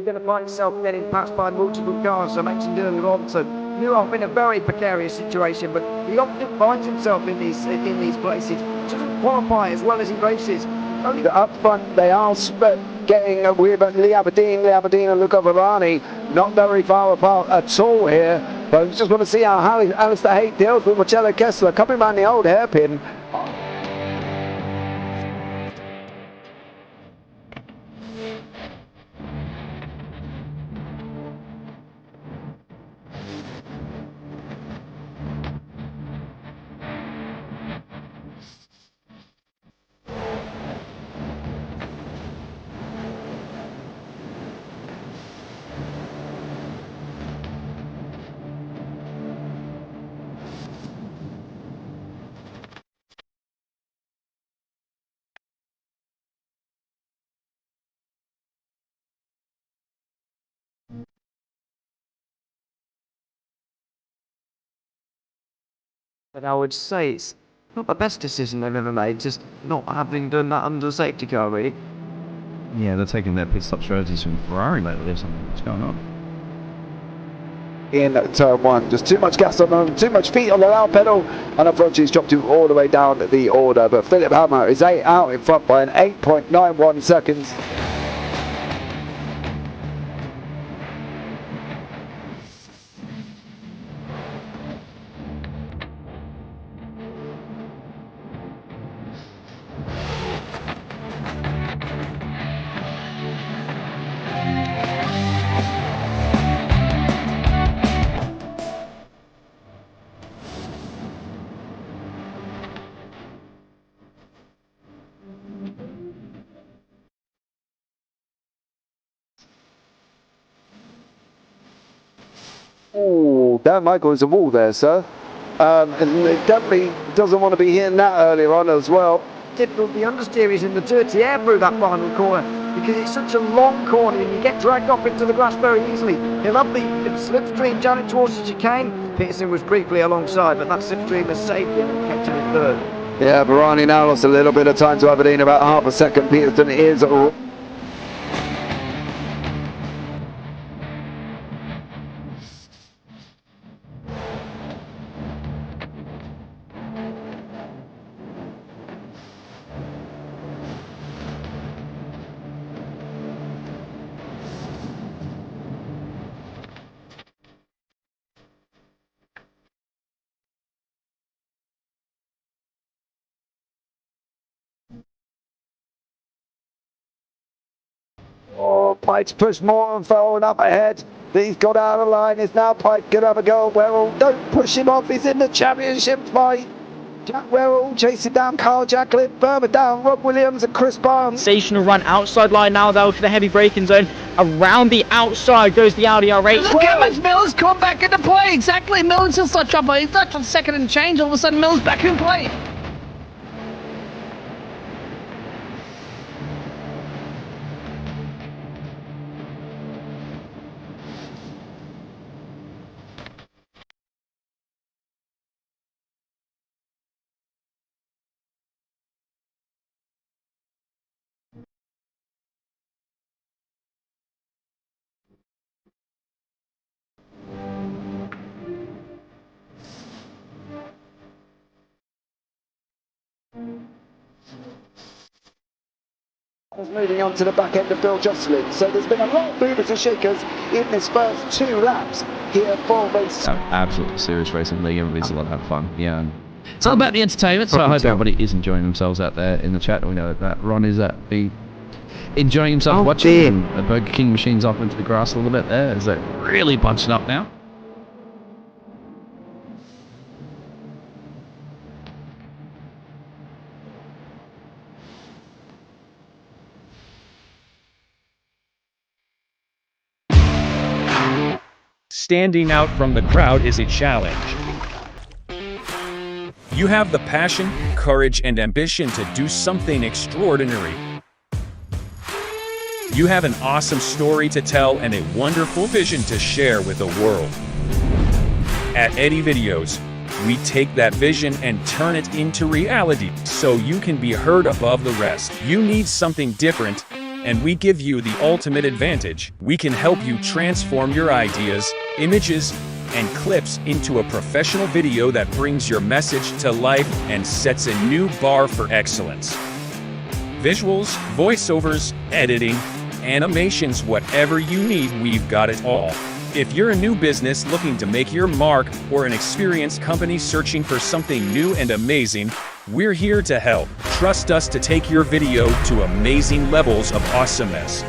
going to find himself getting passed by multiple cars, so makes him do a lot. So New York in a very precarious situation, but he often finds himself in these places. Doesn't qualify as well as he races. Only Up front, they are getting away, but Lee Aberdeen and Luca Varani not very far apart at all here. But I just want to see how Alistair Haight deals with Marcello Kessler coming around the old hairpin. But I would say it's not the best decision they've ever made, just not having done that under safety car, really. Yeah, they're taking their pit stop strategies from Ferrari lately or something. What's going on? In turn one, just too much gas on them, too much feet on the loud pedal, and unfortunately he's dropped you all the way down the order. But Philip Hammer is out in front by an 8.91 seconds. Oh, Dan Michael is a wall there, sir. And it definitely doesn't want to be hitting that earlier on as well. Difficult, the understeer is in the dirty air through that final corner because it's such a long corner and you get dragged off into the grass very easily. He'll have the slipstream down towards the chicane. Peterson was briefly alongside, but that slipstream has saved him and kept him in third. Yeah, Varani now lost a little bit of time to Aberdeen, about half a second. Peterson is Pike's pushed more and forward up ahead. He's got out of line. Is now Pike going to have a go? Werrell, don't push him off. He's in the championship fight. Jack Werrell chasing down Carl Jacklin, further down Rob Williams and Chris Barnes. Sensational run outside line now though for the heavy braking zone. Around the outside goes the Audi R8. Look how much Miller's come back into play. Exactly, Miller's just such a he's such a second and change. All of a sudden Miller's back in play. Moving on to the back end of Bill Jocelyn. So there's been a lot of movers and shakers in this first 2 laps here for race. Absolutely serious racing league. Everybody's a lot of fun. Yeah. And it's all about the entertainment. So I hope everybody is enjoying themselves out there in the chat. We know that Ron is enjoying himself watching. The Burger King machine's off into the grass a little bit there. Is that really bunching up now? Standing out from the crowd is a challenge. You have the passion, courage, and ambition to do something extraordinary. You have an awesome story to tell and a wonderful vision to share with the world. At Eddie Videos, we take that vision and turn it into reality so you can be heard above the rest. You need something different, and we give you the ultimate advantage. We can help you transform your ideas, images, and clips into a professional video that brings your message to life and sets a new bar for excellence. Visuals, voiceovers, editing, animations, whatever you need, we've got it all. If you're a new business looking to make your mark or an experienced company searching for something new and amazing, we're here to help. Trust us to take your video to amazing levels of awesomeness.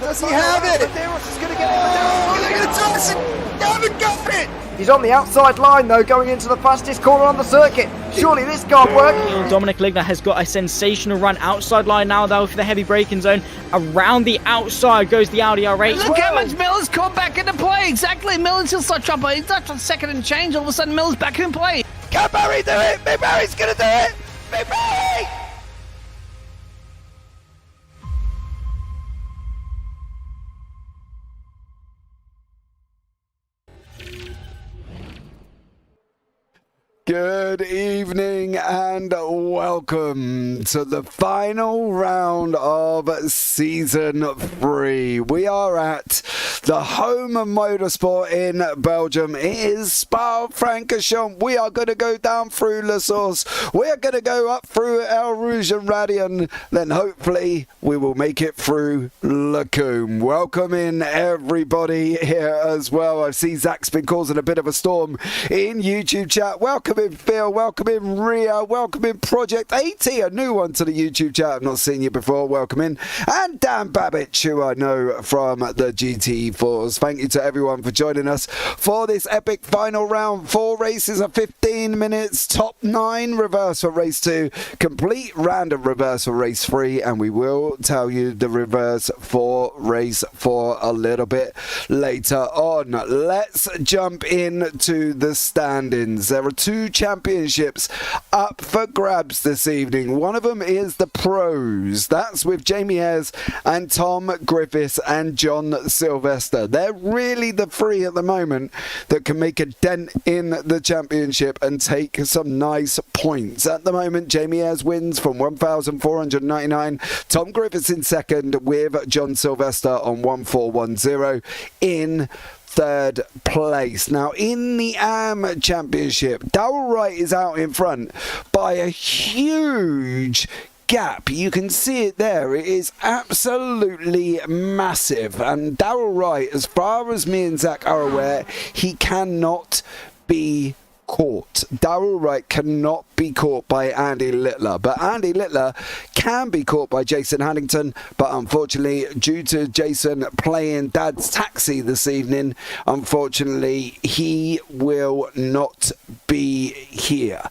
Does he have it? Medeiros is going to get it. Oh, look at the toss! They haven't got it! He's on the outside line though, going into the fastest corner on the circuit. Surely this can't work. Dominic Ligner has got a sensational run outside line now though for the heavy braking zone. Around the outside goes the Audi R8. Look how much Miller's caught back into play. Exactly, Miller's still such trouble. He's not on second and change. All of a sudden, Miller's back in play. Can Barry do it? Big Barry's going to do it! Big Barry! Good evening and welcome to the final round of Season 3. We are at the home of motorsport in Belgium. It is Spa-Francorchamps. We are going to go down through La Source. We are going to go up through El Rouge and Radion. Then hopefully we will make it through Lacombe. Welcome in everybody here as well. I see Zach's been causing a bit of a storm in YouTube chat. Welcome in Phil, welcome in Ria, welcome in Project 80, a new one to the YouTube chat. I've not seen you before, welcome in. And Dan Babbage, who I know from the GT4s. Thank you to everyone for joining us for this epic final round. 4 races of 15 minutes, top 9 reverse for race 2, complete random reverse for race 3, and we will tell you the reverse for race 4 a little bit later on. Let's jump into the standings. There are 2 championships up for grabs this evening. One of them is the Pros. That's with Jamie Ayres and Tom Griffiths and John Sylvester. They're really the 3 at the moment that can make a dent in the championship and take some nice points. At the moment, Jamie Ayres wins from 1,499. Tom Griffiths in second with John Sylvester on 1,410 in third place. Now in the AM Championship, Darrell Wright is out in front by a huge gap. You can see it there. It is absolutely massive, and Darrell Wright, as far as me and Zach are aware, he cannot be caught. Darrell Wright cannot be caught by Andy Littler, but Andy Littler can be caught by Jason Haddington, but unfortunately, due to Jason playing Dad's Taxi this evening, unfortunately he will not be here.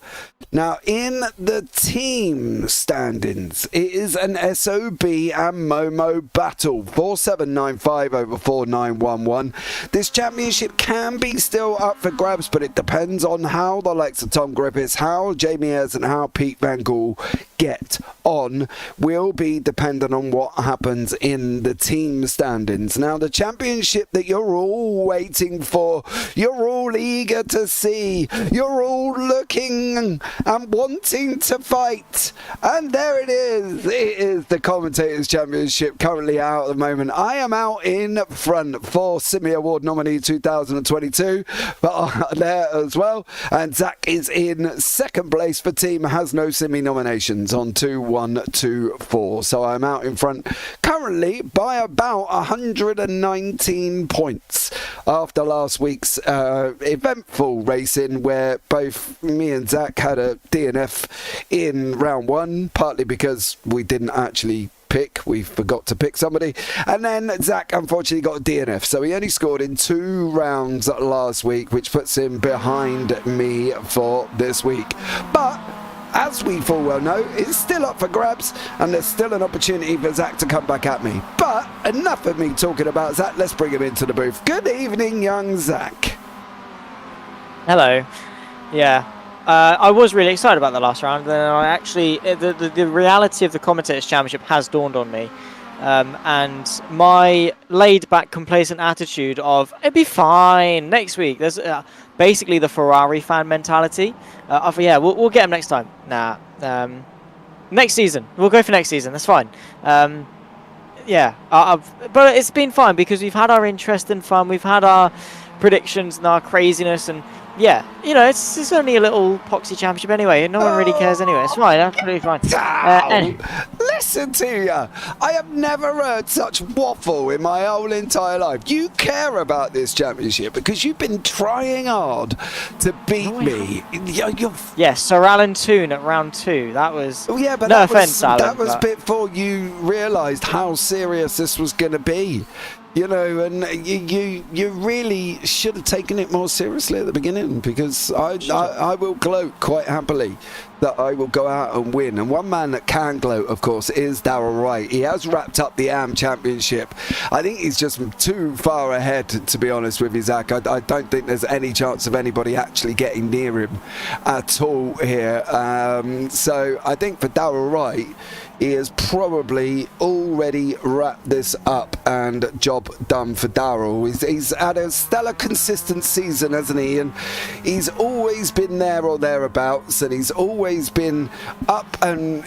Now in the team standings, it is an SOB and Momo battle, 4795 over 4911. This championship can be still up for grabs, but it depends on how the likes of Tom Griffiths, how Jamie Ayres and how Pete Van Gool get on will be dependent on what happens in the team standings. Now the championship that you're all waiting for, you're all eager to see, you're all looking and wanting to fight, and there it is. It is the Commentators Championship, currently out at the moment. I am out in front for Simi Award nominee 2022, but there as well, and Zach is in second place for team has no Simi nominations on 2-1-2-4. So I'm out in front currently by about 119 points after last week's eventful racing, where both me and Zach had a DNF in round 1, partly because we didn't actually pick, we forgot to pick somebody, and then Zach unfortunately got a DNF, so he only scored in 2 rounds last week, which puts him behind me for this week. But as we full well know, is still up for grabs, and there's still an opportunity for Zach to come back at me. But enough of me talking about Zach. Let's bring him into the booth. Good evening, young Zach. Hello. Yeah. I was really excited about the last round. Then I actually, the reality of the Commentators Championship has dawned on me. And my laid-back, complacent attitude of it'd be fine next week. There's basically the Ferrari fan mentality. Yeah, we'll get him next time. Nah, next season. We'll go for next season. That's fine. Yeah, but it's been fine because we've had our interest and fun. We've had our predictions and our craziness, and yeah, you know, it's only a little poxy championship anyway. No one really cares anyway. It's fine, absolutely fine. Listen to ya. I have never heard such waffle in my whole entire life. You care about this championship because you've been trying hard to beat me. Yes, Sir Alan Toon at round 2. That was. Oh, yeah, but no that offense, Alan. That was before you realised how serious this was going to be. You know, and you really should have taken it more seriously at the beginning, because I will gloat quite happily that I will go out and win. And one man that can gloat, of course, is Darrell Wright. He has wrapped up the AM Championship. I think he's just too far ahead, to be honest with you, Zach. I don't think there's any chance of anybody actually getting near him at all here. So I think for Darrell Wright, he has probably already wrapped this up and job done for Darrell. He's had a stellar consistent season, hasn't he? And he's always been there or thereabouts, and he's always been up in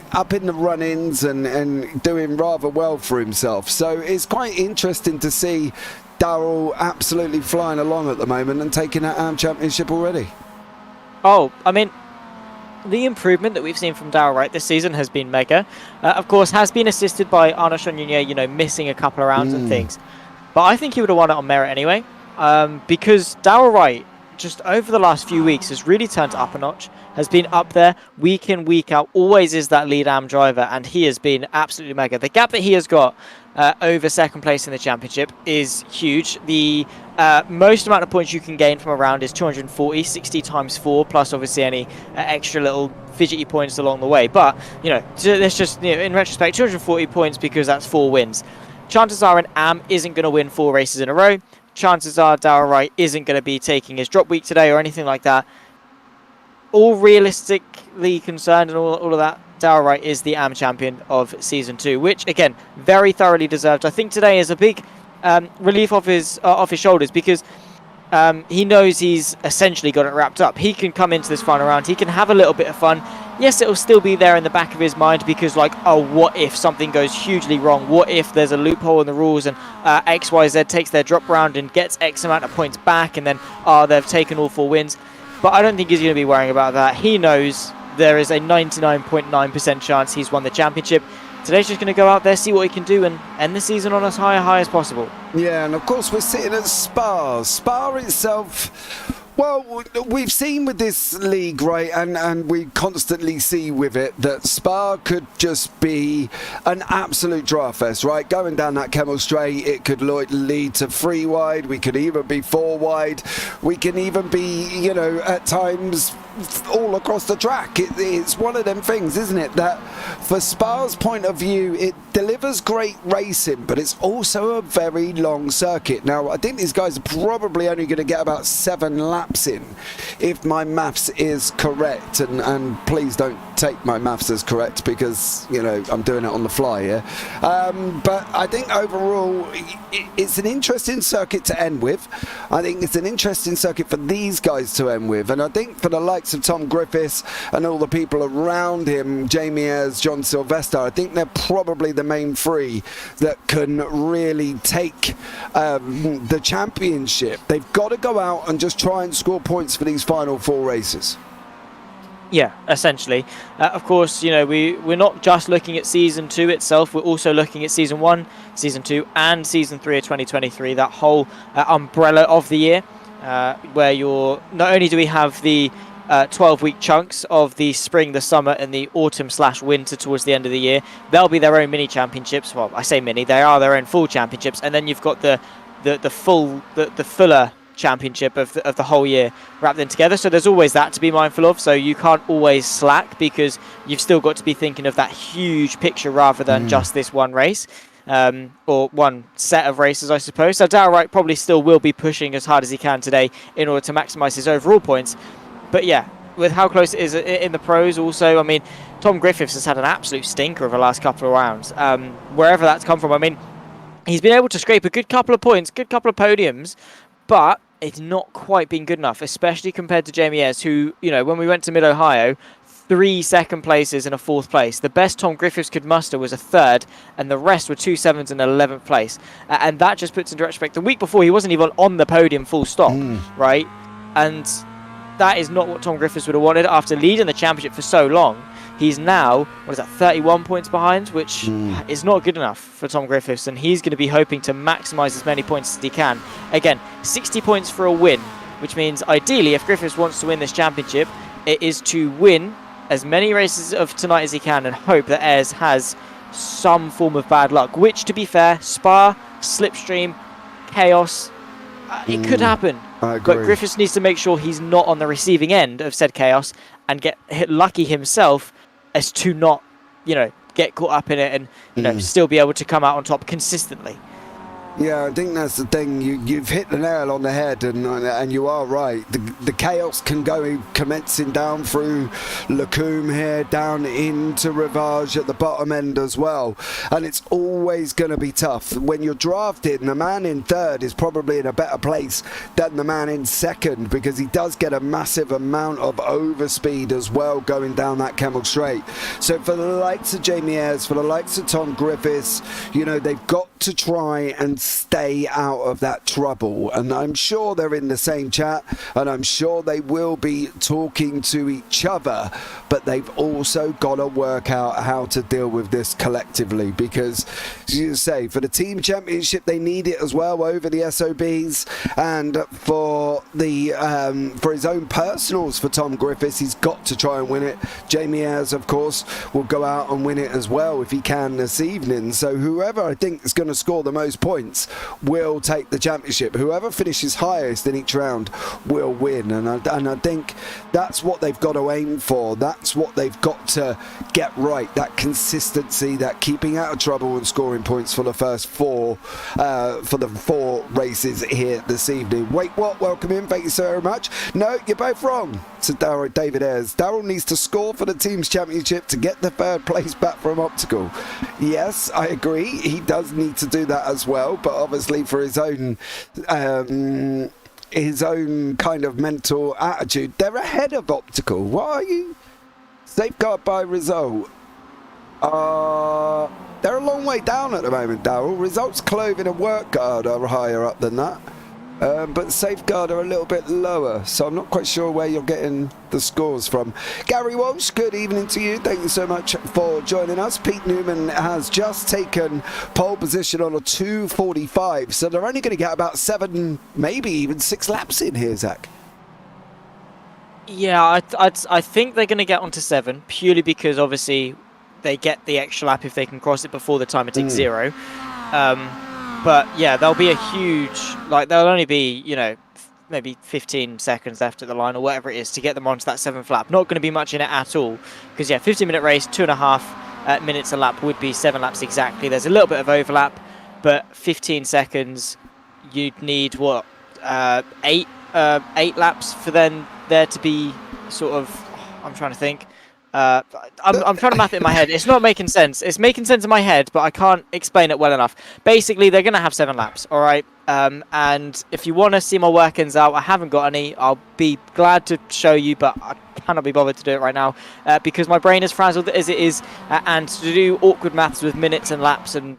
the run-ins and doing rather well for himself. So it's quite interesting to see Darrell absolutely flying along at the moment and taking that AM Championship already. Oh, I mean, the improvement that we've seen from Darrell Wright this season has been mega. Of course, has been assisted by Arnaud Chagnon, you know, missing a couple of rounds and things. But I think he would have won it on merit anyway, because Darrell Wright, just over the last few weeks, has really turned up a notch, has been up there week in, week out, always is that lead AM driver, and he has been absolutely mega. The gap that he has got over second place in the championship is huge. The most amount of points you can gain from a round is 240, 60 times 4, plus obviously any extra little fidgety points along the way. But, you know, let's just, you know, in retrospect, 240 points because that's 4 wins. Chances are an AM isn't going to win 4 races in a row. Chances are Darrell Wright isn't going to be taking his drop week today or anything like that. All realistically concerned and all of that, Darrell Wright is the AM champion of Season 2, which, again, very thoroughly deserved. I think today is a big relief off his shoulders, because he knows he's essentially got it wrapped up. He can come into this final round. He can have a little bit of fun. Yes, it'll still be there in the back of his mind, because, like, oh, what if something goes hugely wrong? What if there's a loophole in the rules and XYZ takes their drop round and gets X amount of points back, and then they've taken all 4 wins? But I don't think he's going to be worrying about that. He knows there is a 99.9% chance he's won the championship. Today's just going to go out there, see what he can do, and end the season on as high as possible. Yeah, and of course we're sitting at Spa. Spa itself, well, we've seen with this league, right, and we constantly see with it that Spa could just be an absolute draft fest, right? Going down that Kemmel Straight, it could lead to 3 wide, we could even be 4 wide, we can even be, you know, at times all across the track. It's one of them things, isn't it, that for Spa's point of view, it delivers great racing, but it's also a very long circuit. Now, I think these guys are probably only going to get about 7 laps in, if my maths is correct, and please don't take my maths as correct, because, you know, I'm doing it on the fly here. But I think overall it's an interesting circuit to end with. I think it's an interesting circuit for these guys to end with, and I think for the likes of Tom Griffiths and all the people around him, Jamie Ayres, John Sylvester, I think they're probably the main 3 that can really take the championship. They've got to go out and just try and score points for these final 4 races. Yeah, essentially. Of course, you know, we're not just looking at Season 2 itself, we're also looking at Season 1, Season 2 and Season 3 of 2023, that whole umbrella of the year, where not only do we have the 12-week chunks of the spring, the summer and the autumn/winter towards the end of the year. They'll be their own mini championships. Well, I say mini, they are their own full championships, and then you've got the fuller championship of the whole year wrapped in together. So there's always that to be mindful of. So you can't always slack because you've still got to be thinking of that huge picture rather than just this one race. Or one set of races, I suppose. So Darrell Wright probably still will be pushing as hard as he can today in order to maximise his overall points. But yeah, with how close it is in the pros also, I mean, Tom Griffiths has had an absolute stinker over the last couple of rounds. Wherever that's come from, I mean, he's been able to scrape a good couple of points, good couple of podiums, but it's not quite been good enough, especially compared to Jamie Ayres, who, you know, when we went to Mid-Ohio, 3 second places and a 4th place. The best Tom Griffiths could muster was a 3rd, and the rest were 2 7s and an 11th place. And that just puts into retrospect, the week before he wasn't even on the podium full stop, right? And that is not what Tom Griffiths would have wanted after leading the championship for so long. He's now, 31 points behind, which is not good enough for Tom Griffiths, and he's going to be hoping to maximise as many points as he can. Again, 60 points for a win, which means ideally if Griffiths wants to win this championship, it is to win as many races of tonight as he can and hope that Ayres has some form of bad luck, which, to be fair, Spa, Slipstream, Chaos, it could happen. But Griffiths needs to make sure he's not on the receiving end of said chaos and get lucky himself as to not, you know, get caught up in it and, you know, still be able to come out on top consistently. Yeah, I think that's the thing. You've hit the nail on the head, and you are right. The chaos can go commencing down through Lacombe here, down into Rivage at the bottom end as well. And it's always going to be tough. When you're drafted, the man in 3rd is probably in a better place than the man in 2nd, because he does get a massive amount of overspeed as well going down that Kemmel Straight. So for the likes of Jamie Ayres, for the likes of Tom Griffiths, you know, they've got to try and stay out of that trouble, and I'm sure they're in the same chat, and I'm sure they will be talking to each other, but they've also got to work out how to deal with this collectively, because, as you say, for the team championship they need it as well over the SOBs, and for the for his own personals for Tom Griffiths, he's got to try and win it. Jamie Ayres, of course, will go out and win it as well if he can this evening. So whoever I think is going to score the most points will take the championship. Whoever finishes highest in each round will win, and I think that's what they've got to aim for. That's what they've got to get right, that consistency, that keeping out of trouble and scoring points for the first 4 for the 4 races here this evening. Wait, what? Welcome in, thank you so very much. No, you're both wrong, said David Ayres. Darrell needs to score for the team's championship to get the 3rd place back from Optical. Yes, I agree, he does need to do that as well, but obviously for his own kind of mental attitude, they're ahead of Optical. What are you? Safeguard by result. They're a long way down at the moment, Darrell. Results, Clothing and Work Guard are higher up than that. But Safeguard are a little bit lower, so I'm not quite sure where you're getting the scores from. Gary Walsh, good evening to you. Thank you so much for joining us. Pete Newman has just taken pole position on a 2:45, so they're only going to get about 7, maybe even 6 laps in here, Zach. Yeah, I think they're going to get onto 7, purely because obviously they get the extra lap if they can cross it before the timer takes 0. But yeah, there'll be a huge, like, there'll only be, you know, maybe 15 seconds left at the line or whatever it is to get them onto that 7th lap. Not going to be much in it at all, because yeah, 15-minute race, 2.5 minutes a lap would be 7 laps exactly. There's a little bit of overlap, but 15 seconds, you'd need what, 8 laps for then there to be sort of, I'm trying to think. I'm trying to map it in my head. It's not making sense. It's making sense in my head, but I can't explain it well enough. Basically, they're going to have 7 laps, all right? And if you want to see my workings out, I haven't got any. I'll be glad to show you, but I cannot be bothered to do it right now because my brain is frazzled as it is, and to do awkward maths with minutes and laps and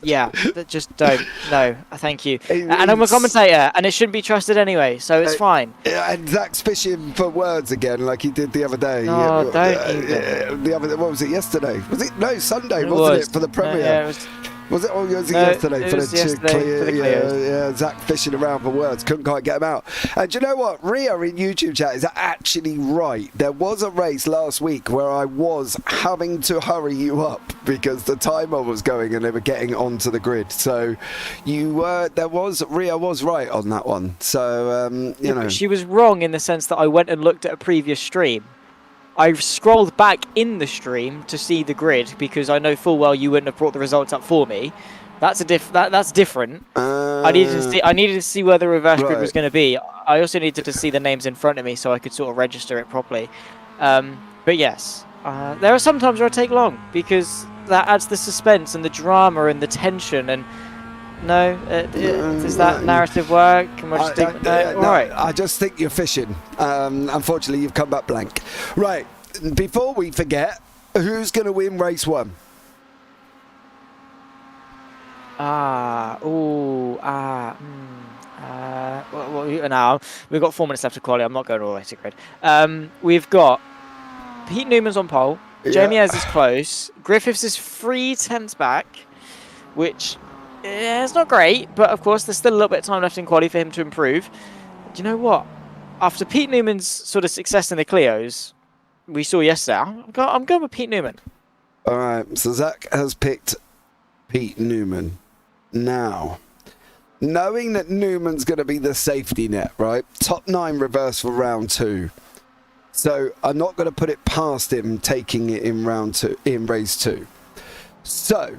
yeah, just don't. No, thank you. And I'm a commentator, and it shouldn't be trusted anyway, so it's fine. And Zach's fishing for words again, like he did the other day. No, don't even. The other, what was it, yesterday? Was it? No, Sunday, wasn't it, for the premiere? Yeah, it was. Was it all yours No, yesterday it for was the yesterday for the Clios. Yeah, Zach fishing around for words, couldn't quite get them out. And do you know what? Ria in YouTube chat is actually right. There was a race last week where I was having to hurry you up because the timer was going and they were getting onto the grid. So Ria was right on that one. So you know, But she was wrong in the sense that I went and looked at a previous stream. I scrolled back in the stream to see the grid because I know full well you wouldn't have brought the results up for me. That's different. I needed to see where the reverse grid was going to be. I also needed to see the names in front of me so I could sort of register it properly. But yes, there are some times where I take long because that adds the suspense and the drama and the tension. And does that narrative work? Can I just think, all right. I just think you're fishing. Unfortunately, you've come back blank. Right, before we forget, who's going to win race 1? Now we've got 4 minutes left of quality. I'm not going all the way to grid. We've got Pete Newman's on pole. Jamie Ayres is close. Griffiths is 3/10 back, which it's not great, but of course there's still a little bit of time left in quality for him to improve. Do you know what? After Pete Newman's sort of success in the Clios we saw yesterday, I'm going with Pete Newman. All right, so Zach has picked Pete Newman. Now, knowing that Newman's going to be the safety net, right? Top 9 reverse for round 2. So I'm not going to put it past him taking it in round 2, in race 2. So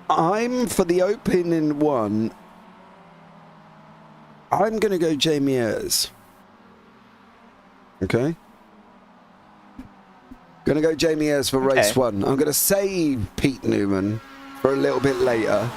I'm for the opening one. I'm going to go Jamie Ayres. Okay. Going to go Jamie Ayres for race 1. I'm going to save Pete Newman for a little bit later.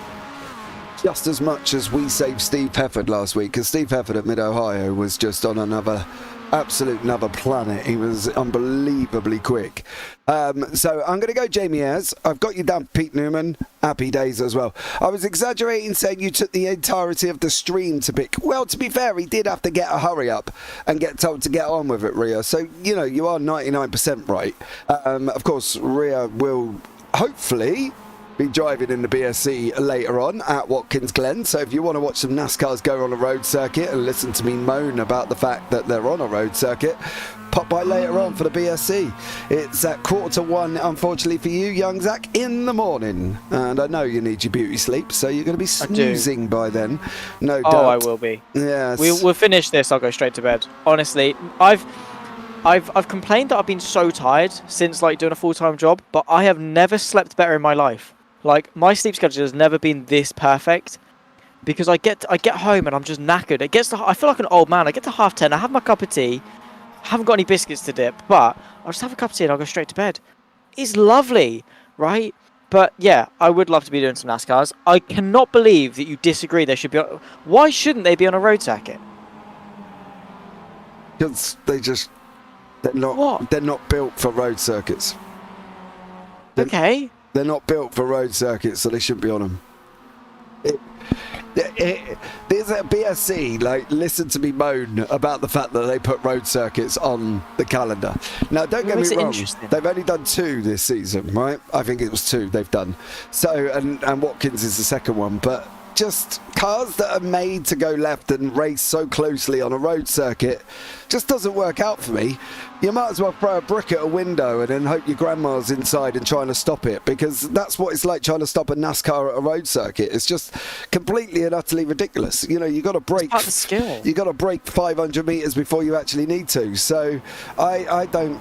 Just as much as we saved Steve Hefford last week, because Steve Hefford at Mid-Ohio was just on another planet. He was unbelievably quick. So I'm going to go Jamie Ayres. I've got you down Pete Newman. Happy days as well. I was exaggerating saying you took the entirety of the stream to pick. Well, to be fair, he did have to get a hurry up and get told to get on with it, Ria. So, you know, you are 99% right. Of course, Ria will hopefully be driving in the BSC later on at Watkins Glen. So if you want to watch some NASCARs go on a road circuit and listen to me moan about the fact that they're on a road circuit, pop by later on for the BSC. It's at 1:45, unfortunately for you, young Zach, in the morning. And I know you need your beauty sleep, so you're going to be snoozing by then. No doubt. Oh, I will be. Yes. We'll finish this. I'll go straight to bed. Honestly, I've complained that I've been so tired since like doing a full-time job, but I have never slept better in my life. Like, my sleep schedule has never been this perfect because I get home and I'm just knackered. I feel like an old man. I get to 10:30, I have my cup of tea, haven't got any biscuits to dip, but I'll just have a cup of tea and I'll go straight to bed. It's lovely, right? But yeah, I would love to be doing some NASCARs. I cannot believe that you disagree they should be on... Why shouldn't they be on a road circuit? Because they're not built for road circuits. Okay. They're not built for road circuits, so they shouldn't be on them. There's a BSC, like, listen to me moan about the fact that they put road circuits on the calendar. Now, don't get me wrong, they've only done 2 this season, right? I think it was 2 they've done. So, and Watkins is the second one, but just cars that are made to go left and race so closely on a road circuit just doesn't work out for me. You might as well throw a brick at a window and then hope your grandma's inside and trying to stop it, because that's what it's like trying to stop a NASCAR at a road circuit. It's just completely and utterly ridiculous. You know, you got to break. It's part of the skill. You got to break 500 meters before you actually need to. So I don't.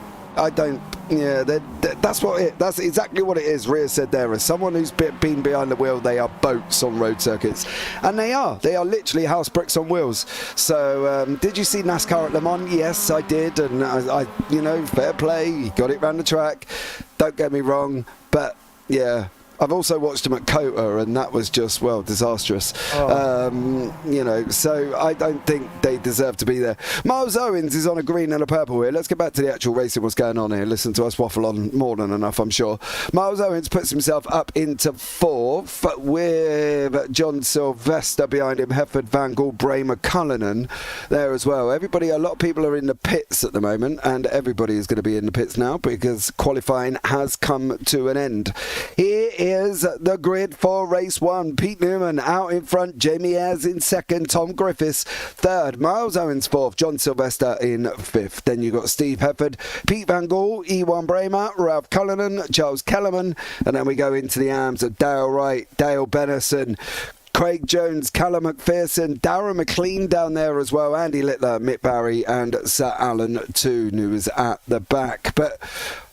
Yeah, that's exactly what it is. Ria said there, as someone who's been behind the wheel, they are boats on road circuits, and they are literally house bricks on wheels. So did you see NASCAR at Le Mans? Yes, I did, and I you know, fair play, he got it round the track, don't get me wrong, but yeah, I've also watched them at COTA, and that was just, well, disastrous. You know, so I don't think they deserve to be there. Miles Owens is on a green and a purple here. Let's get back to the actual racing, what's going on here. Listen to us waffle on more than enough, I'm sure. Miles Owens puts himself up into 4th with John Sylvester behind him, Hefford, Van Gaal, Bramer, Cullinan there as well. A lot of people are in the pits at the moment, and everybody is going to be in the pits now because qualifying has come to an end. Here is the grid for race 1. Pete Newman out in front, Jamie Ayres in second, Tom Griffiths third, Miles Owens fourth, John Sylvester in fifth. Then you've got Steve Hefford, Pete Van Gaal, Ewan Bramer, Ralph Cullinan, Charles Kellerman, and then we go into the arms of Dale Wright, Dale Bennison, Craig Jones, Callum McPherson, Darren McLean down there as well, Andy Littler, Mick Barry and Sir Alan Toon, who is at the back. But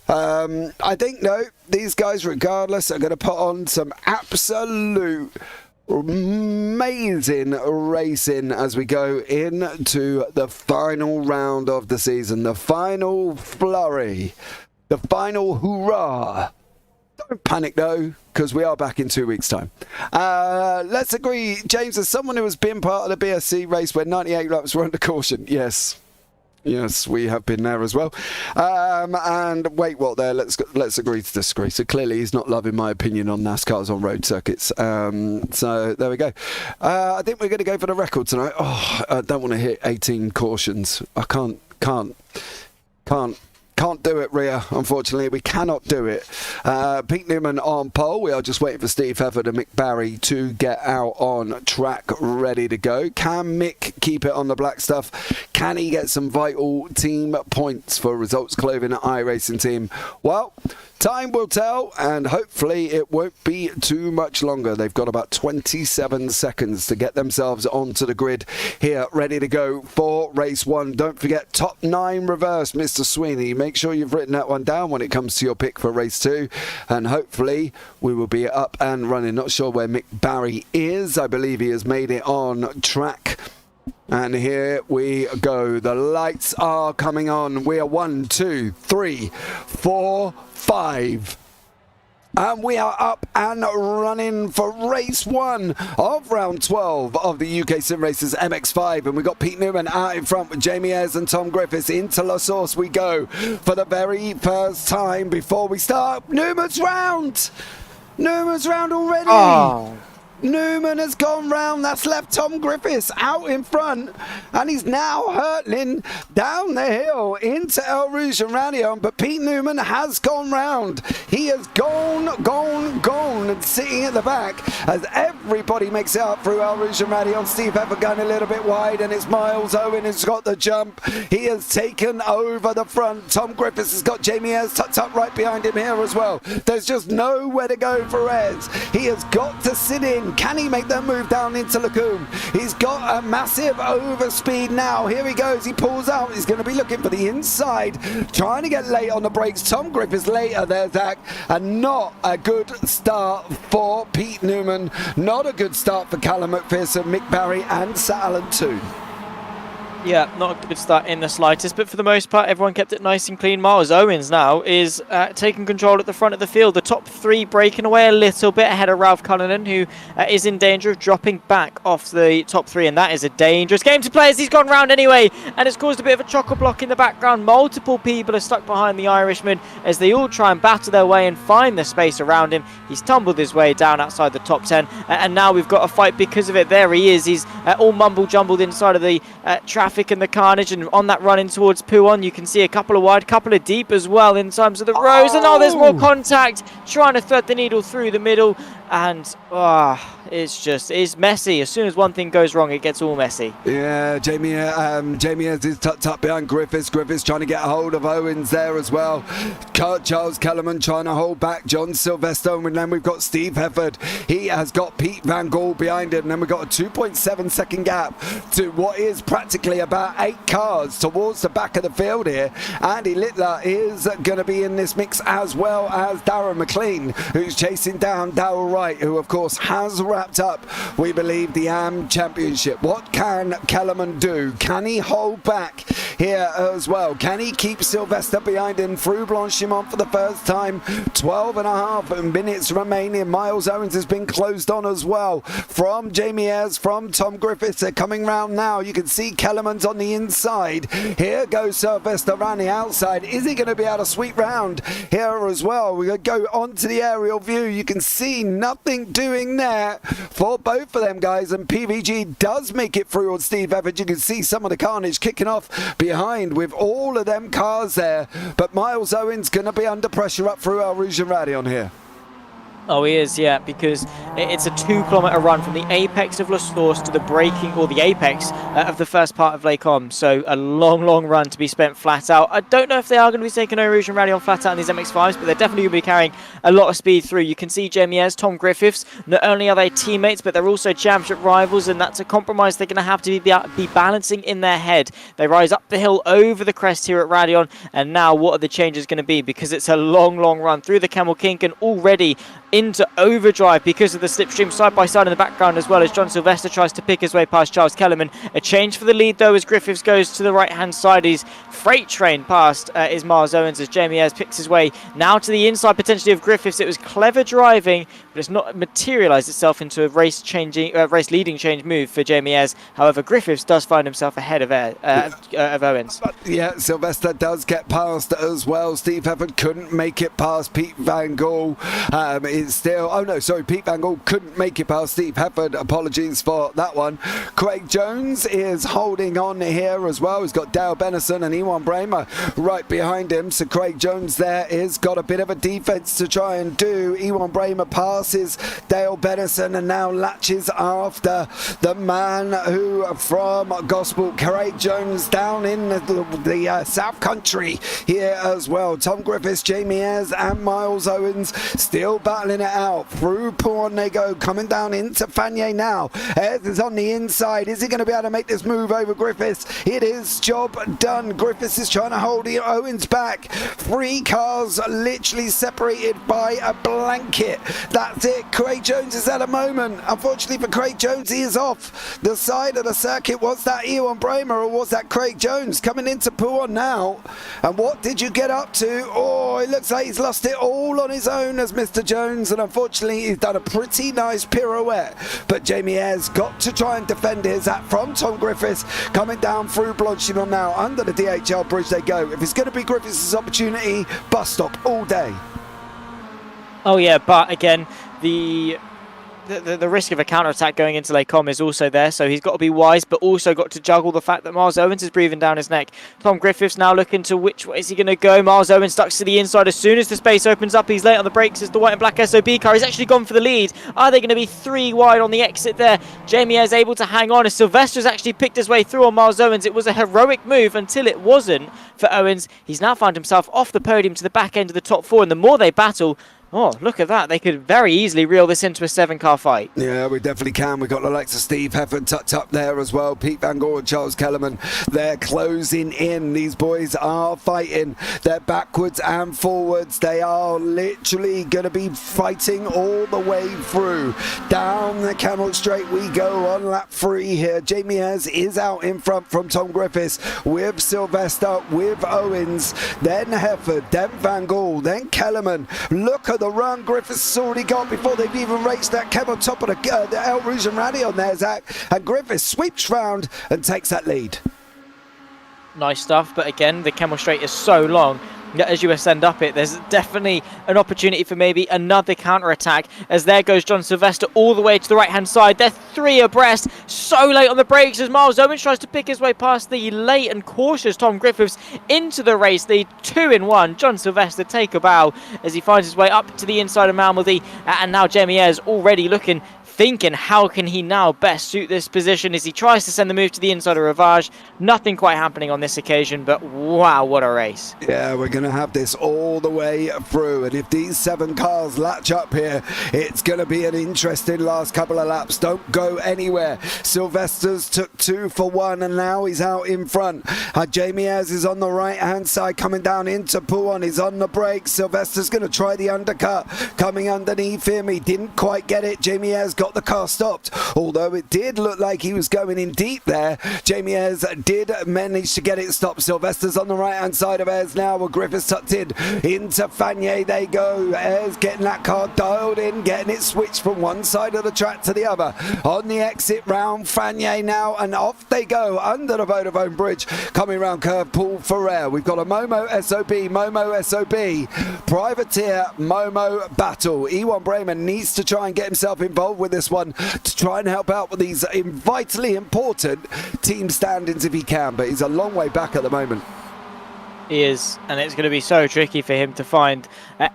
I think, no, these guys, regardless, are going to put on some absolute amazing racing as we go into the final round of the season, the final flurry, the final hurrah. Don't panic though, because we are back in 2 weeks' time. Let's agree, James, as someone who has been part of the BSC race where 98 laps were under caution, yes, we have been there as well. And wait, what there? Let's agree to disagree. So clearly he's not loving my opinion on NASCARs on road circuits. So there we go. I think we're going to go for the record tonight. Oh, I don't want to hit 18 cautions. I can't do it, Rhea. Unfortunately, we cannot do it. Pete Newman on pole. We are just waiting for Steve Hefford and Mick Barry to get out on track, ready to go. Can Mick keep it on the black stuff? Can he get some vital team points for Results Clothing iRacing Team? Well, time will tell, and hopefully it won't be too much longer. They've got about 27 seconds to get themselves onto the grid here, ready to go for race 1. Don't forget, top 9 reverse, Mr. Sweeney. Make sure you've written that one down when it comes to your pick for race 2, and hopefully we will be up and running. Not sure where Mick Barry is. I believe he has made it on track. And here we go. The lights are coming on. We are 1, 2, 3, 4, 5. And we are up and running for race 1 of round 12 of the UkSimracers MX5. And we've got Pete Newman out in front with Jamie Ayres and Tom Griffiths. Into La Source we go for the very first time before we start. Newman's round! Newman's round already! Oh. Newman has gone round. That's left Tom Griffiths out in front, and he's now hurtling down the hill into El Rouge and Radion. But Pete Newman has gone round. He has gone, and sitting at the back as everybody makes it up through El Rouge and Radion. Steve Hefford going a little bit wide, and it's Miles Owen who's got the jump. He has taken over the front. Tom Griffiths has got Jamie Ayres tucked up right behind him here as well. There's just nowhere to go for Ayres. He has got to sit in. Can he make that move down into Lacombe? He's got a massive overspeed now. Here he goes. He pulls out. He's going to be looking for the inside, trying to get late on the brakes. Tom Griffiths later there, Zach. And not a good start for Pete Newman. Not a good start for Callum McPherson, Mick Barry and Sir Alan Toon. Yeah, not a good start in the slightest, but for the most part, everyone kept it nice and clean. Miles Owens now is taking control at the front of the field. The top 3 breaking away a little bit ahead of Ralph Cullinan, who is in danger of dropping back off the top 3, and that is a dangerous game to play as he's gone round anyway, and it's caused a bit of a chock-a-block in the background. Multiple people are stuck behind the Irishman as they all try and batter their way and find the space around him. He's tumbled his way down outside the top 10, and now we've got a fight because of it. There he is. He's all mumble-jumbled inside of the traffic and the carnage, and on that run in towards Pouon you can see a couple of wide, couple of deep as well in terms of the rows. And there's more contact, trying to thread the needle through the middle, and it's messy. As soon as one thing goes wrong, it gets all messy. Yeah, Jamie is tucked up behind Griffiths. Griffiths trying to get a hold of Owens there as well. Charles Kellerman trying to hold back John Sylvester, and then we've got Steve Hefford. He has got Pete Van Gaal behind him, and then we've got a 2.7 second gap to what is practically about 8 cars towards the back of the field here. Andy Littler is going to be in this mix, as well as Darren McLean, who's chasing down Darrell Wright, who of course has wrapped up, we believe, the AM Championship. What can Kellerman do? Can he hold back here as well? Can he keep Sylvester behind him through Blanchimont for the first time? 12.5 minutes remaining. Miles Owens has been closed on as well from Jamie Ayres, from Tom Griffiths. They're coming round now. You can see Kellerman's on the inside. Here goes Sylvester around the outside. Is he going to be able to sweep round here as well? We're going to go onto the aerial view. You can see nothing doing there for both of them guys, and PVG does make it through on Steve Evans. You can see some of the carnage kicking off behind with all of them cars there, but Miles Owens going to be under pressure up through El Rouge and Radion here. Oh, he is, yeah, because it's a 2-kilometre run from the apex of La Source to the breaking, or the apex of the first part of Lake Om. So a long, long run to be spent flat out. I don't know if they are going to be taking Eau Rouge and Rally on flat out in these MX5s, but they're definitely going to be carrying a lot of speed through. You can see Jemiez, Tom Griffiths, not only are they teammates, but they're also championship rivals, and that's a compromise they're going to have to be balancing in their head. They rise up the hill over the crest here at Radion, and now what are the changes going to be? Because it's a long, long run through the Camel Kink and already into overdrive because of the slipstream side by side in the background, as well as John Sylvester tries to pick his way past Charles Kellerman. A change for the lead though as Griffiths goes to the right hand side. He's freight train past is Miles Owens as Jemiez picks his way now to the inside potentially of Griffiths. It was clever driving, but it's not materialized itself into a race leading change move for Jemiez. However, Griffiths does find himself ahead of Owens. Yeah, Sylvester does get past as well. Steve Hefford couldn't make it past Pete Van Gaal. Pete Van Gaal couldn't make it past Steve Hefford. Apologies for that one. Craig Jones is holding on here as well. He's got Dale Benison and Ewan Bramer right behind him. So Craig Jones there is got a bit of a defense to try and do. Ewan Bramer passes Dale Benison and now latches after the man who from Gospel, Craig Jones, down in the South Country here as well. Tom Griffiths, Jamie Ayres and Miles Owens still battling it out. Through Pawn they go, coming down into Fanier now. Ayres is on the inside. Is he going to be able to make this move over Griffiths? It is. Job done. Griffiths is trying to hold Owens back. 3 cars literally separated by a blanket. That's it. Craig Jones is at a moment. Unfortunately for Craig Jones, he is off the side of the circuit. Was that Ewan Bramer or was that Craig Jones coming into Pawn now? And what did you get up to? Oh, it looks like he's lost it all on his own as Mr. Jones, and unfortunately he's done a pretty nice pirouette, but Jamie Ayres got to try and defend his at from Tom Griffiths coming down through Blanchimont now. Under the DHL bridge they go. If it's going to be Griffiths' opportunity, bus stop all day. Oh yeah, but again, the risk of a counter-attack going into Lake Com is also there, so he's got to be wise, but also got to juggle the fact that Miles Owens is breathing down his neck. Tom Griffiths now looking to which way is he going to go. Miles Owens stuck to the inside. As soon as the space opens up, he's late on the brakes as the white and black SOB car. He's actually gone for the lead. Are they going to be 3 wide on the exit there? Jamie is able to hang on as Sylvester's actually picked his way through on Miles Owens. It was a heroic move until it wasn't for Owens. He's now found himself off the podium to the back end of the top 4, and the more they battle, oh, look at that. They could very easily reel this into a 7-car fight. Yeah, we definitely can. We've got the likes of Steve Hefford tucked up there as well. Pete Van Gaal and Charles Kellerman, they're closing in. These boys are fighting. They're backwards and forwards. They are literally going to be fighting all the way through. Down the Camel Straight we go on lap 3 here. Jamie Ayres is out in front from Tom Griffiths with Sylvester, with Owens, then Hefford, then Van Gaal, then Kellerman. Look at the run Griffiths has already got before they've even reached that cab on top of the El Rouge and Rally on there, Zach. And Griffiths sweeps round and takes that lead. Nice stuff, but again, the Camel Straight is so long. As you ascend up it, there's definitely an opportunity for maybe another counter-attack, as there goes John Sylvester all the way to the right-hand side. They're 3 abreast, so late on the brakes as Miles Owens tries to pick his way past the late and cautious Tom Griffiths into the race. The 2-in-1, John Sylvester take a bow as he finds his way up to the inside of Malmedy, and now Jamie Ayres already thinking how can he now best suit this position as he tries to send the move to the inside of Rivage. Nothing quite happening on this occasion, but wow, what a race. Yeah, we're going to have this all the way through, and if these 7 cars latch up here, it's going to be an interesting last couple of laps. Don't go anywhere. Sylvester's took 2 for 1 and now he's out in front. Jamie Ayres is on the right hand side coming down into Pouan. He's on the brakes. Sylvester's going to try the undercut coming underneath him. He didn't quite get it. Jamie Ayres got the car stopped, although it did look like he was going in deep there. Jamie Ayres did manage to get it stopped. Sylvester's on the right hand side of Ayres now with Griffiths tucked in into Fanier. They go. Ayres getting that car dialed in, getting it switched from one side of the track to the other. On the exit round Fanier now, and off they go under the Vodafone Bridge, coming round curve Paul Ferrer. We've got a Momo SOB, Privateer Momo battle. Ewan Bramer needs to try and get himself involved with this one to try and help out with these vitally important team standings if he can, but he's a long way back at the moment. He is, and it's going to be so tricky for him to find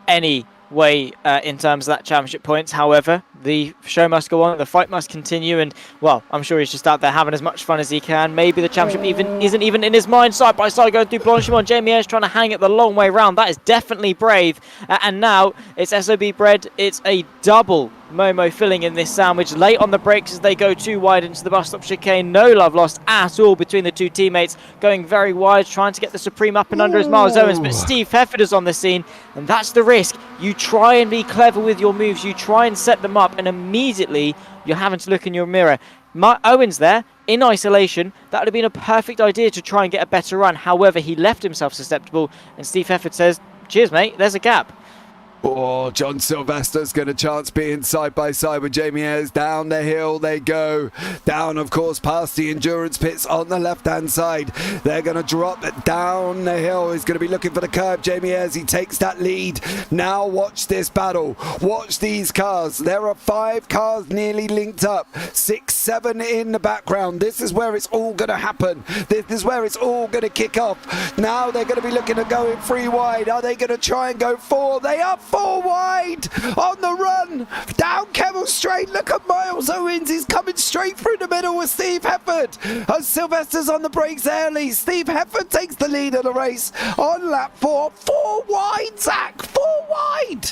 any way in terms of that championship points. However, the show must go on, the fight must continue, and well, I'm sure he's just out there having as much fun as he can. Maybe the championship isn't even in his mind. Side by side going through Blanchimont. Jamie Ayres trying to hang it the long way round. That is definitely brave. And now it's SOB Bread. It's a double Momo filling in this sandwich. Late on the brakes as they go too wide into the bus stop chicane. No love lost at all between the two teammates. Going very wide, trying to get the Supreme up and under as Miles Owens. But Steve Hefford is on the scene, and that's the risk. You try and be clever with your moves. You try and set them up, and immediately you're having to look in your mirror. Owens there, in isolation, that would have been a perfect idea to try and get a better run. However, he left himself susceptible, and Steve Hefford says, cheers, mate, there's a gap. Oh, John Sylvester's going to chance being side by side with Jamie Ayres. Down the hill they go. Down, of course, past the endurance pits on the left-hand side. They're going to drop it down the hill. He's going to be looking for the curve. Jamie Ayres, he takes that lead. Now watch this battle. Watch these cars. There are 5 cars nearly linked up. 6, 7 in the background. This is where it's all going to happen. This is where it's all going to kick off. Now they're going to be looking at going 3 wide. Are they going to try and go 4? They are 4 wide on the run down Kemmel Straight. Look at Miles Owens, he's coming straight through the middle with Steve Hefford. Sylvester's on the brakes early. Steve Hefford takes the lead of the race on lap 4. 4 wide, Zach, 4 wide.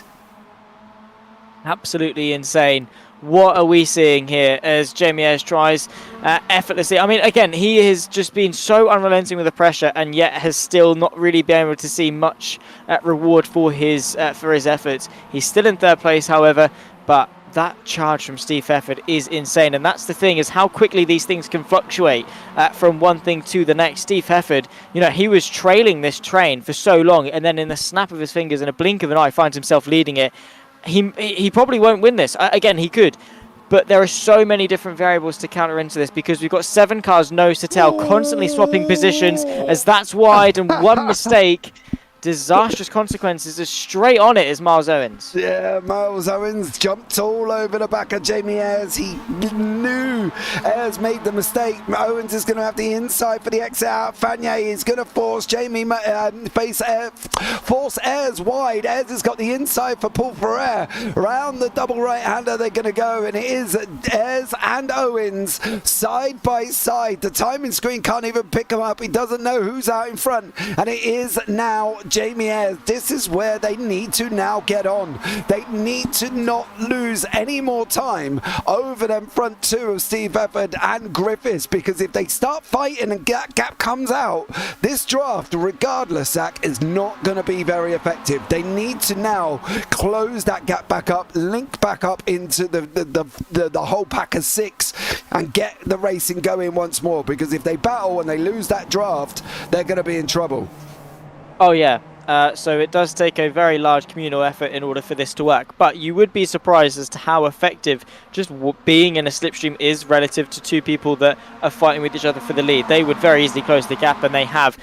Absolutely insane. What are we seeing here as Jamie Ayres tries effortlessly? I mean, again, he has just been so unrelenting with the pressure, and yet has still not really been able to see much reward for his efforts. He's still in 3rd place, however, but that charge from Steve Hefford is insane, and that's the thing, is how quickly these things can fluctuate from one thing to the next. Steve Hefford, you know, he was trailing this train for so long, and then in the snap of his fingers, in a blink of an eye, finds himself leading it. He probably won't win this. Again, he could. But there are so many different variables to counter into this, because we've got 7 cars nose to tail, constantly swapping positions as that's wide, and one mistake, disastrous consequences. Is straight on it is Miles Owens. Yeah, Miles Owens jumped all over the back of Jamie Ayres. He knew Ayres made the mistake. Owens is going to have the inside for the exit out. Fagnier is going to force force Ayres wide. Ayres has got the inside for Paul Ferrer. Round the double right-hander they're going to go, and it is Ayres and Owens side by side. The timing screen can't even pick them up. He doesn't know who's out in front, and it is now Jamie Ayres. This is where they need to now get on. They need to not lose any more time over them front 2 of Steve Hefford and Griffiths, because if they start fighting and that gap comes out, this draft, regardless, Zach, is not going to be very effective. They need to now close that gap back up, link back up into the whole pack of 6, and get the racing going once more, because if they battle and they lose that draft, they're going to be in trouble. Oh yeah, so it does take a very large communal effort in order for this to work, but you would be surprised as to how effective just being in a slipstream is relative to 2 people that are fighting with each other for the lead. They would very easily close the gap, and they have.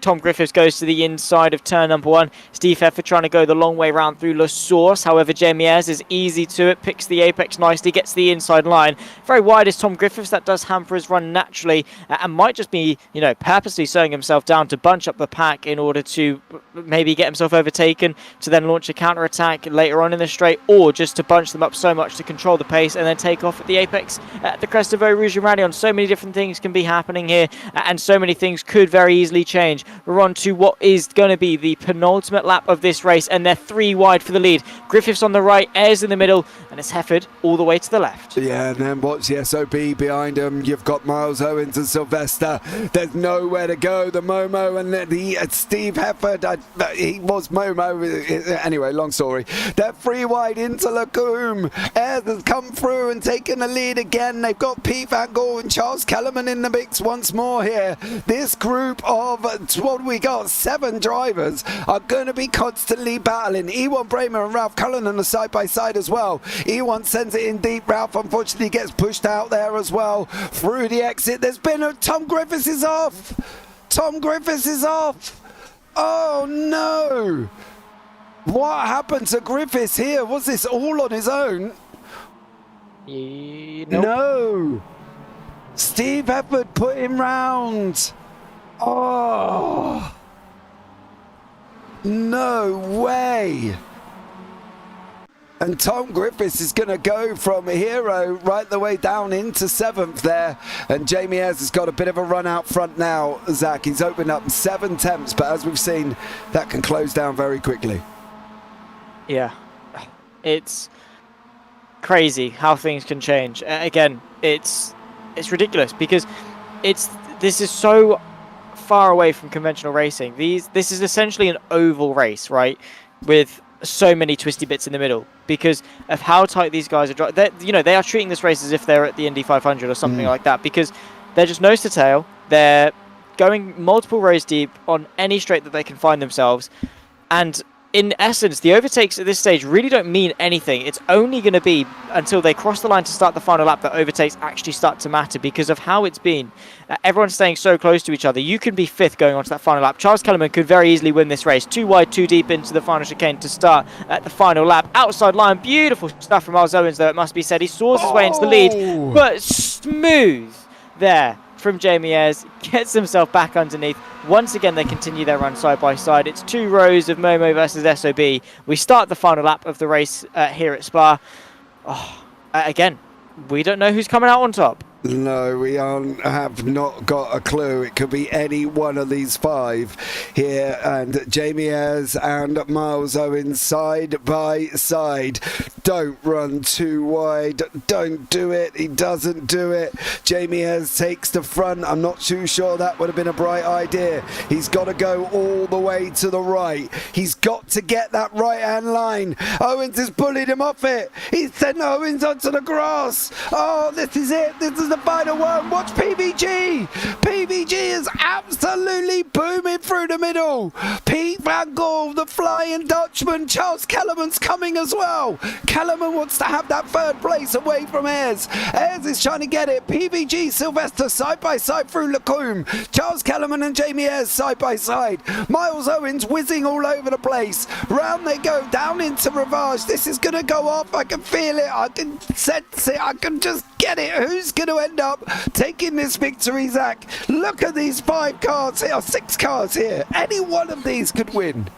Tom Griffiths goes to the inside of turn number 1. Steve Hefford trying to go the long way round through La Source. However, Jamie Ayres is easy to it, picks the apex nicely, gets the inside line. Very wide is Tom Griffiths. That does hamper his run naturally, and might just be, you know, purposely slowing himself down to bunch up the pack in order to maybe get himself overtaken, to then launch a counter attack later on in the straight, or just to bunch them up so much to control the pace and then take off at the apex at the crest of Eau Rouge and Radion. So many different things can be happening here, and so many things could very easily change. We're on to what is going to be the penultimate lap of this race, and they're 3 wide for the lead. Griffiths on the right, Ayres in the middle, and it's Hefford all the way to the left. Yeah, and then watch the SOB behind him. You've got Miles Owens and Sylvester. There's nowhere to go. The Momo and the Steve Hefford, he was Momo. Anyway, long story. They're 3 wide into Lacoum. Ayres has come through and taken the lead again. They've got Pete Van Gore and Charles Kellerman in the mix once more here. This group of, what we got, 7 drivers are going to be constantly battling. Ewan Bramer and Ralph Cullinan are side by side as well. Ewan sends it in deep. Ralph unfortunately gets pushed out there as well through the exit. There's been a Tom Griffiths is off. Tom Griffiths is off. Oh no! What happened to Griffiths here? Was this all on his own? Nope. No! Steve Hefford put him round. Oh! No way! And Tom Griffiths is going to go from hero right the way down into 7th there. And Jamie Ayres has got a bit of a run out front now, Zach. He's opened up 7 temps, but as we've seen, that can close down very quickly. Yeah, it's crazy how things can change. Again, it's ridiculous because this is so far away from conventional racing. This is essentially an oval race, right? With so many twisty bits in the middle because of how tight these guys are driving. They are treating this race as if they're at the Indy 500 or something like that because they're just nose to tail. They're going multiple rows deep on any straight that they can find themselves. And in essence, the overtakes at this stage really don't mean anything. It's only going to be until they cross the line to start the final lap that overtakes actually start to matter because of how it's been. Everyone's staying so close to each other. You can be 5th going on to that final lap. Charles Kellerman could very easily win this race. Too wide, too deep into the final chicane to start at the final lap. Outside line, beautiful stuff from Miles Owens, though, it must be said. He saws his way into the lead, but smooth there from Jamie Ayres, gets himself back underneath. Once again, they continue their run side by side. It's 2 rows of Momo versus SOB. We start the final lap of the race here at Spa. Again, we don't know who's coming out on top. No, we have not got a clue. It could be any one of these 5 here. And Jamie Ayres and Miles Owens side by side. Don't run too wide. Don't do it. He doesn't do it. Jamie Ayres takes the front. I'm not too sure that would have been a bright idea. He's got to go all the way to the right. He's got to get that right-hand line. Owens has bullied him off it. He's sent Owens onto the grass. Oh, this is it. This is the final one. Watch PVG. PVG is absolutely booming through the middle. Pete Van Gogh, the Flying Dutchman. Charles Kellerman's coming as well. Kellerman wants to have that 3rd place away from Ayres. Ayres is trying to get it. PVG, Sylvester side by side through Lacombe. Charles Kellerman and Jamie Ayres side by side. Miles Owens whizzing all over the place. Round they go, down into Rivage. This is going to go off. I can feel it. I can sense it. I can just get it. Who's going to end up taking this victory, Zach? Look at these 5 cars here, 6 cars here. Any one of these could win.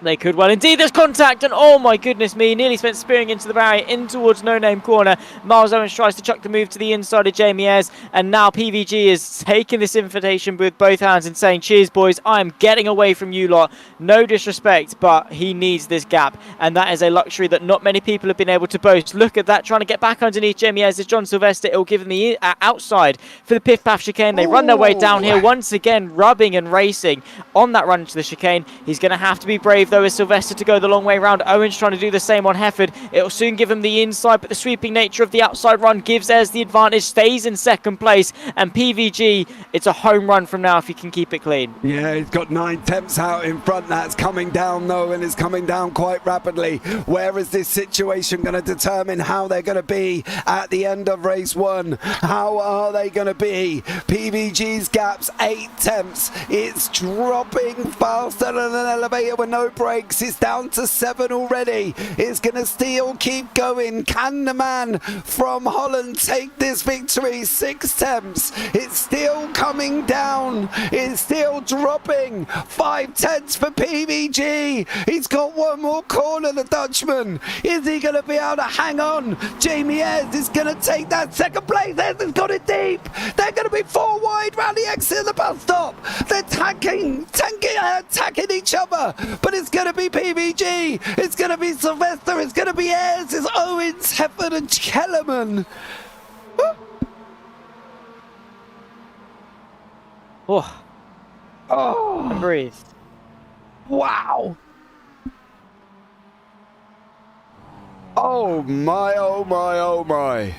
They could well indeed. There's contact, and oh my goodness me, nearly spent spearing into the barrier in towards No Name Corner. Miles Owens tries to chuck the move to the inside of Jamie Ayres, and now PVG is taking this invitation with both hands and saying, cheers boys, I am getting away from you lot. No disrespect, but he needs this gap, and that is a luxury that not many people have been able to boast. Look at that, trying to get back underneath Jamie Ayres is John Sylvester. It will give him the outside for the Piff Paff chicane. They run their way down here, once again rubbing and racing on that run to the chicane. He's going to have to be brave though, as Sylvester to go the long way round. Owens trying to do the same on Hefford. It'll soon give him the inside, but the sweeping nature of the outside run gives Ayres the advantage, stays in 2nd place, and PVG, it's a home run from now if he can keep it clean. Yeah, he's got 9 temps out in front. That's coming down though, and it's coming down quite rapidly. Where is this situation going to determine how they're going to be at the end of race 1? How are they going to be? PVG's gap's 8 temps. It's dropping faster than an elevator with no brakes. It's down to 7 already. It's going to still keep going. Can the man from Holland take this victory? 6 temps. It's still coming down. It's still dropping. 5 tenths for PVG. He's got one more corner, the Dutchman. Is he going to be able to hang on? Jamie Ayres is going to take that 2nd place. Ayres has got it deep. They're going to be 4 wide round the exit of the bus stop. They're attacking each other. But it's going to be PVG. It's going to be Sylvester. It's going to be Ayres. It's Owens, Hefford and Kellerman. And breathe. Wow. Oh my, oh my, oh my.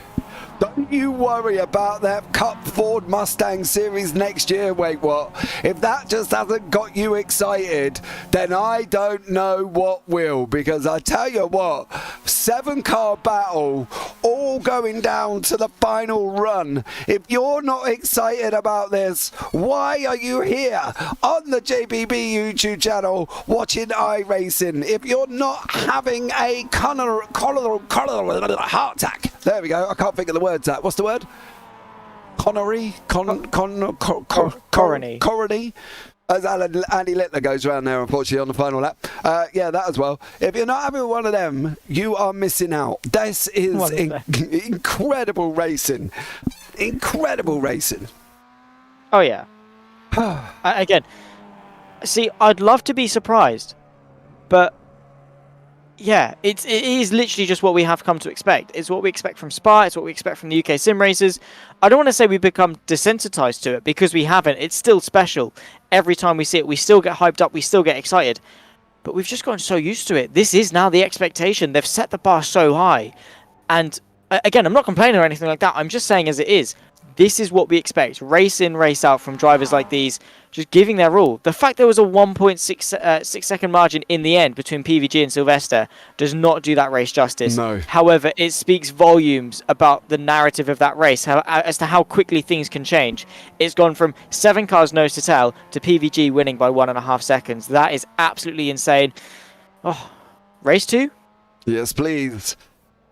Don't you worry about that Cup Ford Mustang Series next year. Wait, what? If that just hasn't got you excited, then I don't know what will. Because I tell you what, 7-car battle, all going down to the final run. If you're not excited about this, why are you here on the JPB YouTube channel watching iRacing? If you're not having a heart attack. There we go. I can't think of the words. That. What's the word? Coronary. As Andy Littler goes around there, unfortunately, on the final lap. Yeah, that as well. If you're not having one of them, you are missing out. This is incredible racing. Incredible racing. Oh, yeah. Again, see, I'd love to be surprised, but yeah, it is literally just what we have come to expect. It's what we expect from Spa. It's what we expect from the UK SimRacers. I don't want to say we've become desensitized to it, because we haven't. It's still special. Every time we see it, we still get hyped up. We still get excited. But we've just gotten so used to it. This is now the expectation. They've set the bar so high. And again, I'm not complaining or anything like that. I'm just saying as it is. This is what we expect. Race in, race out from drivers like these, just giving their all. The fact there was a 1.6 second margin in the end between PVG and Sylvester does not do that race justice. No. However, it speaks volumes about the narrative of that race, as to how quickly things can change. It's gone from 7 cars nose to tail to PVG winning by 1.5 seconds. That is absolutely insane. Oh, race 2? Yes, please.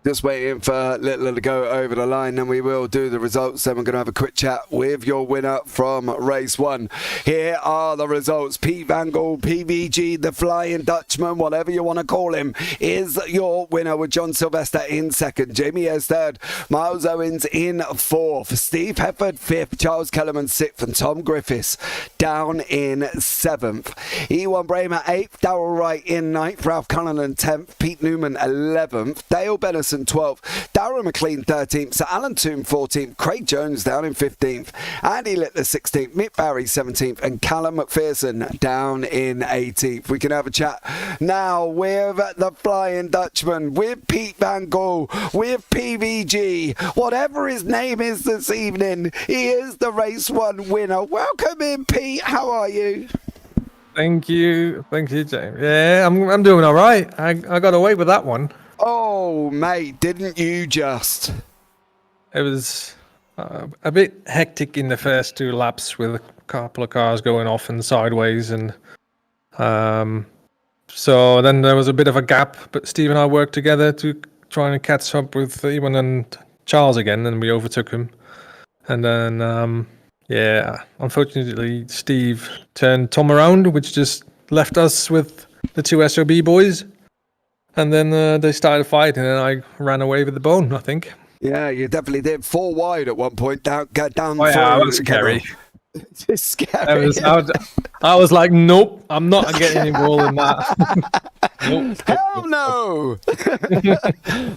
Just waiting for Littler to go over the line, then we will do the results. Then we're going to have a quick chat with your winner from race 1. Here are the results. Pete Van Gogh, PVG, the Flying Dutchman, whatever you want to call him, is your winner, with John Sylvester in 2nd, Jamie Ayres 3rd, Miles Owens in 4th, Steve Hefford 5th, Charles Kellerman 6th, and Tom Griffiths down in 7th. Ewan Bramer 8th, Darrell Wright in 9th, Ralph Cullinan 10th, Pete Newman 11th, Dale Bennison 12th, Darren McLean 13th, Sir Alan Toome 14th, Craig Jones down in 15th, Andy Littler 16th, Mick Barry 17th, and Callum McPherson down in 18th. We can have a chat now with the Flying Dutchman, with Pete Van Gogh, with PVG, whatever his name is this evening. He is the race 1 winner. Welcome in, Pete. How are you? Thank you, James. Yeah, I'm doing all right. I got away with that one. Oh, mate, didn't you just? It was a bit hectic in the first 2 laps, with a couple of cars going off and sideways, and so then there was a bit of a gap. But Steve and I worked together to try and catch up with Ewan and Charles again, and we overtook him. And then, yeah, unfortunately, Steve turned Tom around, which just left us with the 2 SOB boys. And then they started fighting, and I ran away with the bone, I think. Yeah, you definitely did. 4 wide at one point, down. Oh, yeah, that was scary. It's scary. I was like, nope, I'm not getting any more than that. Nope. Hell no!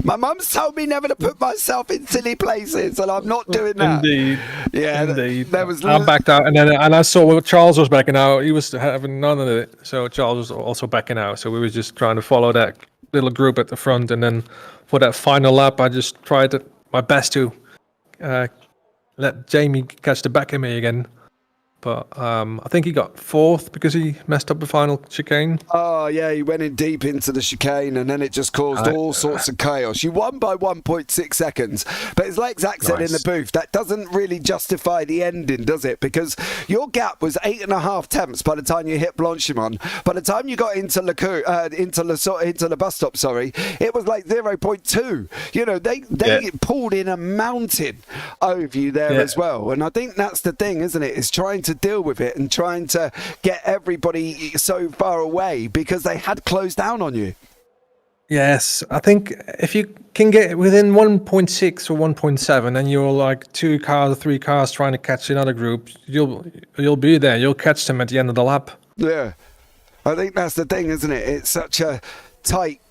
My mum's told me never to put myself in silly places, and I'm not doing that. Indeed. Yeah, indeed. There was. I backed out, and I saw Charles was backing out. He was having none of it, so Charles was also backing out. So we were just trying to follow that little group at the front, and then for that final lap, I just tried my best to let Jamie catch the back of me again. But I think he got 4th because he messed up the final chicane. Oh, yeah, he went in deep into the chicane, and then it just caused all sorts of chaos. You won by 1.6 seconds. But it's like Zach said in the booth, that doesn't really justify the ending, does it? Because your gap was 8.5 tenths by the time you hit Blanchimont. By the time you got into the bus stop, it was like 0.2. You know, they pulled in a mountain over you there as well. And I think that's the thing, isn't it? It's trying to deal with it and trying to get everybody so far away, because they had closed down on you. Yes, I think if you can get within 1.6 or 1.7, and you're like 2 cars or 3 cars trying to catch another group, you'll be there. You'll catch them at the end of the lap. Yeah, I think that's the thing, isn't it? It's such a tight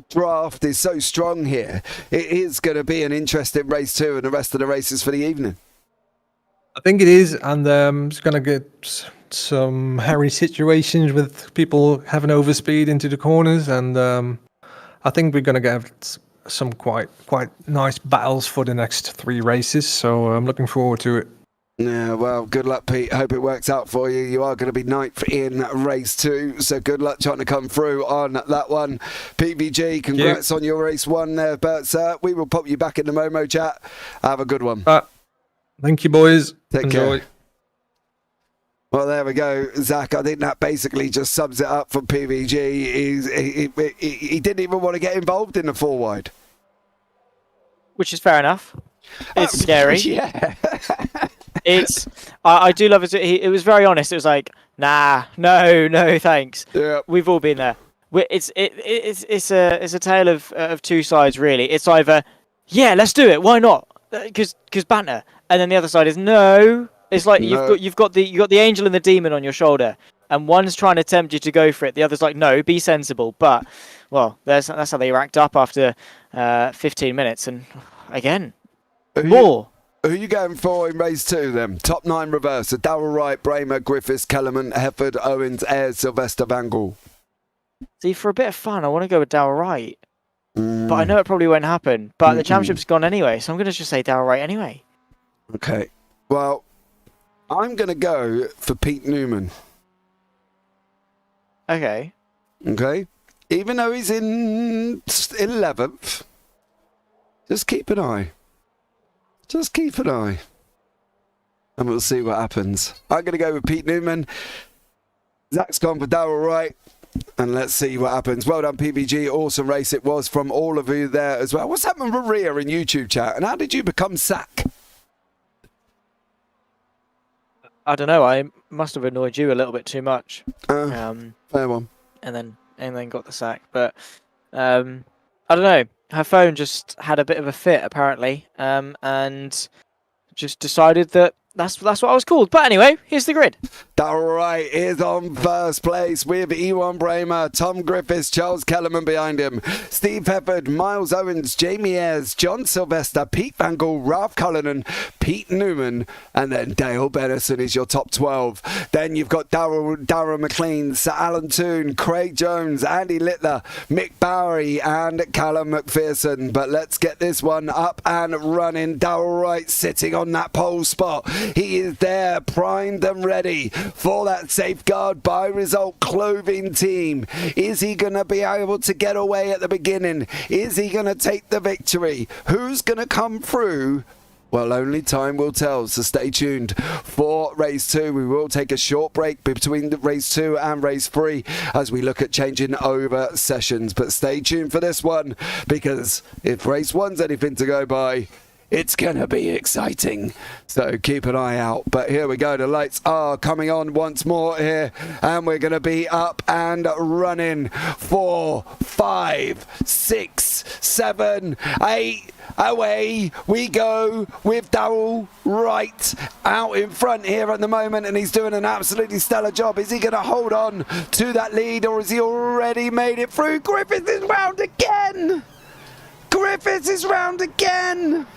draft is so strong here. It is going to be an interesting race 2 and the rest of the races for the evening. I think it is, and it's going to get some hairy situations with people having overspeed into the corners, and I think we're going to get some quite nice battles for the next 3 races, so I'm looking forward to it. Yeah, well, good luck, Pete. Hope it works out for you. You are going to be 9th in race 2, so good luck trying to come through on that one. PVG, congrats on your race 1 there, but we will pop you back in the Momo chat. Have a good one. Thank you, boys. Take care. Well, there we go, Zach. I think that basically just sums it up for PVG. He didn't even want to get involved in the 4 wide. Which is fair enough. It's scary. Yeah. I do love it. It was very honest. It was like, nah, no, thanks. Yeah. We've all been there. It's a tale of two sides, really. It's either, yeah, let's do it. Why not? Because banter. And then the other side is no. It's like you've got the angel and the demon on your shoulder, and one's trying to tempt you to go for it. The other's like, no, be sensible. But well, that's how they racked up after 15 minutes, and again, more. Who are you going for in race 2 then? Top 9 reverse. Darrell Wright, Bramer, Griffiths, Kellerman, Hefford, Owens, Ayres, Sylvester, Van Gaal. See, for a bit of fun, I want to go with Darrell Wright. But I know it probably won't happen. But the championship's gone anyway, so I'm going to just say Darrell Wright anyway. Okay. Well, I'm going to go for Pete Newman. Okay. Okay? Even though he's in 11th, just keep an eye. Just keep an eye. And we'll see what happens. I'm going to go with Pete Newman. Zach's gone for Darrell Wright. And let's see what happens. Well done, PVG. Awesome race it was from all of you there as well. What's happened, Maria, in YouTube chat? And how did you become Sack? I don't know. I must have annoyed you a little bit too much. Fair one. And then got the sack. But I don't know. Her phone just had a bit of a fit apparently, and just decided that that's what I was called. But anyway, here's the grid. Darrell Wright is on first place with Ewan Bramer, Tom Griffiths, Charles Kellerman behind him, Steve Hefford, Miles Owens, Jamie Ayres, John Sylvester, Pete Van Gaal, Ralph Cullinan, Pete Newman, and then Dale Benison is your top 12. Then you've got Darragh McLean, Sir Alan Toon, Craig Jones, Andy Littler, Mick Bowery, and Callum McPherson. But let's get this one up and running. Darrell Wright sitting on that pole spot. He is there, primed and ready for that safeguard by result clothing team. Is he going to be able to get away at the beginning? Is he going to take the victory? Who's going to come through? Well, only time will tell, so stay tuned for race 2. We will take a short break between the race 2 and race 3 as we look at changing over sessions. But stay tuned for this one, because if race 1's anything to go by, it's going to be exciting. So keep an eye out. But here we go. The lights are coming on once more here. And we're going to be up and running. 4, 5, 6, 7, 8. Away we go with Darrell Wright out in front here at the moment. And he's doing an absolutely stellar job. Is he going to hold on to that lead, or has he already made it through? Griffiths is round again. Griffiths is round again.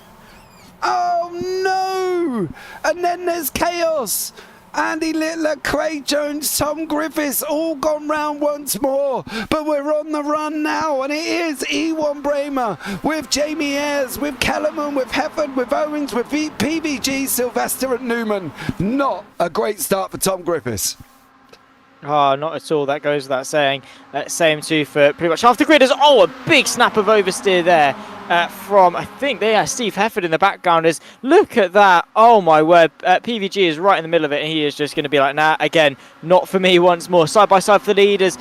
Oh no! And then there's chaos. Andy Littler, Craig Jones, Tom Griffiths, all gone round once more. But we're on the run now, and it is Ewan Bramer with Jamie Ayres, with Kellerman, with Hefford, with Owens, with PVG, Sylvester and Newman. Not a great start for Tom Griffiths. Oh, not at all. That goes without saying. Same too for pretty much half the grid. A big snap of oversteer there from, I think, Steve Hefford in the background. Look at that. Oh, my word. PVG is right in the middle of it, and he is just going to be like, nah, again, not for me once more. Side by side for the leaders.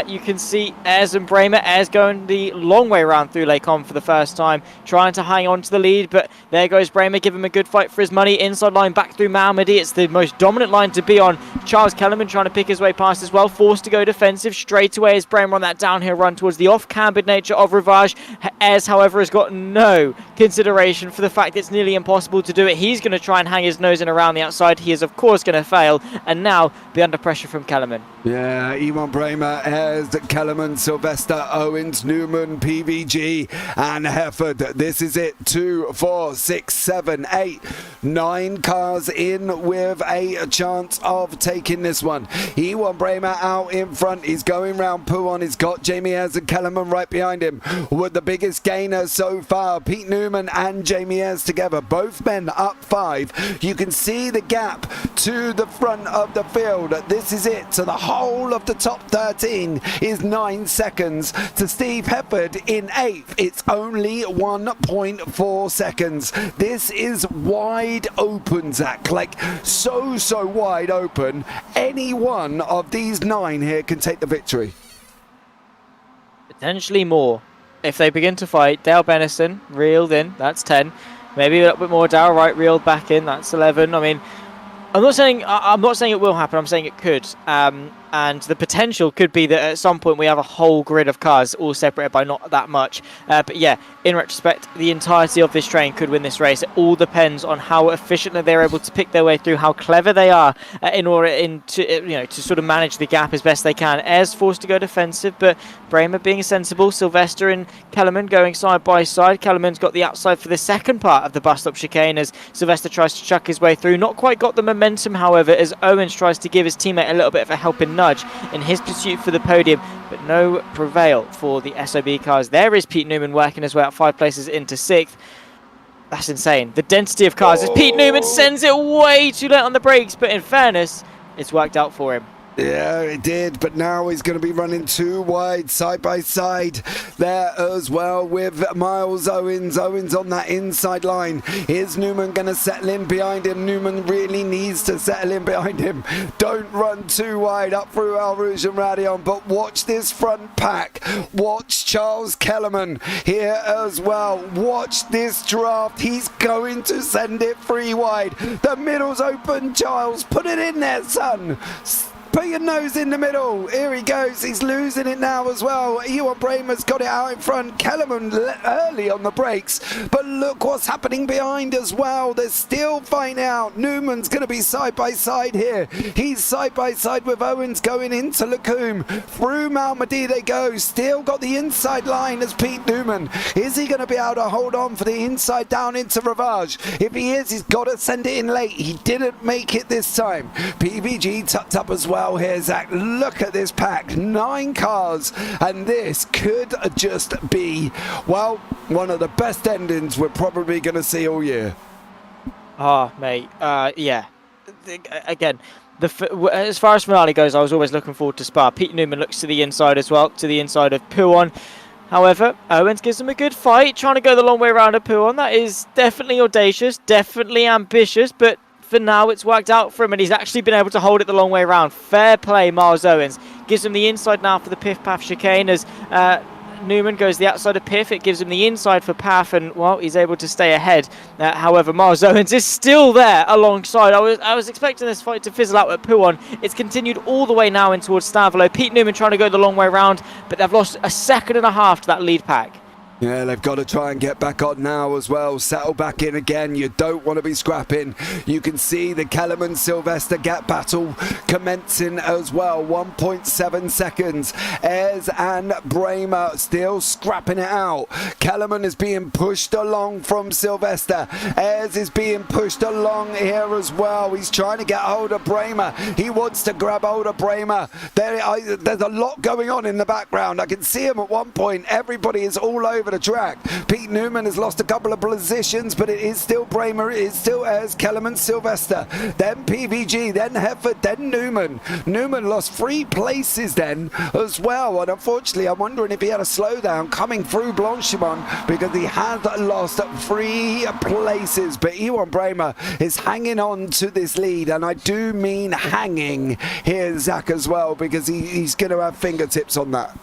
You can see Ayres and Bramer. Ayres going the long way around through Lake On for the first time, trying to hang on to the lead, but there goes Bramer. Give him a good fight for his money. Inside line back through Malmedy. It's the most dominant line to be on. Charles Kellerman trying to pick his way past as well, forced to go defensive straight away as Bramer on that downhill run towards the off-cambered nature of Rivage. Ayres, however, has got no consideration for the fact that it's nearly impossible to do it. He's going to try and hang his nose in around the outside. He is, of course, going to fail and now be under pressure from Kellerman. Yeah, Ewan Bramer, Ayres, Kellerman, Sylvester, Owens, Newman, PVG and Hefford. This is it. 2, 4, 6, 7, 8, 9 cars in with a chance of taking this one. Ewan Bramer out in front. He's going round Pouon. He's got Jamie Ayres and Kellerman right behind him. With the biggest gainer so far, Pete Newman and Jamie Ayres together. Both men up 5. You can see the gap to the front of the field. This is it. So the whole of the top 13 is 9 seconds. To Steve Hefford in 8th, it's only 1.4 seconds. This is wide open, Zach. Like, so wide open. Any one of these 9 here can take the victory. Potentially more. If they begin to fight, Dale Benison reeled in, that's 10. Maybe a little bit more. Darrell Wright reeled back in. That's 11. I mean, I'm not saying it will happen. I'm saying it could. And the potential could be that at some point we have a whole grid of cars all separated by not that much. But yeah, in retrospect, the entirety of this train could win this race. It all depends on how efficiently they're able to pick their way through, how clever they are in order to sort of manage the gap as best they can. Ayres forced to go defensive, but Bramer being sensible. Sylvester and Kellerman going side by side. Kellerman's got the outside for the second part of the bus stop chicane as Sylvester tries to chuck his way through. Not quite got the momentum, however, as Owens tries to give his teammate a little bit of a helping nudge in his pursuit for the podium, but no prevail for the SOB cars. There is Pete Newman working his way up 5 places into 6th. That's insane. The density of cars as Pete Newman sends it way too late on the brakes, but in fairness, it's worked out for him. Yeah, it did, but now he's going to be running 2 wide, side by side there as well with Miles Owens. Owens on that inside line. Is Newman going to settle in behind him? Newman really needs to settle in behind him. Don't run too wide up through Al Rouge and Radion, but watch this front pack. Watch Charles Kellerman here as well. Watch this draft. He's going to send it 3 wide. The middle's open, Charles. Put it in there, son. Put your nose in the middle. Here he goes. He's losing it now as well. Ewan Bramer's got it out in front. Kellerman early on the brakes. But look what's happening behind as well. They're still fighting out. Newman's going to be side by side here. He's side by side with Owens going into Lacombe. Through Malmedy they go. Still got the inside line as Pete Newman. Is he going to be able to hold on for the inside down into Ravage? If he is, he's got to send it in late. He didn't make it this time. PVG tucked up as well. Here, Zach, look at this pack. 9 cars, and this could just be, well, one of the best endings we're probably going to see all year. Mate, yeah. Again, as far as finale goes, I was always looking forward to Spa. Pete Newman looks to the inside as well, to the inside of Pouon. However, Owens gives him a good fight, trying to go the long way around of Pouon. That is definitely audacious, definitely ambitious, but for now it's worked out for him and he's actually been able to hold it the long way around. Fair play, Miles Owens. Gives him the inside now for the Piff Paff chicane as Newman goes the outside of Piff. It gives him the inside for Paff and, well, he's able to stay ahead. However, Miles Owens is still there alongside. I was expecting this fight to fizzle out at Pouon. It's continued all the way now in towards Stavelo. Pete Newman trying to go the long way around, but they've lost 1.5 seconds to that lead pack. Yeah, they've got to try and get back on now as well. Settle back in again. You don't want to be scrapping. You can see the Kellerman-Sylvester gap battle commencing as well. 1.7 seconds. Ayres and Bramer still scrapping it out. Kellerman is being pushed along from Sylvester. Ayres is being pushed along here as well. He's trying to get hold of Bramer. He wants to grab hold of Bramer. There's a lot going on in the background. I can see him at one point. Everybody is all over the track. Pete Newman has lost a couple of positions, but it is still Bramer, it is still Ayres, Kellerman, Sylvester, then PVG, then Hefford, then Newman. Newman lost 3 places then as well, and unfortunately I'm wondering if he had a slowdown coming through Blanchimont because he had lost 3 places, but Ewan Bramer is hanging on to this lead, and I do mean hanging here, Zach, as well, because he's going to have fingertips on that.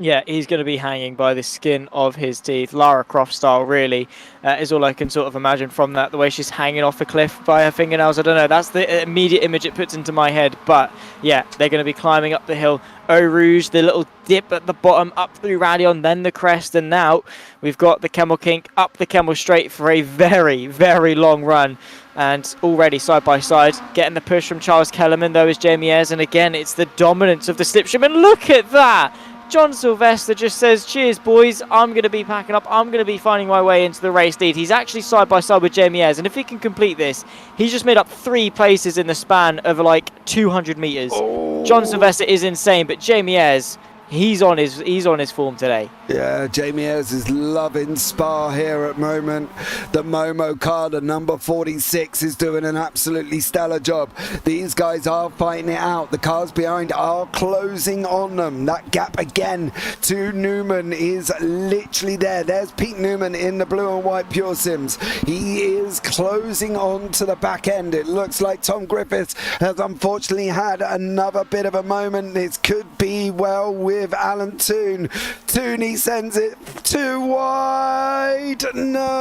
Yeah, he's going to be hanging by the skin of his teeth. Lara Croft style, really, is all I can sort of imagine from that. The way she's hanging off a cliff by her fingernails. I don't know. That's the immediate image it puts into my head. But, yeah, they're going to be climbing up the hill. Eau Rouge, the little dip at the bottom, up through Radion, then the crest. And now we've got the Camel Kink up the Camel Straight for a very, very long run. And already side by side, getting the push from Charles Kellerman, though, is Jamie Ayres. And again, it's the dominance of the slipstream. And look at that! John Sylvester just says, cheers, boys. I'm going to be packing up. I'm going to be finding my way into the race lead. He's actually side by side with Jamie Ayres. And if he can complete this, he's just made up 3 places in the span of like 200 meters. Oh. John Sylvester is insane, but Jamie Ayres, he's on his form today. Yeah, Jamie Ayres is loving Spa here at the moment. The Momo car, the number 46, is doing an absolutely stellar job. These guys are fighting it out. The cars behind are closing on them. That gap again to Newman is literally there. There's Pete Newman in the blue and white Pure Sims. He is closing on to the back end. It looks like Tom Griffiths has unfortunately had another bit of a moment. This could be, well, with with Alan Toon. Tooney sends it too wide. No.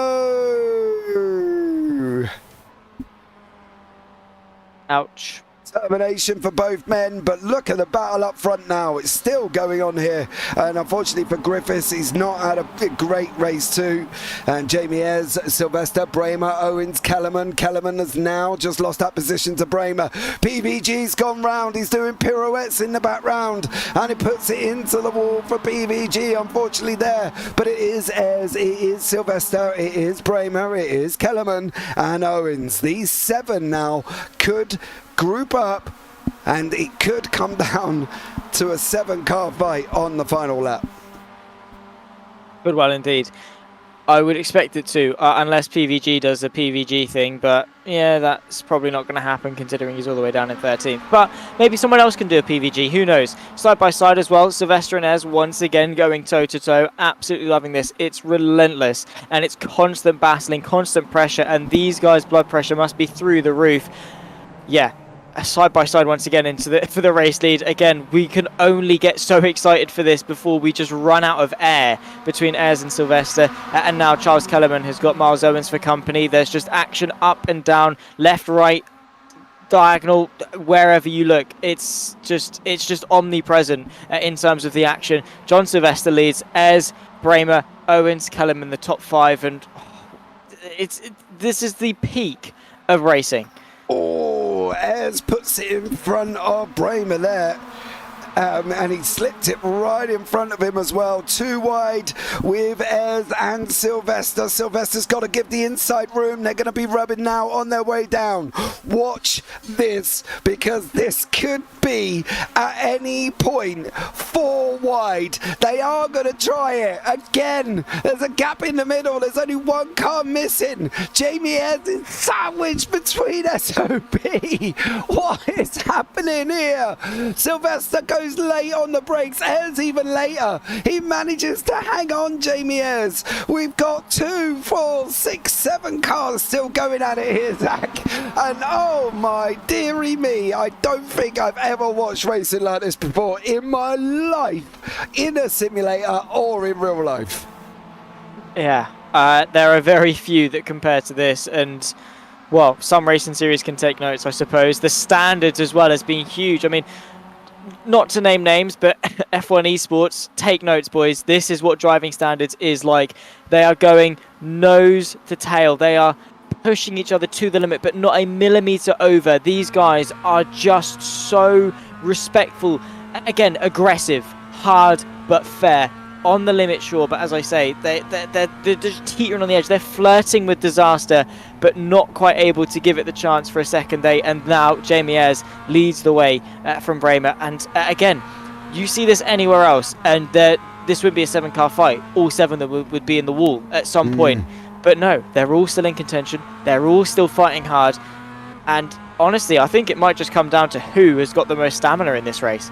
Ouch. Termination for both men, but look at the battle up front now. It's still going on here, and unfortunately for Griffiths, he's not had a great race too. And Jamie Ayres, Sylvester, Bramer, Owens, Kellerman has now just lost that position to Bramer. PVG's gone round, he's doing pirouettes in the background, and it puts it into the wall for PVG, unfortunately there. But it is Ayres, it is Sylvester, it is Bramer, it is Kellerman and Owens. These 7 now could group up, and it could come down to a 7-car fight on the final lap. Good, well, indeed. I would expect it to, unless PVG does a PVG thing, but yeah, that's probably not going to happen considering he's all the way down in 13th. But maybe someone else can do a PVG, who knows? Side by side as well, Sylvester and Ayres once again going toe-to-toe, absolutely loving this. It's relentless, and it's constant battling, constant pressure, and these guys' blood pressure must be through the roof. Yeah. Side by side once again for the race lead. Again, we can only get so excited for this before we just run out of air between Ayres and Sylvester. And now Charles Kellerman has got Miles Owens for company. There's just action up and down, left, right, diagonal, wherever you look. It's just omnipresent in terms of the action. John Sylvester leads, Ayres, Bramer, Owens, Kellerman, the top 5, and this is the peak of racing. Oh, Ayres puts it in front of Bramer there. And he slipped it right in front of him as well. Too wide with Ayres and Sylvester. Sylvester's got to give the inside room. They're going to be rubbing now on their way down. Watch this, because this could be at any point 4 wide. They are going to try it again. There's a gap in the middle. There's only 1 car missing. Jamie Ayres is sandwiched between SOP. What is happening here? Sylvester goes late on the brakes. Ayres even later. He manages to hang on, Jamie Ayres. We've got 2, 4, 6, 7 cars still going at it here, Zach. And oh my dearie me, I don't think I've ever watched racing like this before in my life, in a simulator or in real life. Yeah, there are very few that compare to this, and well, some racing series can take notes, I suppose. The standards as well has been huge. I mean, not to name names, but F1 Esports, take notes, boys. This is what driving standards is like. They are going nose to tail. They are pushing each other to the limit, but not a millimetre over. These guys are just so respectful. Again, aggressive, hard, but fair. On the limit, sure, but as I say, they're just teetering on the edge. They're flirting with disaster, but not quite able to give it the chance for a second day. And now Jamie Ayres leads the way from Bramer. And again, you see this anywhere else, and this would be a 7-car fight. All 7 that would be in the wall at some point. But no, they're all still in contention. They're all still fighting hard. And honestly, I think it might just come down to who has got the most stamina in this race.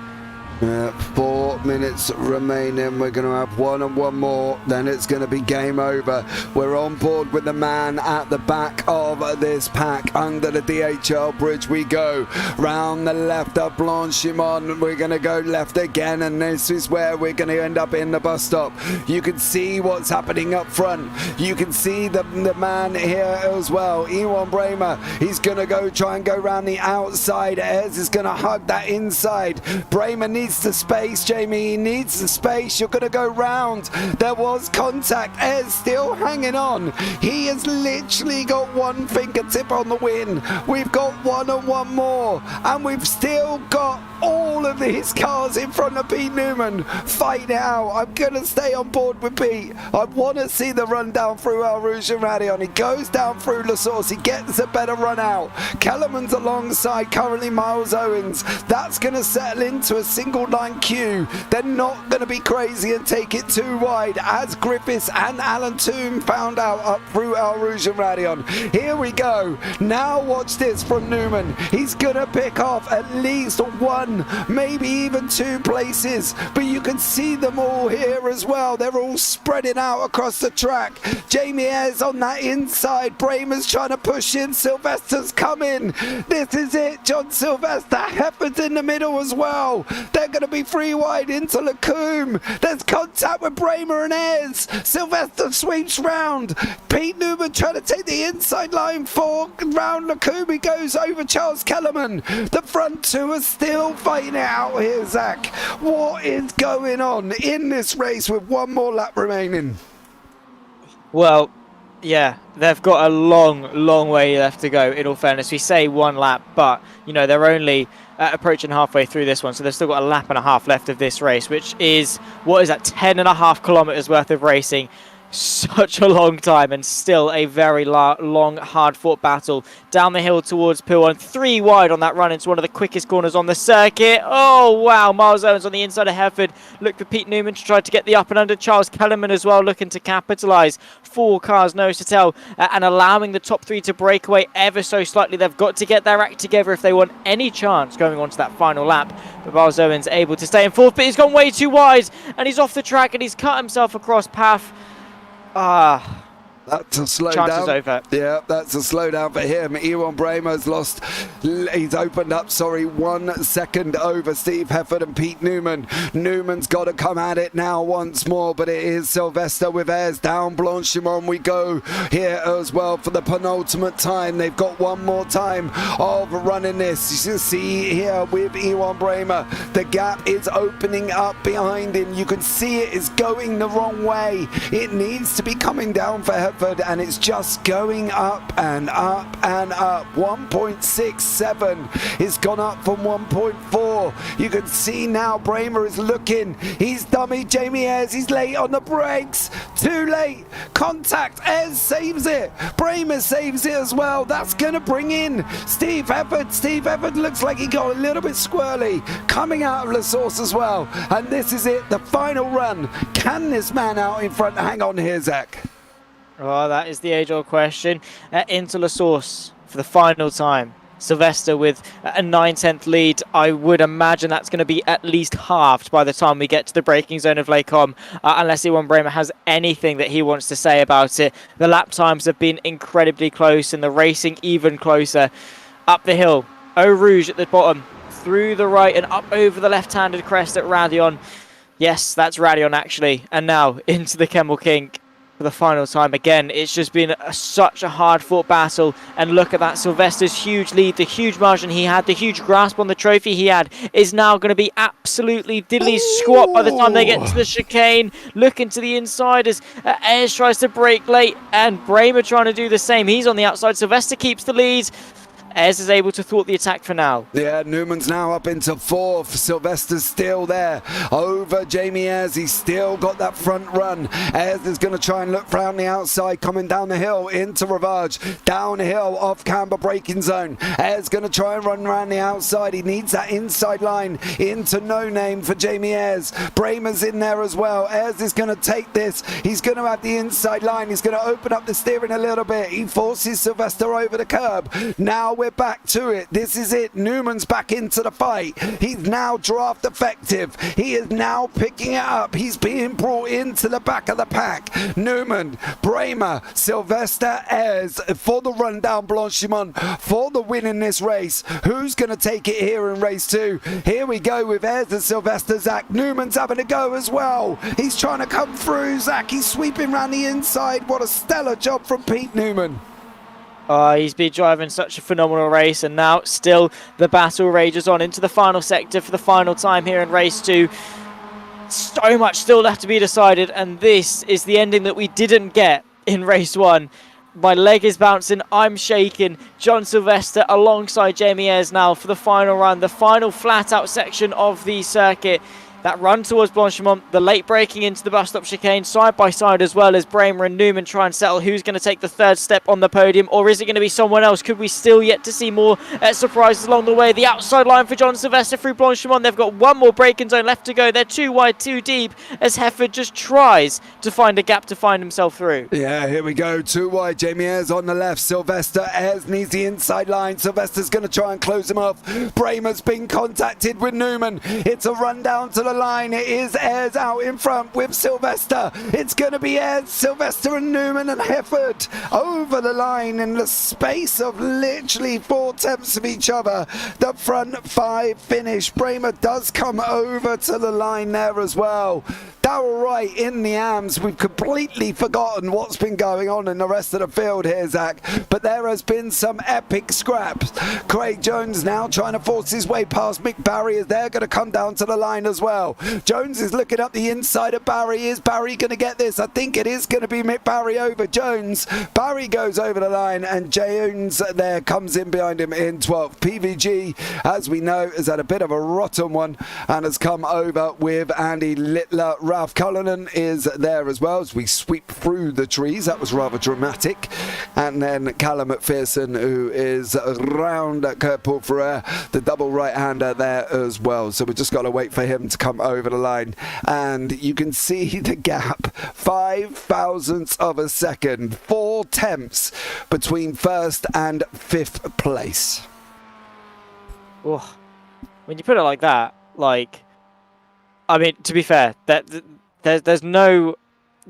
4 minutes remaining. We're going to have 1 and 1 more, then it's going to be game over. We're on board with the man at the back of this pack. Under the DHL bridge we go. Round the left of Blanchimont, we're going to go left again, and this is where we're going to end up in the bus stop. You can see what's happening up front. You can see the man here as well, Ewan Bramer. He's going to try and go round the outside. Ayres is going to hug that inside. Bramer needs the space, Jamie. He needs the space. You're going to go round. There was contact. Ayres still hanging on. He has literally got 1 fingertip on the win. We've got 1 and 1 more, and we've still got all of these cars in front of Pete Newman fighting it out. I'm going to stay on board with Pete. I want to see the run down through El Rouge and Radion. He goes down through La Source. He gets a better run out. Kellerman's alongside currently Miles Owens. That's going to settle into a single line queue. They're not going to be crazy and take it too wide, as Griffiths and Alan Toom found out up through El Rouge and Radion. Here we go. Now watch this from Newman. He's going to pick off at least 1, maybe even 2 places, but you can see them all here as well. They're all spreading out across the track. Jamie Ayres on that inside. Bramer's trying to push in. Sylvester's coming. This is it. John Sylvester. Hepburne's in the middle as well. They're They're going to be free wide into Lacombe. There's contact with Bramer and Ayres. Sylvester sweeps round. Pete Newman trying to take the inside line for round Lacombe. He goes over Charles Kellerman. The front two are still fighting it out here, Zach. What is going on in this race with one more lap remaining? Well, yeah, they've got a long way left to go, in all fairness. We say one lap, but, you know, they're only approaching halfway through this one, so they've still got a lap and a half left of this race, which is, 10.5 kilometers worth of racing. Such a long time, and still a very long, hard-fought battle down the hill towards P1. 3 wide on that run into one of the quickest corners on the circuit. Oh, wow. Miles Owens on the inside of Hereford. Look for Pete Newman to try to get the up and under. Charles Kellerman as well, looking to capitalise. 4 cars, nose to tail, and allowing the top 3 to break away ever so slightly. They've got to get their act together if they want any chance going on to that final lap. But Miles Owens able to stay in 4th, but he's gone way too wide, and he's off the track, and he's cut himself across path. That's a slowdown. Chances over. Yeah, that's a slowdown for him. Ewan Bramer's lost. He's opened up, 1 second over Steve Hefford and Pete Newman. Newman's got to come at it now once more, but it is Sylvester with Ayres down Blanchimont. We go here as well for the penultimate time. They've got one more time of running this. You can see here with Ewan Bramer, the gap is opening up behind him. You can see it is going the wrong way. It needs to be coming down for Hefford, and it's just going up and up and up. 1.67 is gone up from 1.4. You can see now Bramer is looking. He's dummy Jamie Ayres. He's late on the brakes. Too late. Contact. Ayres saves it. Bramer saves it as well. That's going to bring in Steve Hefford. Steve Hefford looks like he got a little bit squirrely coming out of La Source as well. And this is it. The final run. Can this man out in front hang on here, Zach? Oh, that is the age-old question. Into La Source for the final time. Sylvester with a 9/10 lead. I would imagine that's going to be at least halved by the time we get to the braking zone of Les Combes, unless Ewan Bramer has anything that he wants to say about it. The lap times have been incredibly close, and the racing even closer. Up the hill, Eau Rouge at the bottom, through the right and up over the left-handed crest at Radion. Yes, that's Radion actually. And now into the Kemmel Kink for the final time. Again, it's just been such a hard-fought battle, and look at that. Sylvester's huge lead, the huge margin he had, the huge grasp on the trophy he had, is now going to be absolutely diddly squat by the time they get to the chicane. Looking to the inside as Ayres tries to brake late, and Bramer trying to do the same. He's on the outside. Sylvester keeps the lead. Ayres is able to thwart the attack for now. Yeah, Newman's now up into 4th. Sylvester's still there over Jamie Ayres. He's still got that front run. Ayres is going to try and look round the outside, coming down the hill into Ravage. Downhill off Camber braking zone. Ayres going to try and run around the outside. He needs that inside line into No Name for Jamie Ayres. Bramer's in there as well. Ayres is going to take this. He's going to have the inside line. He's going to open up the steering a little bit. He forces Sylvester over the curb. Now we're back to it. This is it. Newman's back into the fight. He's now draft effective. He is now picking it up. He's being brought into the back of the pack. Newman, Bramer, Sylvester, Ayres for the run down Blanchimont for the win in this race. Who's going to take it here in race 2? Here we go with Ayres and Sylvester. Zach Newman's having a go as well. He's trying to come through. Zach, he's sweeping around the inside. What a stellar job from Pete Newman. He's been driving such a phenomenal race, and now still the battle rages on into the final sector for the final time here in race 2. So much still left to be decided, and this is the ending that we didn't get in race 1. My leg is bouncing, I'm shaking. John Sylvester alongside Jamie Ayres now for the final run, the final flat out section of the circuit. That run towards Blanchimont, the late braking into the bus stop chicane, side by side as well as Bramer and Newman try and settle who's going to take the third step on the podium, or is it going to be someone else? Could we still yet to see more surprises along the way? The outside line for John Sylvester through Blanchimont. They've got one more braking zone left to go. They're too wide, too deep, as Hefford just tries to find a gap to find himself through. Yeah, here we go. Too wide. Jamie Ayres on the left. Sylvester. Ayres needs the inside line. Sylvester's going to try and close him off. Bramer's been contacted with Newman. It's a run down to the line. It is Ayres out in front with Sylvester. It's going to be Ayres, Sylvester and Newman and Hefford over the line in the space of literally 4 tenths of each other. The front 5 finish. Bramer does come over to the line there as well. Darrell Wright in the AMS. We've completely forgotten what's been going on in the rest of the field here, Zach. But there has been some epic scraps. Craig Jones now trying to force his way past Mick Barry as they're going to come down to the line as well. Jones is looking up the inside of Barry. Is Barry going to get this? I think it is going to be Mick Barry over Jones. Barry goes over the line and Jones there comes in behind him in 12th. PVG, as we know, has had a bit of a rotten one and has come over with Andy Littler. Ralph Cullinan is there as well as we sweep through the trees. That was rather dramatic. And then Callum McPherson, who is around Kurt Porphyre, the double right-hander there as well. So we've just got to wait for him to come over the line. And you can see the gap, 5 thousandths of a second, 4 tenths between first and 5th place. Oh, when you put it like that, like, I mean, to be fair, there's no,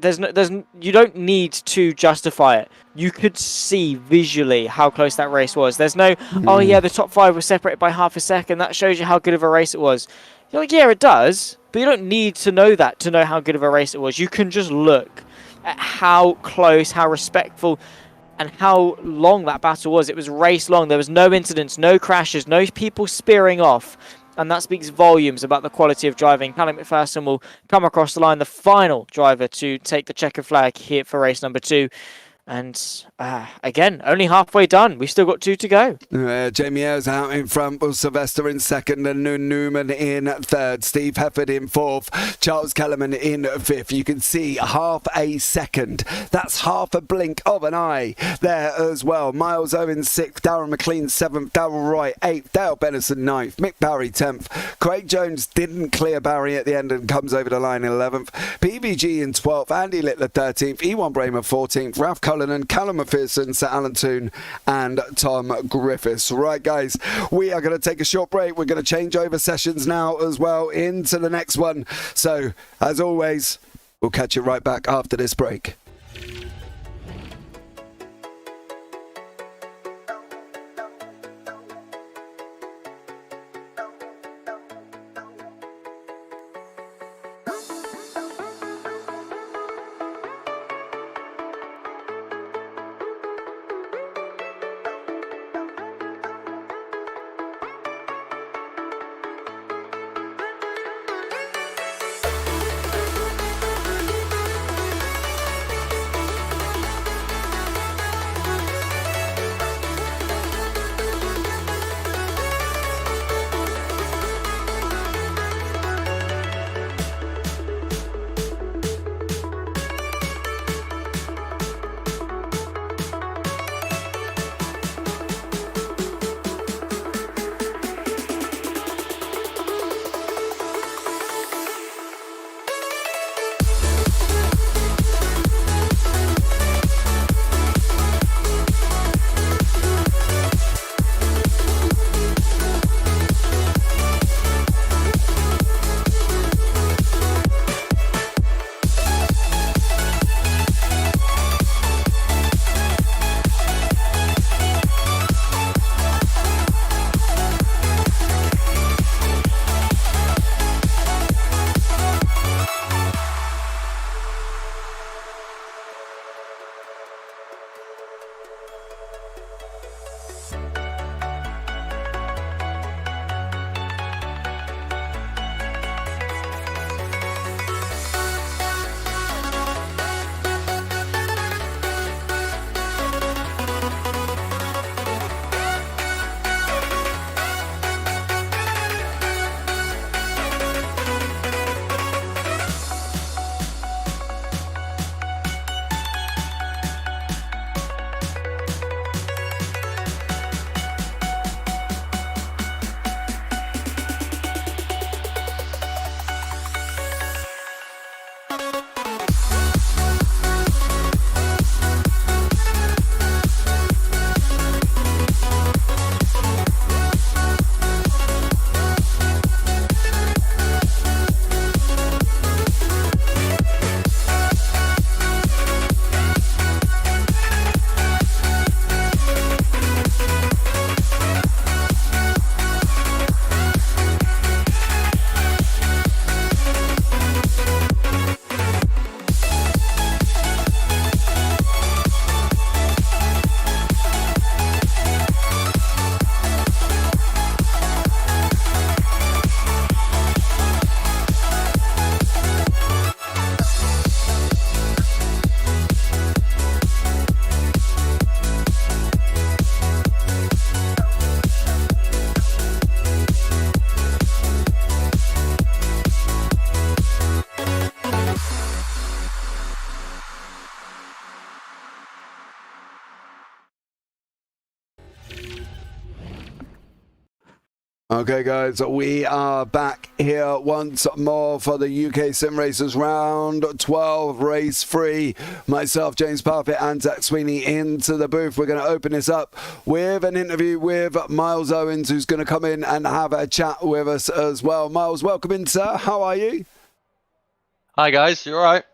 you don't need to justify it. You could see visually how close that race was. There's no, oh yeah, the top 5 were separated by half a second. That shows you how good of a race it was. You're like, yeah, it does, but you don't need to know that to know how good of a race it was. You can just look at how close, how respectful, and how long that battle was. It was race long. There was no incidents, no crashes, no people spearing off. And that speaks volumes about the quality of driving. Callum McPherson will come across the line, the final driver to take the checkered flag here for race number 2. And again, only halfway done. We've still got 2 to go. Jamie Ayres out in front, with Sylvester in second, and Newman in third. Steve Hefford in fourth. Charles Kellerman in fifth. You can see half a second. That's half a blink of an eye there as well. Miles Owen sixth. Darren McLean seventh. Darrell Wright eighth. Dale Bennison ninth. Mick Barry 10th. Craig Jones didn't clear Barry at the end and comes over the line in 11th. PVG in 12th. Andy Littler 13th. Ewan Bramer 14th. Ralph and Callum McPherson, Sir Alan Toon and Tom Griffiths. Right, guys, we are going to take a short break. We're going to change over sessions now as well into the next one. So, as always, we'll catch you right back after this break. Okay, guys, we are back here once more for the UkSimracers round 12, race 3. Myself, James Parfitt, and Zach Sweeney into the booth. We're going to open this up with an interview with Miles Owens, who's going to come in and have a chat with us as well. Miles, welcome in, sir. How are you? Hi, guys. You all right?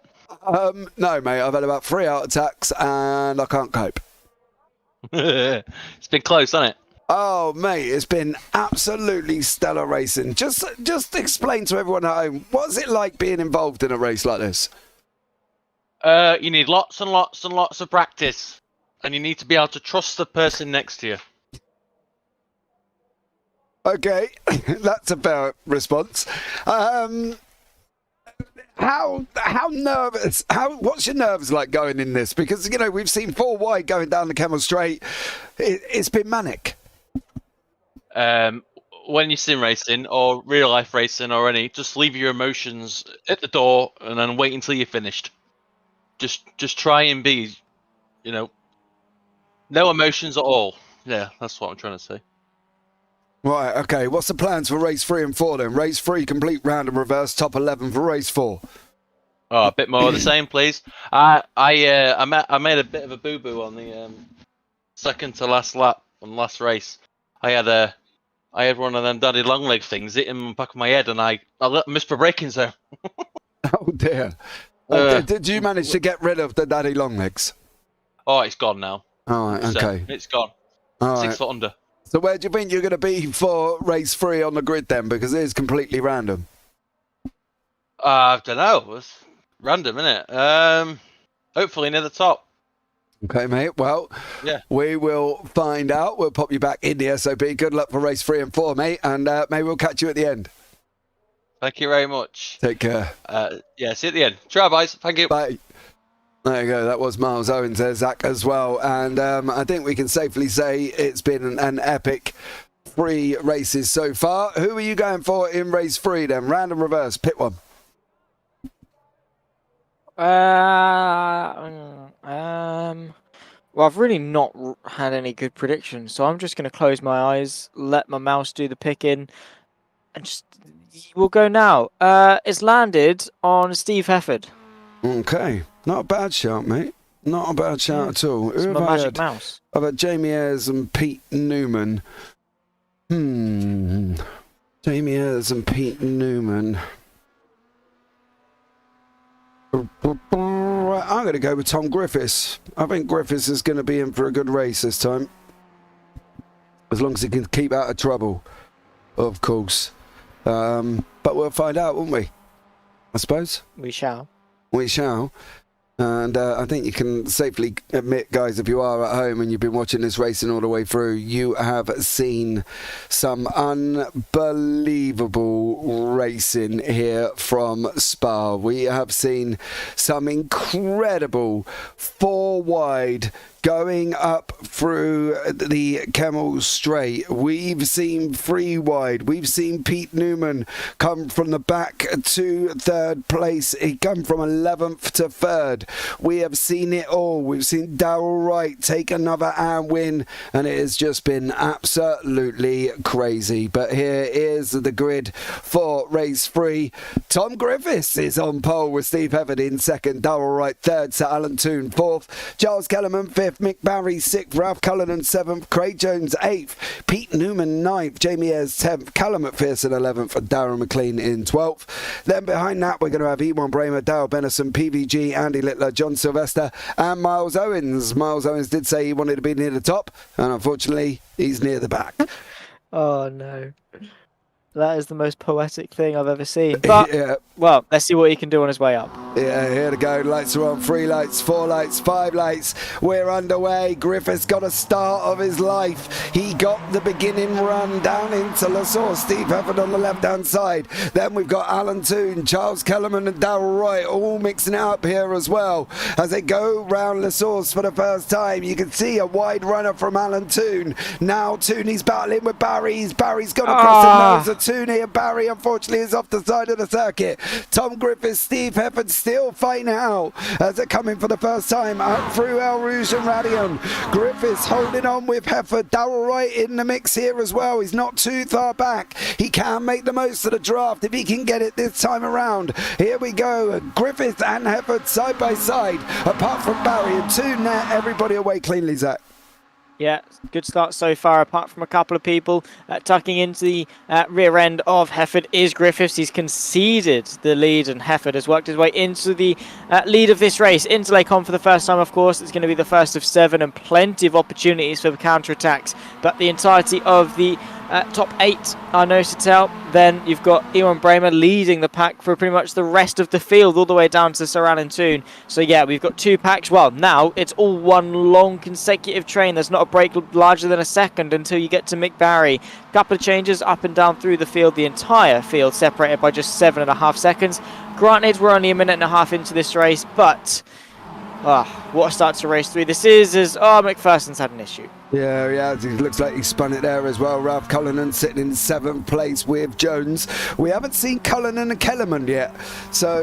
No, mate. I've had about 3 heart attacks and I can't cope. It's been close, hasn't it? Oh, mate, it's been absolutely stellar racing. Just explain to everyone at home, what's it like being involved in a race like this? You need lots and lots and lots of practice, and you need to be able to trust the person next to you. Okay, that's a fair response. How nervous? What's your nerves like going in this? Because we've seen 4 wide going down the Camel Straight. It's been manic. When you're sim racing or real life racing or any, just leave your emotions at the door and then wait until you're finished. Just try and be, no emotions at all. Yeah, that's what I'm trying to say. Right, okay. What's the plans for race 3 and 4 then? Race 3, complete round and reverse, top 11 for race 4. Oh, a bit more of the same, please. I made a bit of a boo-boo on the second to last lap on the last race. I had one of them daddy long leg things hit in the back of my head, and I missed my braking zone. Oh dear. Did you manage to get rid of the daddy long legs? Oh, it's gone now. All right, okay. It's gone. All 6 right. foot under. So where do you think you're going to be for race 3 on the grid then? Because it is completely random. I don't know. It's random, isn't it? Hopefully near the top. Okay, mate. Well, yeah, we will find out. We'll pop you back in the SOP. Good luck for race 3 and 4, mate. And maybe we'll catch you at the end. Thank you very much. Take care. Yeah, see you at the end. Try, guys. Thank you. Bye. There you go. That was Miles Owens there, Zach, as well. And I think we can safely say it's been an epic 3 races so far. Who are you going for in race 3 then? Random reverse. Pick one. Well, I've really not had any good predictions, so I'm just going to close my eyes, let my mouse do the picking, and we'll go now. It's landed on Steve Hefford. Okay, not a bad shout, mate. Not a bad shout at all. It's my magic mouse. I've had Jamie Ayres and Pete Newman. Jamie Ayres and Pete Newman. I'm going to go with Tom Griffiths. I think Griffiths is going to be in for a good race this time. As long as he can keep out of trouble, of course. But we'll find out, won't we? I suppose. We shall. We shall. And I think you can safely admit, guys, if you are at home and you've been watching this racing all the way through, you have seen some unbelievable racing here from Spa. We have seen some incredible 4 wide going up through the Camel Straight. We've seen 3 wide. We've seen Pete Newman come from the back to 3rd place. He come from 11th to 3rd. We have seen it all. We've seen Darrell Wright take another and win, and it has just been absolutely crazy. But here is the grid for race 3. Tom Griffiths is on pole with Steve Hefford in 2nd, Darrell Wright 3rd, Sir Alan Toon 4th, Charles Kellerman 5th, Mick Barry 6th, Ralph Cullinan 7th, Craig Jones 8th, Pete Newman 9th, Jamie Ayres 10th, Callum McPherson 11th, and Darren McLean in 12th. Then behind that, we're going to have Ewan Bramer, Darryl Benison, PVG, Andy Littler, John Sylvester, and Miles Owens. Miles Owens did say he wanted to be near the top, and unfortunately, he's near the back. Oh, no. That is the most poetic thing I've ever seen. But, yeah. Well, let's see what he can do on his way up. Yeah, here to go. Lights are on. 3 lights, 4 lights, 5 lights. We're underway. Griffiths got a start of his life. He got the beginning run down into La Source. Steve Hefford on the left-hand side. Then we've got Alan Toon, Charles Kellerman and Darrell Wright all mixing it up here as well. As they go round La Source for the first time, you can see a wide runner from Alan Toon. Now Toon, he's battling with Barry's. Barry's gone across the nose of platoon here. Barry, unfortunately, is off the side of the circuit. Tom Griffiths, Steve Hefford still fighting out as they're coming for the first time out through El Rouge and Radion. Griffiths holding on with Hefford. Darrell Wright in the mix here as well. He's not too far back. He can make the most of the draft if he can get it this time around. Here we go. Griffiths and Hefford side by side. Apart from Barry and 2 net, everybody away cleanly, Zach. Yeah, good start so far, apart from a couple of people. Tucking into the rear end of Hefford is Griffiths. He's conceded the lead, and Hefford has worked his way into the lead of this race. Into Lake On for the first time, of course. It's going to be the first of 7 and plenty of opportunities for counter-attacks. But the entirety of the top 8 are nose to tail. Then you've got Ewan Bramer leading the pack for pretty much the rest of the field, all the way down to Sir Alan Toon. So yeah, we've got 2 packs. Well, now it's all one long consecutive train. There's not a break larger than a second until you get to Mick Barry. Couple of changes up and down through the field. The entire field separated by just 7.5 seconds. Granted, we're only a minute and a half into this race, but what a start to race 3 this is, as McPherson's had an issue. Yeah, it looks like he spun it there as well. Ralph Cullinan sitting in 7th place with Jones. We haven't seen Cullinan and Kellerman yet. So,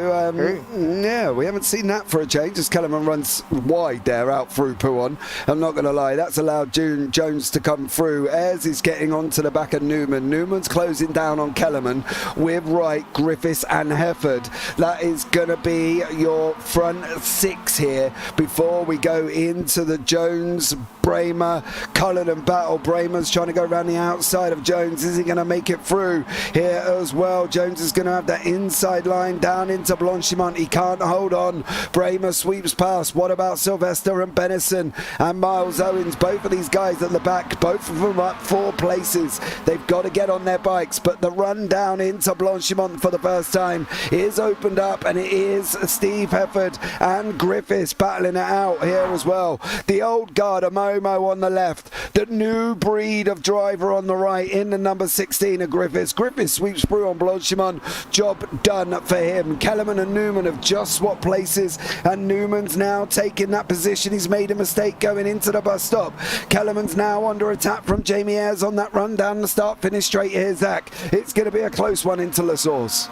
yeah, we haven't seen that for a change, as Kellerman runs wide there out through Pouon. I'm not going to lie, that's allowed Jones to come through. Ayres is getting onto the back of Newman. Newman's closing down on Kellerman with Wright, Griffiths and Hefford. That is going to be your front 6 here before we go into the Jones, Bramer, Cullinan battle. Bramer's trying to go around the outside of Jones. Is he going to make it through here as well? Jones is going to have that inside line down into Blanchimont. He can't hold on. Bramer sweeps past. What about Sylvester and Benison and Miles Owens? Both of these guys at the back, both of them up 4 places. They've got to get on their bikes, but the run down into Blanchimont for the first time is opened up, and it is Steve Hefford and Griffiths battling it out here as well. The old guard of Momo on the left, the new breed of driver on the right in the number 16 of Griffiths. Griffiths sweeps through on Blanchimont. Job done for him. Kellerman and Newman have just swapped places, and Newman's now taking that position. He's made a mistake going into the bus stop. Kellerman's now under attack from Jamie Ayres on that run down the start finish straight here, Zach. It's going to be a close one into La Source.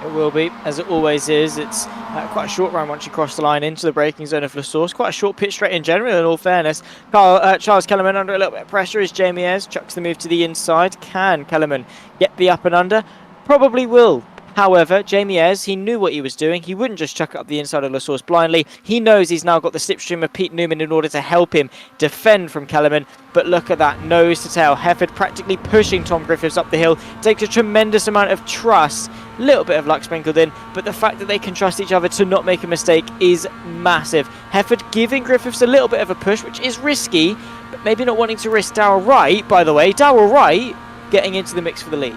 It will be, as it always is. It's quite a short run once you cross the line into the braking zone of La Source. Quite a short pit straight in general, in all fairness. Charles Kellerman under a little bit of pressure as Jamie Ayres chucks the move to the inside. Can Kellerman get the up and under? Probably will. However, Jamie Ayres, he knew what he was doing. He wouldn't just chuck it up the inside of La Source blindly. He knows he's now got the slipstream of Pete Newman in order to help him defend from Kellerman. But look at that, nose to tail. Hefford practically pushing Tom Griffiths up the hill. Takes a tremendous amount of trust. Little bit of luck sprinkled in, but the fact that they can trust each other to not make a mistake is massive. Hefford giving Griffiths a little bit of a push, which is risky, but maybe not wanting to risk Darrell Wright, by the way. Darrell Wright getting into the mix for the lead.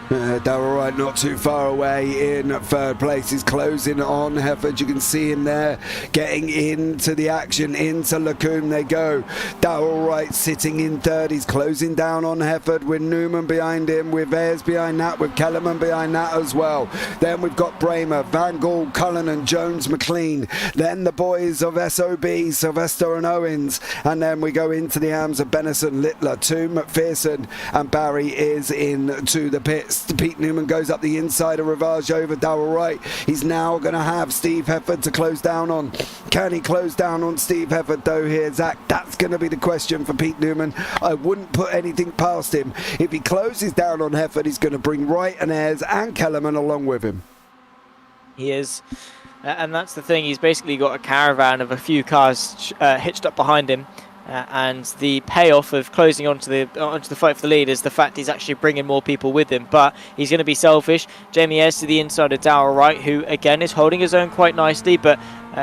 Darrell Wright not too far away in 3rd place. He's closing on Hefford. You can see him there getting into the action. Into Lacombe they go. Darrell Wright sitting in 3rd. He's closing down on Hefford with Newman behind him, with Ayres behind that, with Kellerman behind that as well. Then we've got Bramer, Van Gaal, Cullinan, Jones, McLean. Then the boys of SOB, Sylvester and Owens. And then we go into the arms of Benison, Littler, Toon, McPherson, and Barry is into the pits. Pete Newman goes up the inside of Rivage over Darrell Wright. He's now going to have Steve Hefford to close down on. Can he close down on Steve Hefford though here, Zach? That's going to be the question for Pete Newman. I wouldn't put anything past him. If he closes down on Hefford, he's going to bring Wright and Ayres and Kellerman along with him. He is. And that's the thing. He's basically got a caravan of a few cars hitched up behind him. And the payoff of closing onto the fight for the lead is the fact he's actually bringing more people with him. But he's going to be selfish. Jamie Ayres to the inside of Darrell Wright, who again is holding his own quite nicely, but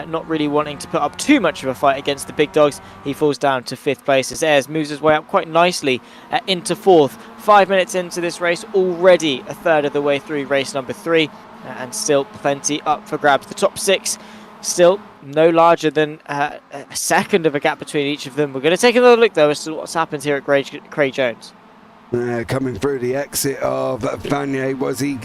not really wanting to put up too much of a fight against the big dogs. He falls down to 5th place as Ayres moves his way up quite nicely into 4th. 5 minutes into this race, already a third of the way through race number 3, and still plenty up for grabs. The top 6 still no larger than a second of a gap between each of them. We're going to take another look though as to what's happened here at Craig Jones. Coming through the exit of Vanier was he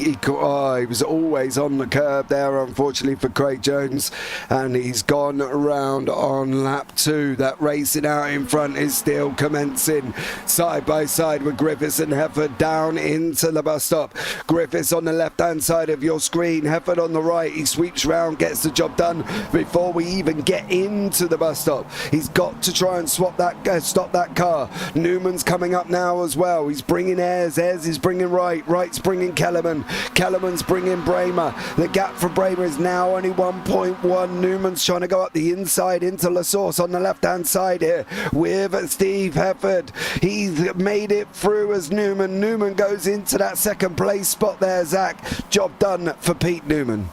was always on the curb there, unfortunately for Craig Jones, and he's gone around on lap 2. That racing out in front is still commencing side by side with Griffiths and Hefford down into the bus stop. Griffiths on the left hand side of your screen, Hefford on the right. He sweeps round, gets the job done before we even get into the bus stop. He's got to try and stop that car. Newman's coming up now as well. He's bringing Ayres is bringing Wright's bringing Kellerman's bringing Bramer. The gap for Bramer is now only 1.1. Newman's trying to go up the inside into La Source on the left hand side here with Steve Hefford. He's made it through as Newman goes into that second place spot there, Zach. Job done for Pete Newman.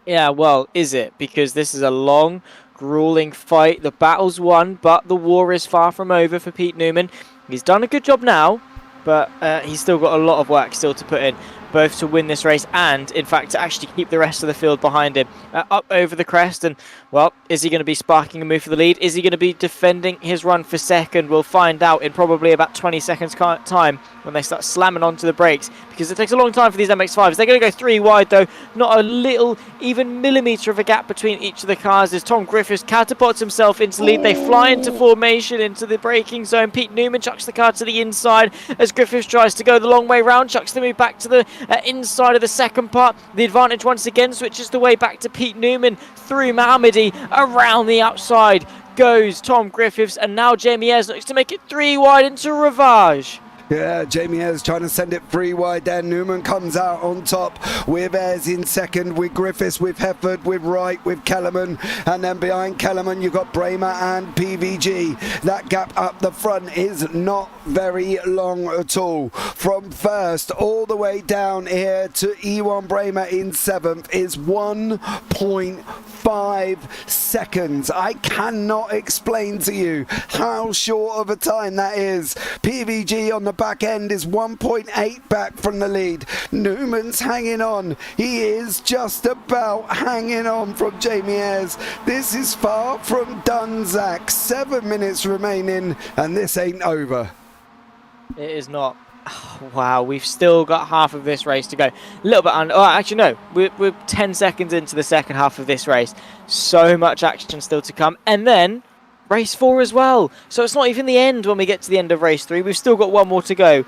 Yeah, well, is it? Because this is a long, grueling fight. The battle's won, but the war is far from over for Pete Newman. He's done a good job now, but he's still got a lot of work still to put in, both to win this race and, in fact, to actually keep the rest of the field behind him. Up over the crest, and, well, is he going to be sparking a move for the lead? Is he going to be defending his run for second? We'll find out in probably about 20 seconds time when they start slamming onto the brakes, because it takes a long time for these MX5s. They're going to go 3 wide, though. Not a little, even millimetre of a gap between each of the cars as Tom Griffiths catapults himself into lead. They fly into formation into the braking zone. Pete Newman chucks the car to the inside as Griffiths tries to go the long way round, chucks the move back to the inside of the second part. The advantage once again switches the way back to Pete Newman through Mohammadi. Around the outside goes Tom Griffiths, and now Jamie Ayres looks to make it 3 wide into Ravage. Yeah, Jamie Ayres trying to send it 3 wide there. Newman comes out on top with Ayres in second, with Griffiths, with Hefford, with Wright, with Kellerman. And then behind Kellerman, you've got Bramer and PVG. That gap up the front is not very long at all. From first all the way down here to Ewan Bramer in 7th is 1.5 seconds. I cannot explain to you how short of a time that is. PVG on the back end is 1.8 back from the lead. Newman's hanging on. He is just about hanging on from Jamie Ayres. This is far from done, Zach. 7 minutes remaining, and this ain't over. It is not. Oh, wow, we've still got half of this race to go. A little bit under. Oh, actually, no. We're 10 seconds into the second half of this race. So much action still to come. And then race 4 as well. So it's not even the end when we get to the end of race 3. We've still got one more to go.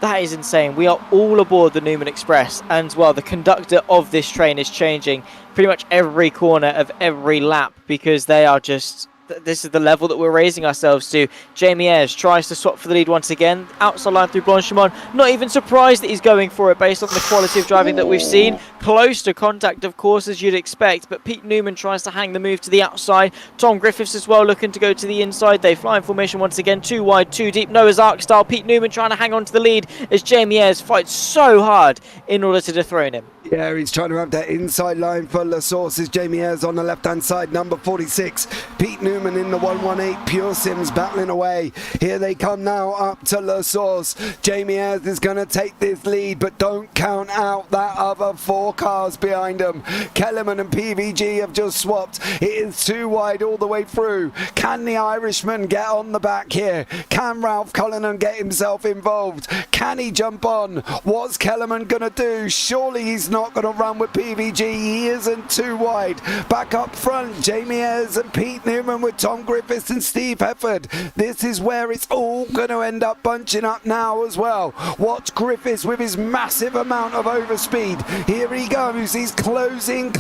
That is insane. We are all aboard the Newman Express. And, well, the conductor of this train is changing pretty much every corner of every lap, because they are just... This is the level that we're raising ourselves to. Jamie Ayres tries to swap for the lead once again. Outside line through Blanchimont. Not even surprised that he's going for it based on the quality of driving that we've seen. Close to contact, of course, as you'd expect. But Pete Newman tries to hang the move to the outside. Tom Griffiths as well looking to go to the inside. They fly in formation once again. 2 wide, 2 deep. Noah's Ark style. Pete Newman trying to hang on to the lead as Jamie Ayres fights so hard in order to dethrone him. Yeah, he's trying to have that inside line for La Source. Is Jamie Ayres on the left-hand side, number 46. Pete Newman in the 118. Pure Sims battling away. Here they come now up to La Source. Jamie Ayres is going to take this lead, but don't count out that other 4 cars behind him. Kellerman and PVG have just swapped. It is 2 wide all the way through. Can the Irishman get on the back here? Can Ralph Cullinan get himself involved? Can he jump on? What's Kellerman going to do? Surely he's not going to run with PVG. He isn't 2 wide. Back up front, Jamie Ayres and Pete Newman with Tom Griffiths and Steve Hefford. This is where it's all going to end up bunching up now as well. Watch Griffiths with his massive amount of overspeed. Here he goes. He's closing.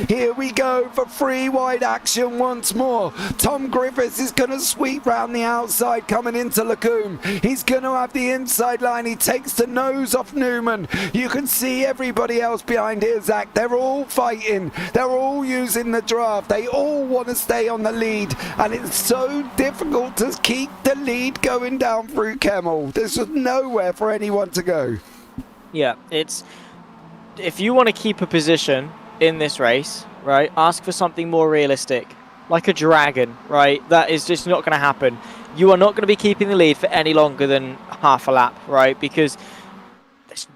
Here we go for 3 wide action once more. Tom Griffiths is going to sweep round the outside coming into Lacombe. He's going to have the inside line. He takes the nose off Newman. You can see everybody else behind here, Zach. They're all fighting. They're all using the draft. They all want to stay on the lead, and it's so difficult to keep the lead going down through Kemmel. There's just nowhere for anyone to go. Yeah, it's... If you want to keep a position in this race, right, ask for something more realistic. Like a dragon, right? That is just not going to happen. You are not going to be keeping the lead for any longer than half a lap, right? Because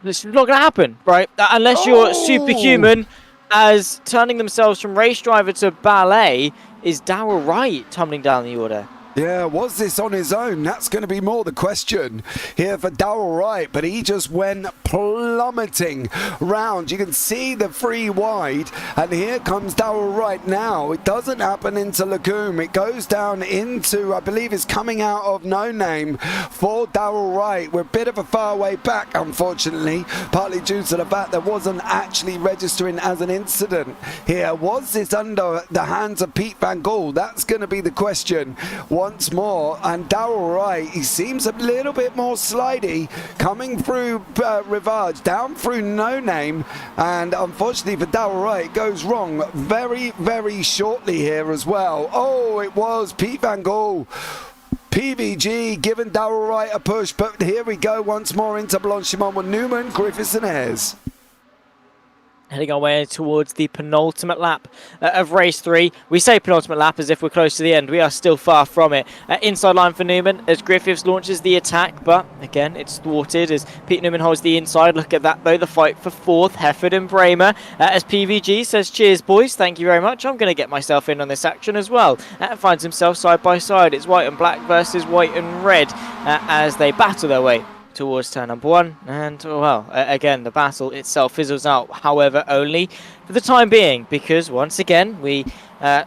this is not going to happen, right? Unless you're superhuman, as turning themselves from race driver to ballet is Darrell Wright tumbling down the order. Yeah, was this on his own? That's going to be more the question here for Darrell Wright, but he just went plummeting round. You can see the free wide, and here comes Darrell Wright now. It doesn't happen into Lacombe. It goes down into, I believe it's coming out of No Name for Darrell Wright. We're a bit of a far way back, unfortunately, partly due to the fact that wasn't actually registering as an incident here. Was this under the hands of Pete Van Gaal? That's going to be the question once more. And Darrell Wright, he seems a little bit more slidey coming through Rivage, down through No Name, and unfortunately for Darrell Wright, it goes wrong very, very shortly here as well. Oh, it was Pete Van Gaal. PVG giving Darrell Wright a push, but here we go once more into Blanchimont with Newman, Griffiths and Ayres. Heading our way towards the penultimate lap of race 3. We say penultimate lap as if we're close to the end. We are still far from it. Inside line for Newman as Griffiths launches the attack, but again, it's thwarted as Pete Newman holds the inside. Look at that though, the fight for 4th, Hefford and Bramer. As PVG says, cheers boys, thank you very much. I'm going to get myself in on this action as well. Finds himself side by side. It's white and black versus white and red as they battle their way towards turn number 1, and well, again the battle itself fizzles out, however only for the time being, because once again we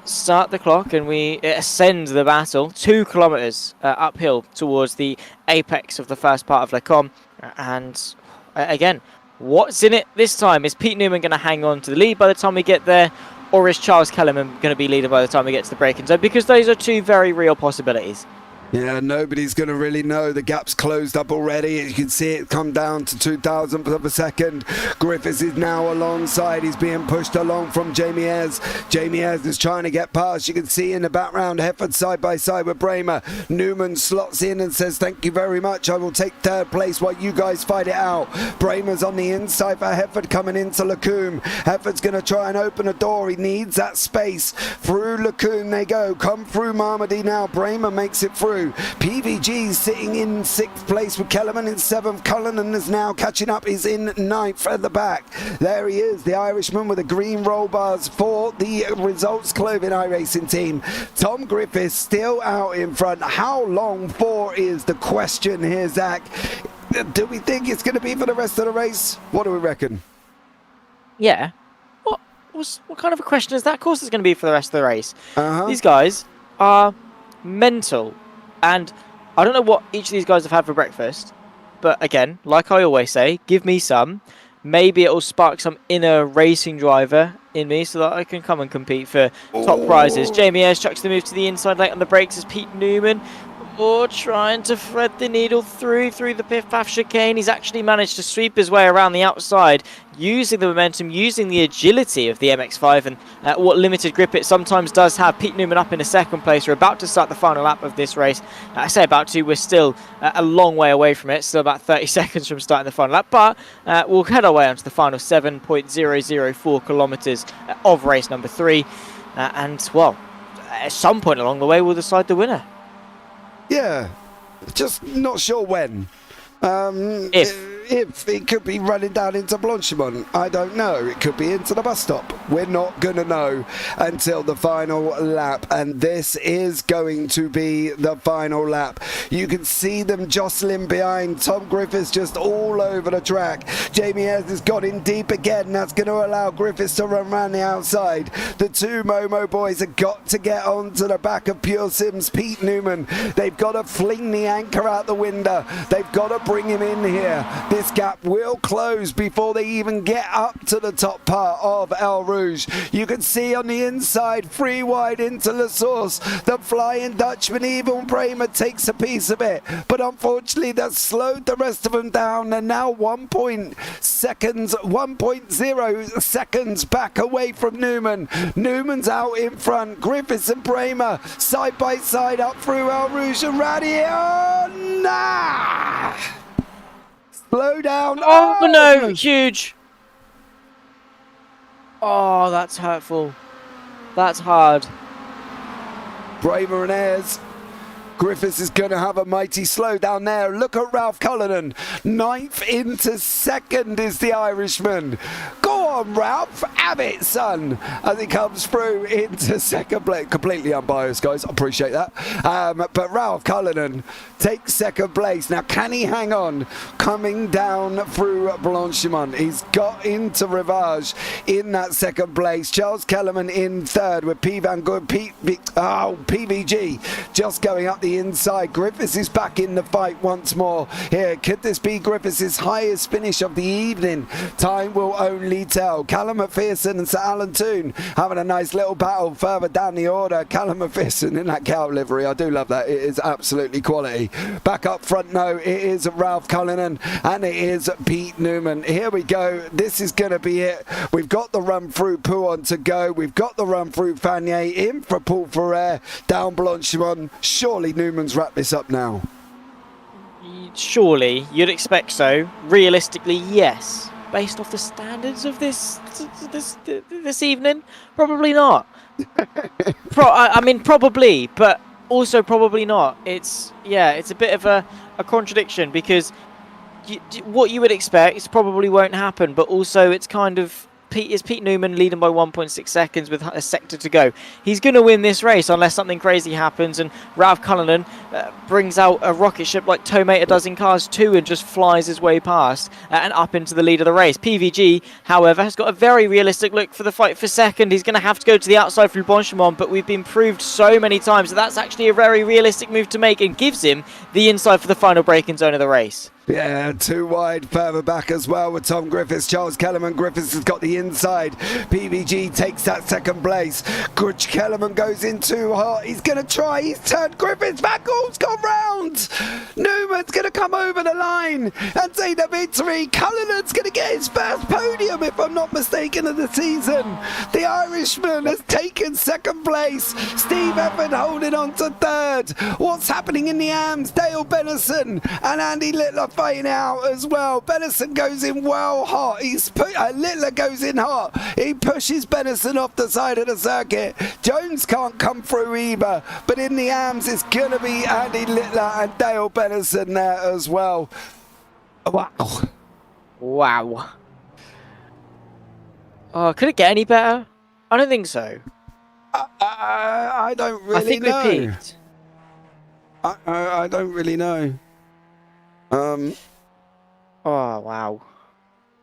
start the clock and we ascend the battle 2 kilometers uphill towards the apex of the first part of Lacombe. And again, what's in it this time? Is Pete Newman going to hang on to the lead by the time we get there, or is Charles Kellerman going to be leader by the time we get to the braking zone? Because those are 2 very real possibilities. Yeah, nobody's going to really know. The gap's closed up already. You can see it come down to 2,000th of a second. Griffiths is now alongside. He's being pushed along from Jamie Ayres. Jamie Ayres is trying to get past. You can see in the background, Hefford side by side with Bramer. Newman slots in and says, thank you very much. I will take 3rd place while you guys fight it out. Bramer's on the inside for Hefford coming into Lacombe. Hefford's going to try and open a door. He needs that space. Through Lacombe they go. Come through Marmody now. Bramer makes it through. PVG sitting in 6th place with Kellerman in 7th. Cullinan is now catching up. He's in 9th at the back. There he is, the Irishman with the green roll bars for the Results Clothing iRacing team. Tom Griffiths still out in front. How long for is the question here, Zach? Do we think it's going to be for the rest of the race? What do we reckon? Yeah. What kind of a question is that? Of course it's going to be for the rest of the race. These guys are mental. And I don't know what each of these guys have had for breakfast, but again, like I always say, give me some. Maybe it'll spark some inner racing driver in me so that I can come and compete for top prizes. Jamie Ayres chucks the move to the inside late on the brakes as Pete Newman trying to thread the needle through the Piff Paff chicane. He's actually managed to sweep his way around the outside, using the momentum, using the agility of the MX5 and what limited grip it sometimes does have. Pete Newman up in a 2nd place. We're about to start the final lap of this race. I say about to, we're still a long way away from it, still about 30 seconds from starting the final lap, but we'll head our way onto the final 7.004 kilometers of race number 3, and well, at some point along the way we'll decide the winner. Yeah, just not sure when. If it could be running down into Blanchimont, I don't know. It could be into the bus stop. We're not going to know until the final lap, and this is going to be the final lap. You can see them jostling behind. Tom Griffiths just all over the track. Jamie Ayres has got in deep again. That's going to allow Griffiths to run around the outside. The 2 Momo boys have got to get onto the back of Pure Sims. Pete Newman, they've got to fling the anchor out the window. They've got to bring him in here. This gap will close before they even get up to the top part of El Rouge. You can see on the inside, 3 wide into La Source. The Flying Dutchman, even Bramer takes a piece of it. But unfortunately, that's slowed the rest of them down. They're now 1.0 seconds back away from Newman. Newman's out in front. Griffiths and Bramer side by side up through El Rouge and Radier. Oh, nah! Slow down. Oh, no, huge. Oh, that's hurtful. That's hard. Bramer and Ayres. Griffiths is going to have a mighty slowdown there. Look at Ralph Cullinan. 9th into 2nd is the Irishman. Go on, Ralph Abbottson, as he comes through into second place. Completely unbiased, guys. I appreciate that. But Ralph Cullinan takes second place. Now, can he hang on? Coming down through Blanchimont. He's got into Rivage in that second place. Charles Kellerman in third with PVG just going up the inside. Griffiths is back in the fight once more. Here, could this be Griffiths' highest finish of the evening? Time will only tell. Callum McPherson and Sir Alan Toon having a nice little battle further down the order. Callum McPherson in that cow livery. I do love that. It is absolutely quality. Back up front now, it is Ralph Cullinan and it is Pete Newman. Here we go. This is going to be it. We've got the run through Pouon to go. We've got the run through Fanier in for Paul Ferrer down Blanchimont. Surely Newman's wrapped this up now. Surely, you'd expect so. Realistically, yes. Based off the standards of this evening, probably not. I mean, probably, but also probably not. It's a bit of a contradiction because what you would expect probably won't happen, but also it's kind of Pete Newman leading by 1.6 seconds with a sector to go. He's going to win this race unless something crazy happens and Ralph Cullinan brings out a rocket ship like Tomater does in Cars 2 and just flies his way past and up into the lead of the race. PVG, however, has got a very realistic look for the fight for second. He's going to have to go to the outside through Blanchimont, but we've been proved so many times that that's actually a very realistic move to make and gives him the inside for the final braking zone of the race. Yeah, too wide further back as well with Tom Griffiths. Charles Kellerman. Griffiths has got the inside. PVG takes that second place. Kellerman goes in too hot. He's going to try. He's turned Griffiths back. Oh, it's gone round. Newman's going to come over the line and take the victory. Cullinan's going to get his first podium, if I'm not mistaken, of the season. The Irishman has taken second place. Steve Efford holding on to third. What's happening in the AMS? Dale Benison and Andy Littler fighting out as well. Benison goes in well hot. Littler goes in hot. He pushes Benison off the side of the circuit. Jones can't come through either. But in the AMS, it's going to be Andy Littler and Dale Benison there as well. Wow. Oh, could it get any better? I don't think so. I don't really know. I think we peaked. I don't really know. Oh, wow.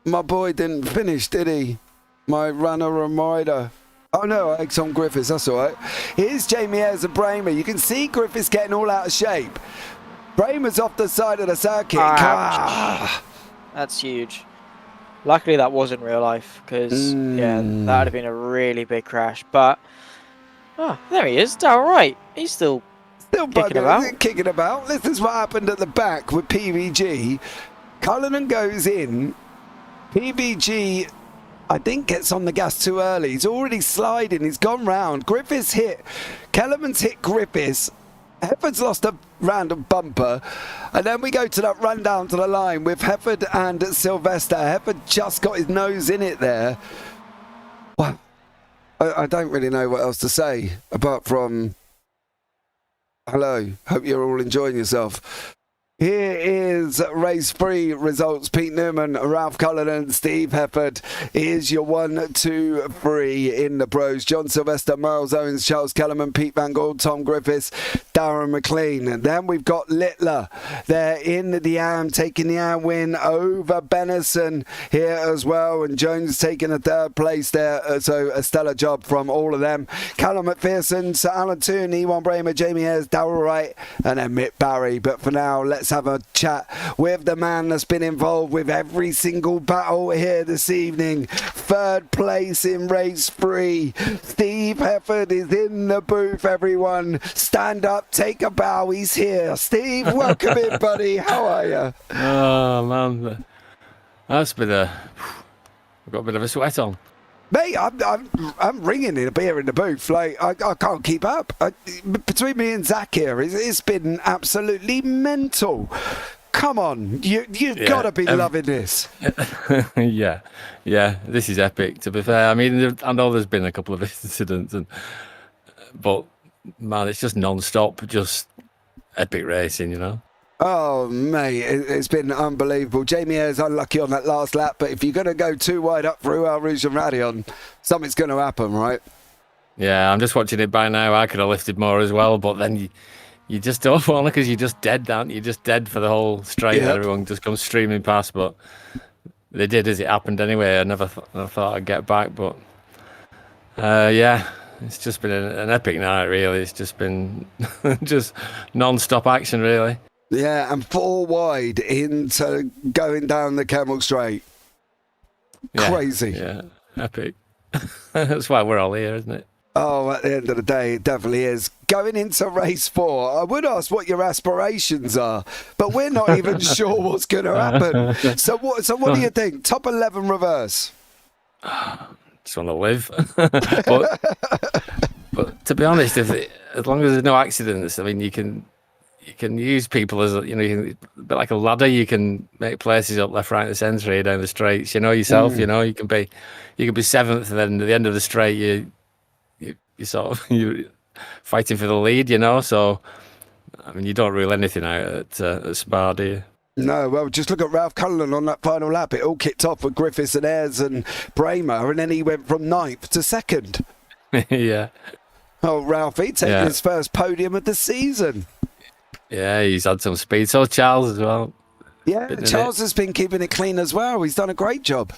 My boy didn't finish, did he? My runner and rider. Oh no, Exxon Griffiths, that's all right. Here's Jamie Ayres and Bramer. You can see Griffiths getting all out of shape. Bramer's off the side of the circuit. That's huge. Luckily that wasn't real life, because yeah, that would have been a really big crash. But there he is. All right, he's still kicking about. This is what happened at the back with PVG. Cullinan goes in. PVG, I think, gets on the gas too early. He's already sliding. He's gone round. Griffiths hit. Kellerman's hit Griffiths. Hefford's lost a random bumper. And then we go to that run down to the line with Hefford and Sylvester. Hefford just got his nose in it there. Well, I don't really know what else to say apart from hello. Hope you're all enjoying yourself. Here is race 3 results. Pete Newman, Ralph Cullinan, Steve Hefford. Here's your 1, 2, 3 in the pros. John Sylvester, Miles Owens, Charles Kellerman, Pete Van Gould, Tom Griffiths, Darren McLean. And then we've got Littler there in the AM, taking the AM win over Benison here as well. And Jones taking a third place there. So a stellar job from all of them. Callum McPherson, Sir Alan Toon, Ewan Bramer, Jamie Ayres, Darryl Wright, and then Mick Barry. But for now, let's have a chat with the man that's been involved with every single battle here this evening. Third place in race 3. Steve Hefford is in the booth, everyone. Stand up, take a bow. He's here. Steve, welcome in, buddy. How are you? Oh, man. That's been I've got a bit of a sweat on. Mate, I'm ringing in a beer in the booth. Like I can't keep up. Between me and Zach here, it's been absolutely mental. Come on, you've got to be loving this. yeah, this is epic. To be fair, I mean, I know there's been a couple of incidents, but man, it's just non-stop, just epic racing, you know. Oh, mate, it's been unbelievable. Jamie Ayres unlucky on that last lap, but if you're going to go too wide up through Eau Rouge and Radion, something's going to happen, right? Yeah, I'm just watching it by now. I could have lifted more as well, but then you just don't want to because you're just dead, aren't you? You're just dead for the whole straight. Yep. Everyone just comes streaming past, but they did as it happened anyway. I never thought I'd get back, but yeah, it's just been an epic night, really. It's just been just non-stop action, really. Yeah, and 4 wide into going down the Camel Straight. Yeah, Crazy. Yeah, epic. That's why we're all here, isn't it? Oh, at the end of the day, it definitely is. Going into race 4, I would ask what your aspirations are, but we're not even sure what's going to happen. So what do you think? Top 11 reverse? Just want to live. but to be honest, as long as there's no accidents, I mean, you can use people as a bit like a ladder. You can make places up left, right, and centre down the straights. You know yourself. You know you can be 7th, and then at the end of the straight, you're fighting for the lead. You know, so I mean, you don't rule anything out at Spa, do you? No, well, just look at Ralph Cullen on that final lap. It all kicked off with Griffiths and Ayres and Bramer, and then he went from 9th to 2nd. Yeah. Oh, Ralphie taking his first podium of the season. Yeah, he's had some speed. So Charles as well. Yeah, Charles has been keeping it clean as well. He's done a great job.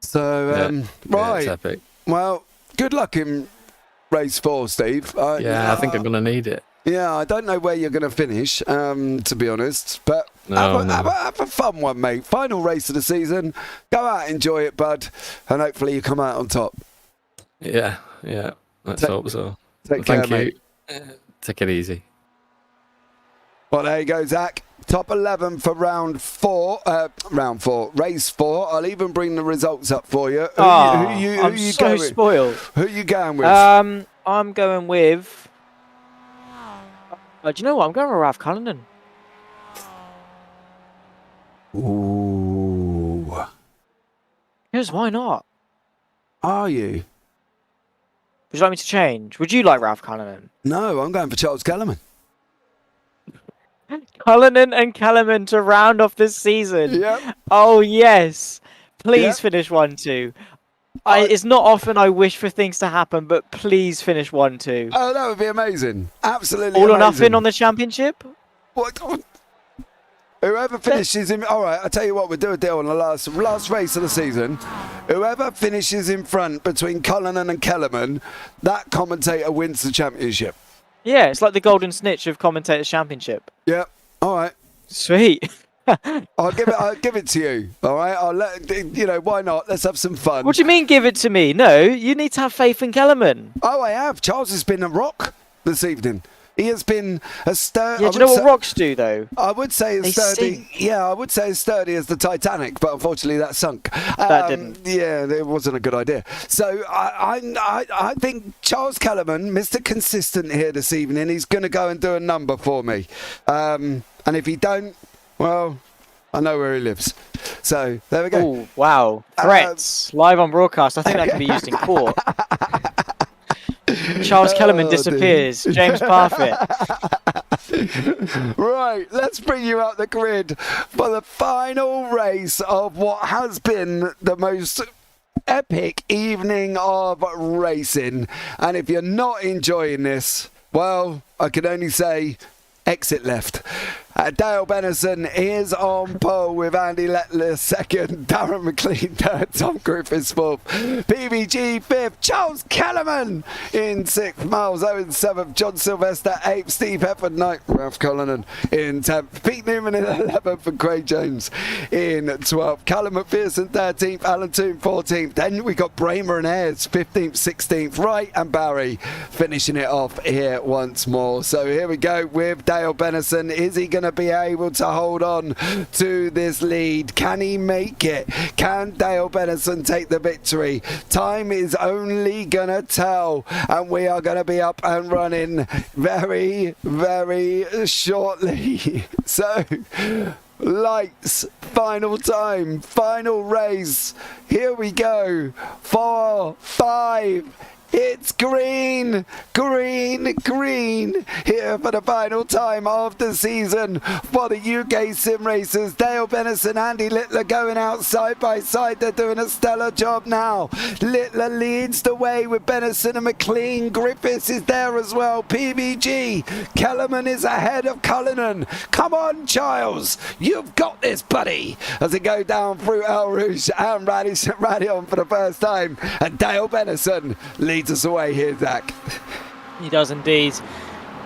So, right. Yeah, it's epic. Well, good luck in race 4, Steve. I think I'm going to need it. Yeah, I don't know where you're going to finish, to be honest. But have a fun one, mate. Final race of the season. Go out, enjoy it, bud. And hopefully you come out on top. Yeah. Let's hope so. Take care, mate. Take it easy. Well, there you go, Zach. Top 11 for round 4. Race 4. I'll even bring the results up for you. I'm so spoiled. Who you going with? I'm going with... do you know what? I'm going with Ralph Cullinan. Ooh. Because why not? Are you? Would you like me to change? Would you like Ralph Cullinan? No, I'm going for Charles Kellerman. Cullinan and Kellerman to round off this season. Yep. Oh, yes. Please finish 1-2. It's not often I wish for things to happen, but please finish 1-2. Oh, that would be amazing. Absolutely All amazing. or nothing on the championship? What? Whoever finishes in... All right, I'll tell you what, we'll do a deal on the last race of the season. Whoever finishes in front between Cullinan and Kellerman, that commentator wins the championship. Yeah, it's like the golden snitch of Commentators Championship. Yep. All right. Sweet. I'll give it to you. All right. I'll let why not? Let's have some fun. What do you mean, give it to me? No, you need to have faith in Kellerman. Oh, I have. Charles has been a rock this evening. He has been a sturdy. Yeah, do you know what rocks do, though? I would say as sturdy. Yeah, I would say as sturdy as the Titanic, but unfortunately that sunk. That didn't. Yeah, it wasn't a good idea. So I think Charles Kellerman, Mr. Consistent here this evening, he's going to go and do a number for me. And if he don't, well, I know where he lives. So there we go. Oh, wow. Threats. Live on broadcast. I think that can be used in court. Charles Kellerman disappears. Dude. James Parfitt. Right, let's bring you out the grid for the final race of what has been the most epic evening of racing. And if you're not enjoying this, well, I can only say exit left. Dale Benison is on pole with Andy Lettler second, Darren McLean third, Tom Griffiths fourth, PVG fifth, Charles Kellerman in sixth, Miles Owen seventh, John Sylvester eighth, Steve Hefford ninth, Ralph Cullinan in 10th, Pete Newman in 11th, and Craig James in 12th, Callum McPherson 13th, Alan Toon 14th. Then we got Bramer and Ayres 15th, 16th, Wright and Barry finishing it off here once more. So here we go with Dale Benison. Is he going to be able to hold on to this lead? Can he make it? Can Dale Benison take the victory? Time is only gonna tell, and we are gonna be up and running very, very shortly. So lights, final time, final race. Here we go. 4, 5, It's green, green, green here for the final time of the season for the UK Sim Racers. Dale Benison, Andy Littler going out side by side. They're doing a stellar job now. Littler leads the way with Benison and McLean. Griffiths is there as well. PBG. Kellerman is ahead of Cullinan. Come on, Giles. You've got this, buddy. As they go down through El Rouge and Radion for the first time. And Dale Benison leads us away here, Zach. He does indeed.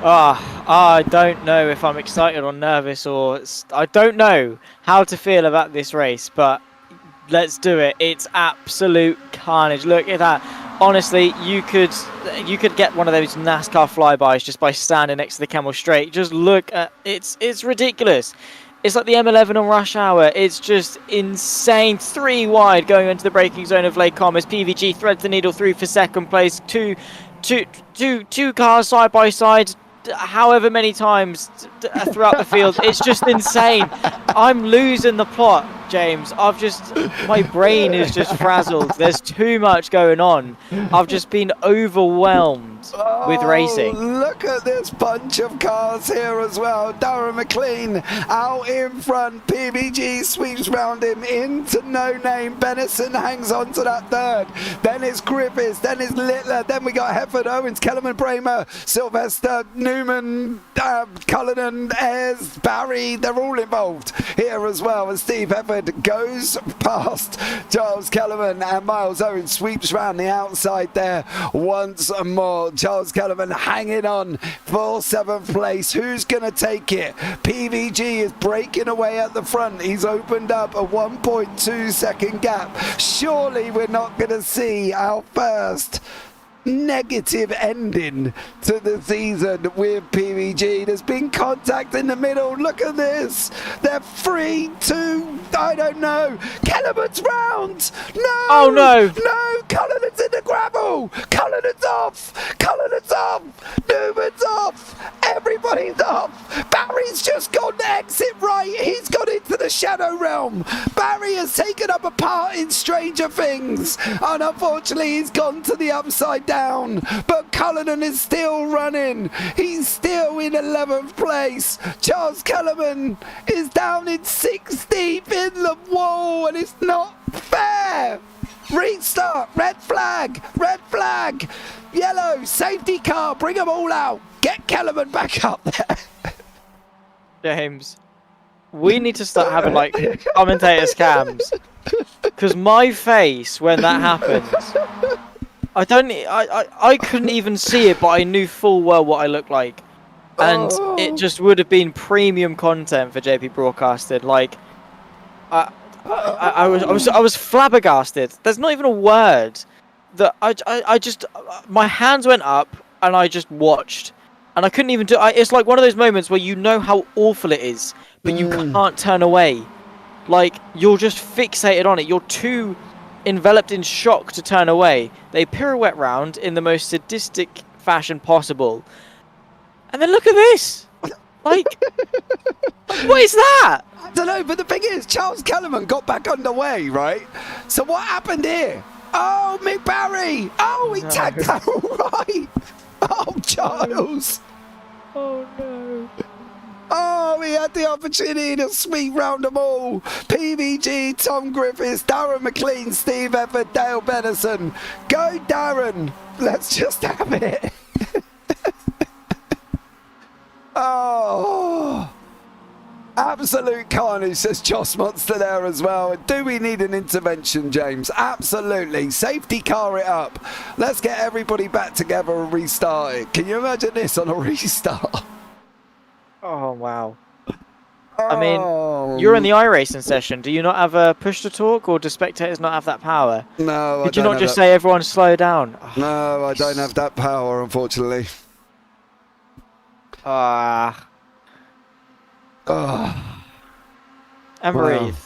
I don't know if I'm excited or nervous, or I don't know how to feel about this race, but let's do it. It's absolute carnage. Look at that. Honestly, you could get one of those NASCAR flybys just by standing next to the Camel Straight. Just look at it's ridiculous. It's like the M11 on rush hour. It's just insane. 3 wide going into the braking zone of Lake Commerce. PVG threads the needle through for second place. Two cars side by side, however many times throughout the field. It's just insane. I'm losing the plot, James. My brain is just frazzled. There's too much going on. I've just been overwhelmed with racing. Look at this bunch of cars here as well. Darren McLean out in front. PBG sweeps round him into No Name. Benison hangs on to that third. Then it's Griffiths. Then it's Littler. Then we got Hefford, Owens, Kellerman, Bramer, Sylvester, Newman, Cullinan, Ayres, Barry. They're all involved here as well. And Steve Hefford goes past Charles Kellerman, and Miles Owens sweeps round the outside there once more. Charles Kellerman hanging on for 7th place. Who's going to take it? PVG is breaking away at the front. He's opened up a 1.2 second gap. Surely we're not going to see our first negative ending to the season with PVG. There's been contact in the middle. Look at this. They're 3-2. I don't know. Kellerman's round. No. Oh no. No. Cullinan's in the gravel. Cullinan's off. Cullinan's off. Newman's off. Everybody's off. Barry's just gone to exit right. He's gone into the shadow realm. Barry has taken up a part in Stranger Things, and unfortunately he's gone to the upside down. But Cullinan is still running. He's still in 11th place. Charles Kellerman is down in 16th in the wall, and it's not fair. Restart. Red flag. Red flag. Yellow. Safety car. Bring them all out. Get Kellerman back up there. James, we need to start having like commentators cams, because my face when that happens, I couldn't even see it, but I knew full well what I looked like, and it just would have been premium content for JP Broadcasting. Like, I was flabbergasted. There's not even a word. That I just, my hands went up and I just watched, and I couldn't even do. It's like one of those moments where you know how awful it is, but you can't turn away. Like, you're just fixated on it. You're too enveloped in shock to turn away. They pirouette round in the most sadistic fashion possible, and then look at this. Like, what is that? I don't know, but the thing is, Charles Kellerman got back underway, right? So what happened here? Oh, Mick Barry! Oh, he tagged that all right! Oh, Giles! Oh no! Oh, he had the opportunity to sweep round them all. PVG, Tom Griffiths, Darren McLean, Steve Efford, Dale Benison. Go, Darren! Let's just have it. Oh, absolute carnage, says Joss Monster there as well. Do we need an intervention, James? Absolutely. Safety car it up. Let's get everybody back together and restart it. Can you imagine this on a restart? Oh, wow. I mean, you're in the iRacing session. Do you not have a push to talk, or do spectators not have that power? No, Did you not just say everyone slow down? Oh, no, I don't have that power, unfortunately. And breathe.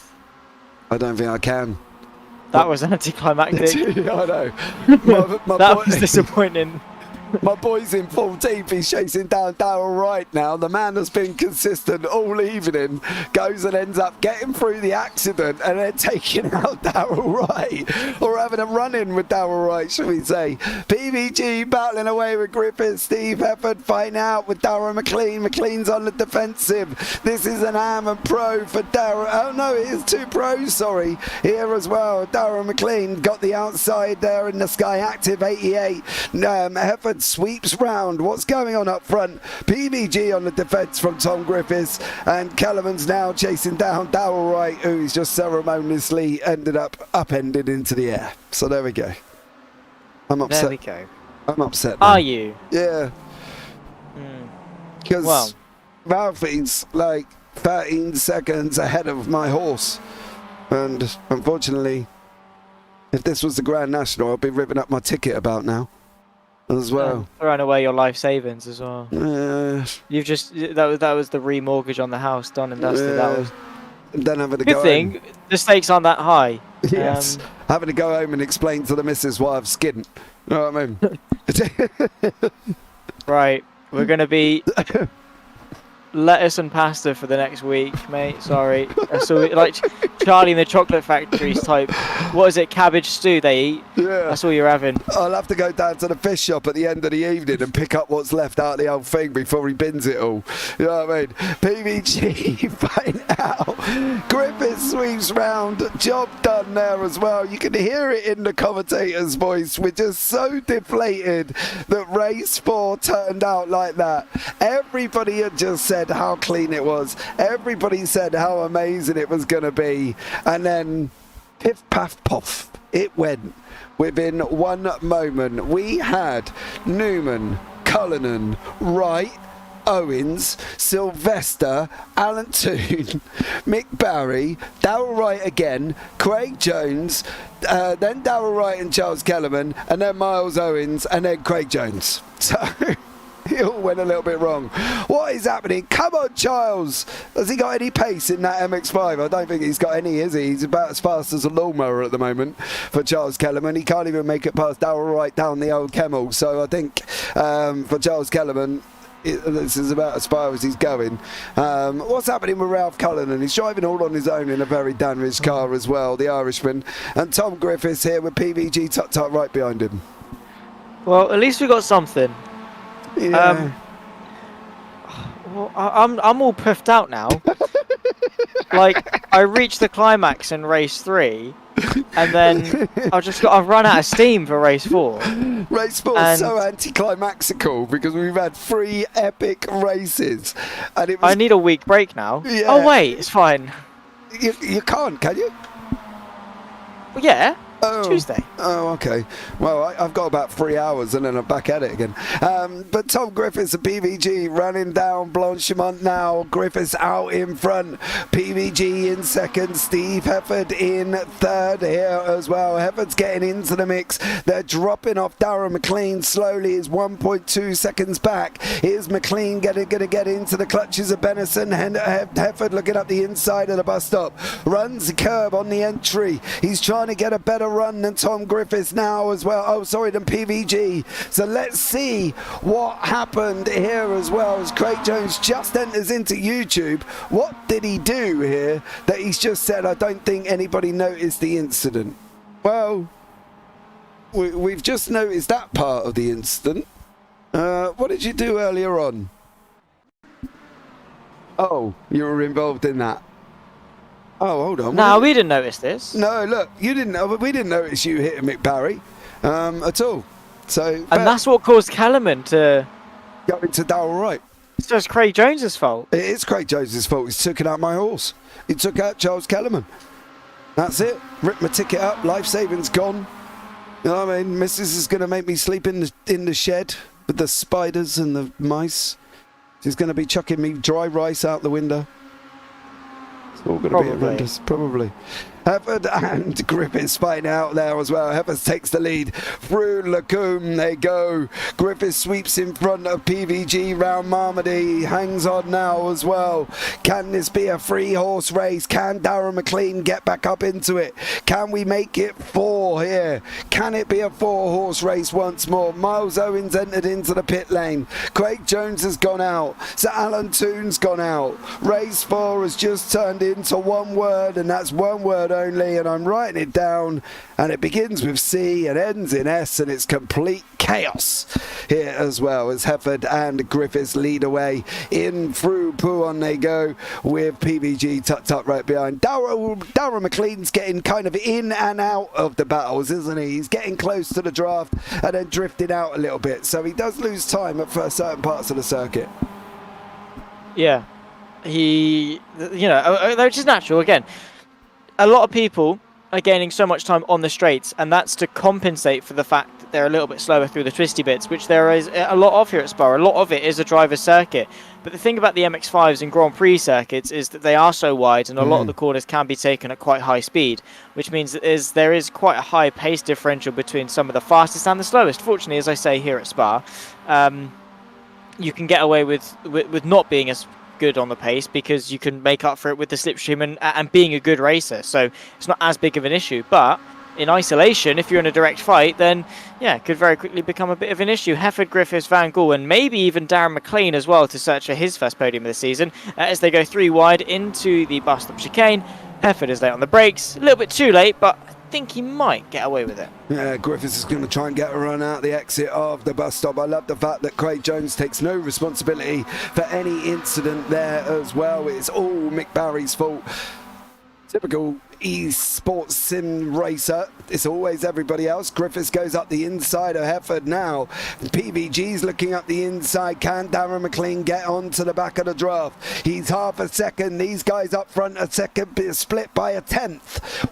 I don't think I can. That was anticlimactic. I know. That was disappointing. My boy's in full deep. He's chasing down Darryl Wright now. The man has been consistent all evening. Goes and ends up getting through the accident and then taking out Darryl Wright. Or having a run-in with Darryl Wright, should we say. PVG battling away with Griffith. Steve Hefford fighting out with Darryl McLean. McLean's on the defensive. This is an Am and Pro for Darryl. Oh no, it is 2 pros, sorry. Here as well. Darryl McLean got the outside there in the Sky Active 88. Hefford sweeps round. What's going on up front? PVG on the defence from Tom Griffiths, and Kellerman's now chasing down Darryl Wright, who's just ceremoniously ended up upended into the air. So there we go. I'm upset. There we go. I'm upset now. Are you? Yeah. Because Well. Ralphie's like 13 seconds ahead of my horse, and unfortunately, if this was the Grand National, I'd be ripping up my ticket about now as well. Throwing away your life savings as well. You've just that was the remortgage on the house, done and dusted. That was then having to good go thing. home. The stakes aren't that high. Yes, having to go home and explain to the missus why I've skinned. You know what I mean? Right, we're gonna be lettuce and pasta for the next week, mate. Sorry. So like Charlie in the Chocolate Factory's type. What is it? Cabbage stew they eat. Yeah. That's all you're having. I'll have to go down to the fish shop at the end of the evening and pick up what's left out of the old thing before he bins it all. You know what I mean? PVG fighting out. Griffith sweeps round. Job done there as well. You can hear it in the commentator's voice. We're just so deflated that race 4 turned out like that. Everybody had just said how clean it was. Everybody said how amazing it was going to be. And then piff, paff, puff. It went within one moment. We had Newman, Cullinan, Wright, Owens, Sylvester, Alan Toon, Mick Barry, Darryl Wright again, Craig Jones, then Darryl Wright and Charles Kellerman, and then Miles Owens, and then Craig Jones. So it all went a little bit wrong. What is happening? Come on, Charles. Has he got any pace in that MX5? I don't think he's got any, is he? He's about as fast as a lawnmower at the moment for Charles Kellerman. He can't even make it past Darryl Wright down the old Kemmel. So I think for Charles Kellerman, this is about as far as he's going. What's happening with Ralph Cullinan? He's driving all on his own in a very Danridge car as well, the Irishman. And Tom Griffiths here with PVG tucked right behind him. Well, at least we got something. Yeah. Well, I'm all puffed out now. Like I reached the climax in race 3, and then I've run out of steam for race 4. Race 4 is so anticlimaxical because we've had 3 epic races, and it was. I need a week break now. Yeah. Oh wait, it's fine. You can't, can you? Well, yeah. Oh. Tuesday. Oh, okay. Well, I've got about 3 hours and then I'm back at it again. But Tom Griffiths and PVG running down Blanchimont now. Griffiths out in front. PVG in second. Steve Hefford in third here as well. Hefford's getting into the mix. They're dropping off Darren McLean slowly. Is 1.2 seconds back. Here's McLean going to get into the clutches of Benison. Hefford looking up the inside of the bus stop. Runs the curb on the entry. He's trying to get a better run than Tom Griffiths now as well. Oh, sorry, than PVG. So let's see what happened here as well as Craig Jones just enters into YouTube. What did he do here that he's just said, I don't think anybody noticed the incident? Well, we've just noticed that part of the incident. What did you do earlier on? Oh, you were involved in that. Oh, hold on. No, we didn't notice this. No, look, you didn't know, but we didn't notice you hitting Mick Barry at all. So, and that's what caused Kellerman to go into Darryl Wright. It's just Craig Jones's fault. It is Craig Jones's fault. He's taken out my horse. He took out Charles Kellerman. That's it. Ripped my ticket up. Life savings gone. You know what I mean? Mrs. is going to make me sleep in the shed with the spiders and the mice. She's going to be chucking me dry rice out the window. It's all going to be horrendous, probably. Hefford and Griffiths fighting out there as well. Hefford takes the lead through Lacombe. They go. Griffiths sweeps in front of PVG round Marmody. Hangs on now as well. Can this be a 3-horse race? Can Darren McLean get back up into it? Can we make it 4 here? Can it be a 4-horse race once more? Miles Owens entered into the pit lane. Craig Jones has gone out. Sir Alan Toon's gone out. Race 4 has just turned into one word, and that's one word only, and I'm writing it down, and it begins with C and ends in S, and it's complete chaos here as well as Hefford and Griffiths lead away. In through Pouon they go with PVG tucked right behind. Darren McLean's getting kind of in and out of the battles, isn't he? He's getting close to the draft and then drifting out a little bit, so he does lose time at certain parts of the circuit. Yeah, which is natural. Again, a lot of people are gaining so much time on the straights, and that's to compensate for the fact that they're a little bit slower through the twisty bits, which there is a lot of here at Spa. A lot of it is a driver's circuit. But the thing about the MX5s and Grand Prix circuits is that they are so wide, and a lot of the corners can be taken at quite high speed, which means that there is quite a high pace differential between some of the fastest and the slowest. Fortunately, as I say here at Spa, you can get away with not being as good on the pace because you can make up for it with the slipstream and being a good racer, so it's not as big of an issue. But in isolation, if you're in a direct fight, then yeah, it could very quickly become a bit of an issue. Hefford, Griffiths, Van Gaal, and maybe even Darren McLean as well to search for his first podium of the season as they go 3 wide into the bus stop chicane. Hefford is late on the brakes, a little bit too late, but I think he might get away with it. Yeah, Griffiths is going to try and get a run out the exit of the bus stop. I love the fact that Craig Jones takes no responsibility for any incident there as well. It's all Mick Barry's fault. Typical eSports sim racer. It's always everybody else. Griffiths goes up the inside of Hefford now. PVG's looking up the inside. Can Darren McLean get onto the back of the draft? He's half a second. These guys up front a second, split by a 1/10.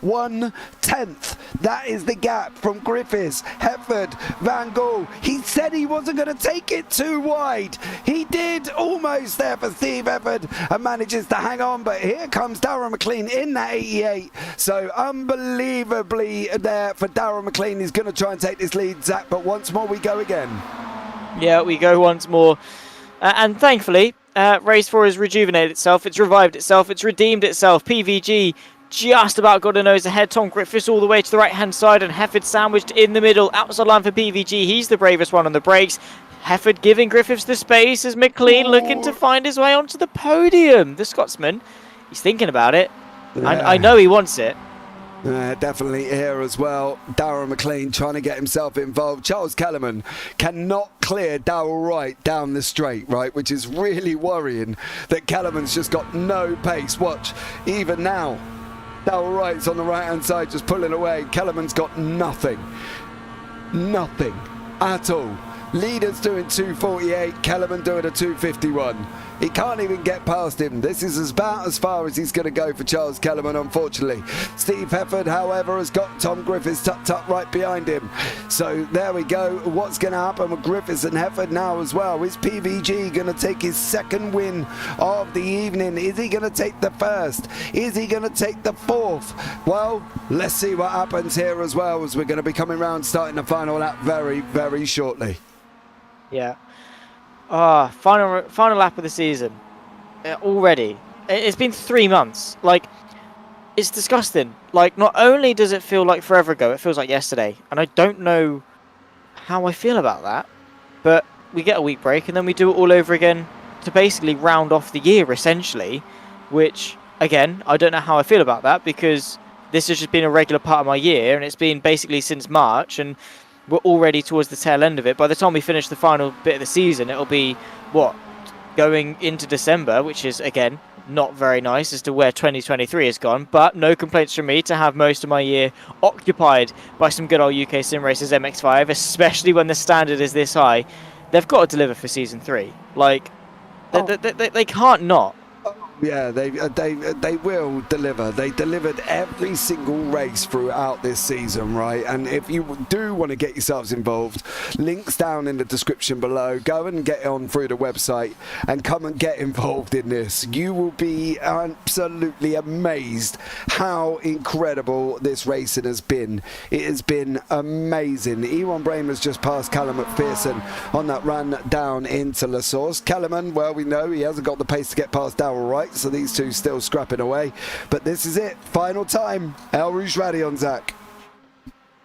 1/10. That is the gap from Griffiths, Hefford, Van Gaal. He said he wasn't going to take it too wide. He did almost there for Steve Hefford and manages to hang on, but here comes Darren McLean in that 88. So unbelievably there for Darren McLean. He's going to try and take this lead, Zach, but once more we go again. Yeah, we go once more. And thankfully, race 4 has rejuvenated itself. It's revived itself. It's redeemed itself. PVG just about got a nose ahead. Tom Griffiths all the way to the right-hand side, and Hefford sandwiched in the middle. Outside line for PVG. He's the bravest one on the brakes. Hefford giving Griffiths the space as McLean looking to find his way onto the podium. The Scotsman, he's thinking about it. I know he wants it. Definitely here as well. Darren McLean trying to get himself involved. Charles Kellerman cannot clear Darrell Wright down the straight, right? Which is really worrying that Kellerman's just got no pace. Watch, even now, Darrell Wright's on the right-hand side just pulling away. Kellerman's got nothing. Nothing at all. Leader's doing 2:48, Kellerman doing a 2:51. He can't even get past him. This is about as far as he's going to go for Charles Kellerman, unfortunately. Steve Hefford, however, has got Tom Griffiths tucked up right behind him. So there we go. What's going to happen with Griffiths and Hefford now as well? Is PVG going to take his second win of the evening? Is he going to take the first? Is he going to take the fourth? Well, let's see what happens here as well, as we're going to be coming round starting the final lap very, very shortly. Yeah. Final lap of the season. Already. It's been 3 months. Like, it's disgusting. Like, not only does it feel like forever ago, it feels like yesterday. And I don't know how I feel about that. But we get a week break and then we do it all over again to basically round off the year, essentially. Which, again, I don't know how I feel about that, because this has just been a regular part of my year, and it's been basically since March, and we're already towards the tail end of it. By the time we finish the final bit of the season, it'll be, going into December, which is, again, not very nice as to where 2023 has gone. But no complaints from me to have most of my year occupied by some good old UkSimracers MX5, especially when the standard is this high. They've got to deliver for Season 3. Like, they can't not. Yeah, they will deliver. They delivered every single race throughout this season, right? And if you do want to get yourselves involved, links down in the description below. Go and get on through the website and come and get involved in this. You will be absolutely amazed how incredible this racing has been. It has been amazing. Ewan Bramer's just passed Callum McPherson on that run down into La Source. Kellerman, well, we know he hasn't got the pace to get past Darrell Wright, so these two still scrapping away. But this is it. Final time. El Rouge Radion, Zach.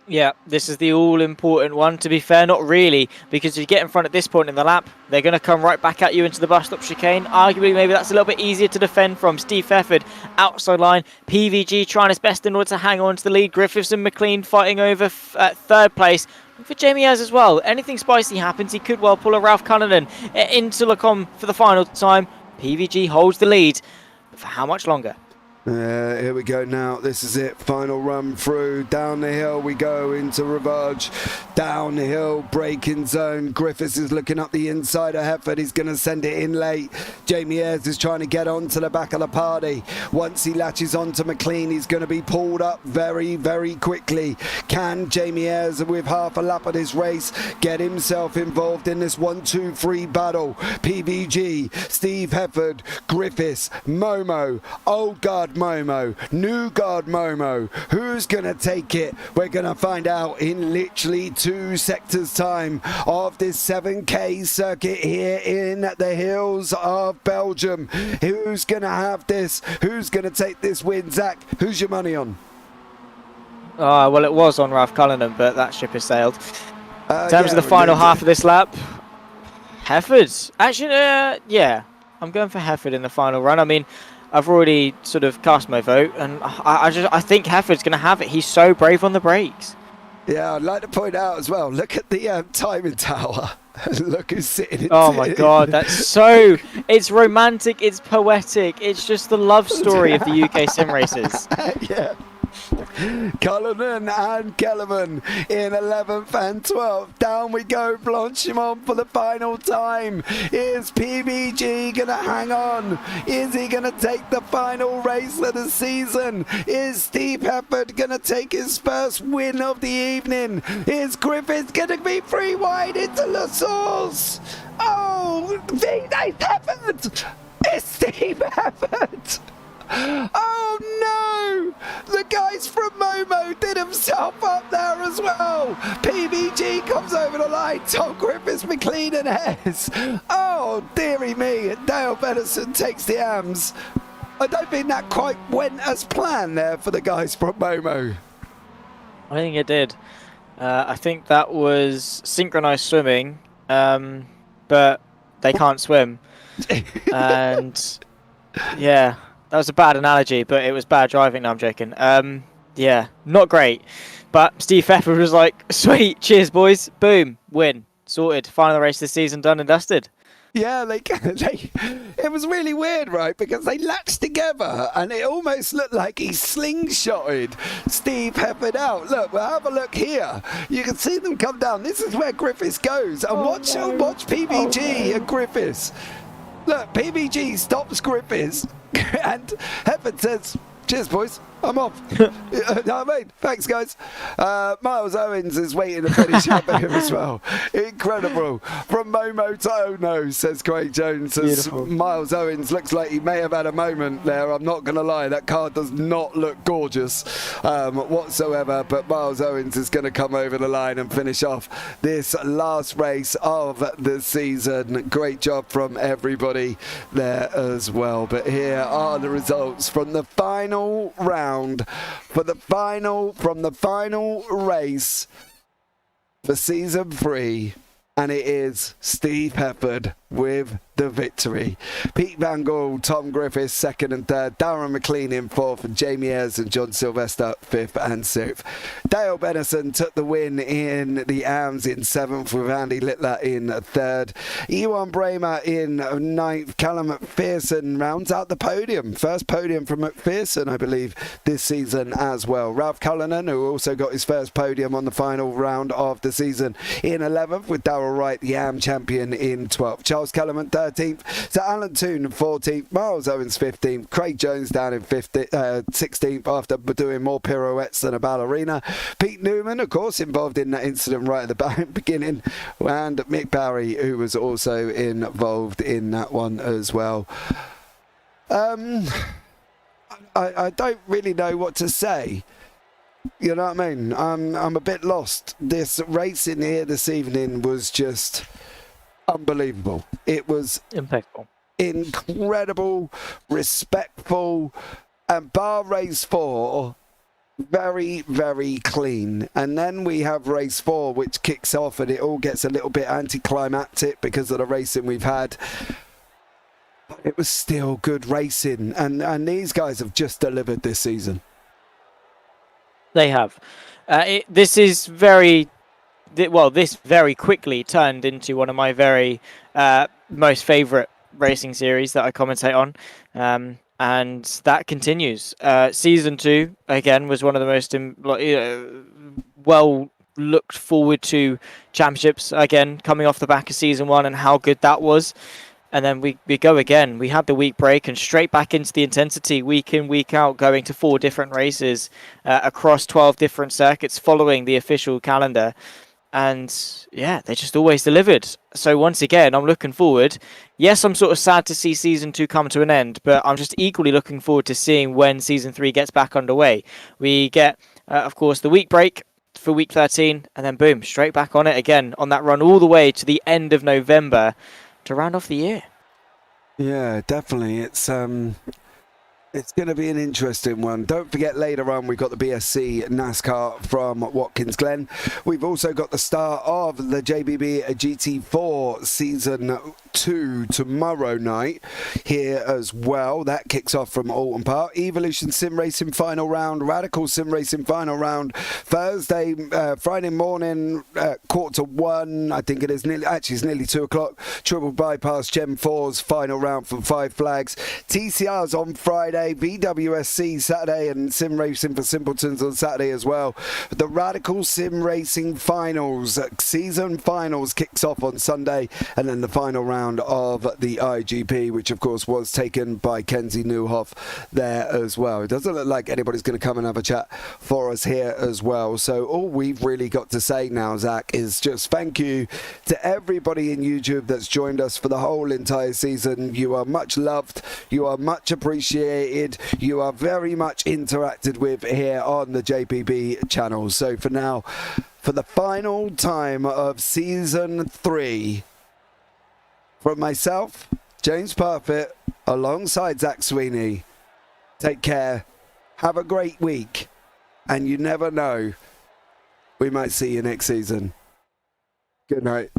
Yeah, this is the all-important one. To be fair, not really, because if you get in front at this point in the lap, they're going to come right back at you into the bus stop chicane. Arguably, maybe that's a little bit easier to defend from. Steve Hefford, outside line. PVG trying his best in order to hang on to the lead. Griffiths and McLean fighting over third place. And for Jamie Ayres as well, anything spicy happens, he could well pull a Ralph Cullinan into Lacombe for the final time. PVG holds the lead. But for how much longer? Here we go now. This is it. Final run through. Down the hill we go into Rivage. Down the hill, braking zone. Griffiths is looking up the inside of Hefford. He's going to send it in late. Jamie Ayres is trying to get onto the back of the party. Once he latches onto McLean, he's going to be pulled up very, very quickly. Can Jamie Ayres, with half a lap of this race, get himself involved in this 1-2-3 battle? PVG, Steve Hefford, Griffiths, Momo. Oh God, Momo, new guard Momo. Who's going to take it? We're going to find out in literally 2 sectors time of this 7K circuit here in the hills of Belgium. Who's going to have this? Who's going to take this win? Zach, who's your money on? Well, it was on Ralph Cullinan, but that ship has sailed. In terms of the final half of this lap, Hefford. Actually, yeah, I'm going for Hefford in the final run. I mean, I've already sort of cast my vote, and I think Hefford's going to have it. He's so brave on the brakes. Yeah, I'd like to point out as well, look at the timing tower. Look who's sitting in Oh my God, that's so... It's romantic, it's poetic, it's just the love story of the UK SimRacers. Yeah. Cullinan and Kellerman in 11th and 12th. Down we go, Blanchimont for the final time. Is PBG going to hang on? Is he going to take the final race of the season? Is Steve Hefford going to take his first win of the evening? Is Griffiths going to be free wide into La Source? Oh, it's Hefford! It's Steve Hefford! Oh no! The guys from Momo did himself up there as well. PVG comes over the line. Tom Griffiths, McLean and Ayres. Oh dearie me! And Dale Benison takes the AMS. I don't think that quite went as planned there for the guys from Momo. I think it did. I think that was synchronized swimming, but they can't swim. And yeah. That was a bad analogy, but it was bad driving. No, I'm joking. Yeah, not great. But Steve Hefford was like, sweet, cheers, boys. Boom, win. Sorted. Final race this season, done and dusted. Yeah, it was really weird, right? Because they latched together and it almost looked like he slingshotted Steve Hefford out. Look, we'll have a look here. You can see them come down. This is where Griffiths goes. And watch PBG and Griffiths. Look, PBG stops Griffiths. And Hefford says, cheers, boys. I'm off. No, I mean, thanks, guys. Miles Owens is waiting to finish up here as well. Incredible. From Momo to Ono, says Craig Jones. As Miles Owens looks like he may have had a moment there. I'm not going to lie. That car does not look gorgeous whatsoever. But Miles Owens is going to come over the line and finish off this last race of the season. Great job from everybody there as well. But here are the results from the final round. From the final race for season 3, and it is Steve Hefford with the victory. Pete Van Gaal, Tom Griffiths, 2nd and 3rd, Darren McLean in 4th, and Jamie Ayres and John Sylvester 5th and 6th. Dale Benison took the win in the AMS in 7th, with Andy Littler in 3rd. Ewan Bramer in 9th. Callum McPherson rounds out the podium. First podium from McPherson, I believe, this season as well. Ralph Cullinan, who also got his first podium on the final round of the season, in 11th, with Darrell Wright, the AM champion, in 12th. Charles Miles Kellerman 13th, Sir Alan Toon 14th, Miles Owens 15th, Craig Jones down in 16th after doing more pirouettes than a ballerina. Pete Newman, of course, involved in that incident right at the beginning, and Mick Barry, who was also involved in that one as well. I don't really know what to say. You know what I mean? I'm a bit lost. This racing here this evening was just unbelievable. It was Impeccable. Incredible, respectful, and bar race 4, very, very clean. And then we have race 4, which kicks off, and it all gets a little bit anticlimactic because of the racing we've had. It was still good racing, and these guys have just delivered this season. They have. This very quickly turned into one of my very most favourite racing series that I commentate on, and that continues. Season 2 again was one of the most well looked forward to championships. Again, coming off the back of season 1 and how good that was. And then we go again. We had the week break and straight back into the intensity week in, week out, going to 4 different races across 12 different circuits following the official calendar. And yeah, they just always delivered. So once again, I'm looking forward. Yes, I'm sort of sad to see season 2 come to an end, but I'm just equally looking forward to seeing when season 3 gets back underway. We get, of course, the week break for week 13, and then boom, straight back on it again on that run all the way to the end of November to round off the year. Yeah, definitely. It's going to be an interesting one. Don't forget, later on, we've got the BSC NASCAR from Watkins Glen. We've also got the start of the JBB GT4 Season 2 tomorrow night here as well. That kicks off from Alton Park. Evolution Sim Racing final round, Radical Sim Racing final round, Friday morning, 1:45. I think it is it's nearly 2 o'clock. Triple Bypass Gen 4's final round from Five Flags. TCR's on Friday. VWSC Saturday, and Sim Racing for Simpletons on Saturday as well. The Radical Sim Racing Finals, season finals, kicks off on Sunday, and then the final round of the IGP, which of course was taken by Kenzie Newhoff there as well. It doesn't look like anybody's going to come and have a chat for us here as well. So all we've really got to say now, Zach, is just thank you to everybody in YouTube that's joined us for the whole entire season. You are much loved. You are much appreciated. You are very much interacted with here on the JPB channel. So for now, for the final time of season 3, from myself, James Parfitt, alongside Zach Sweeney, take care, have a great week, and you never know, we might see you next season. Good night.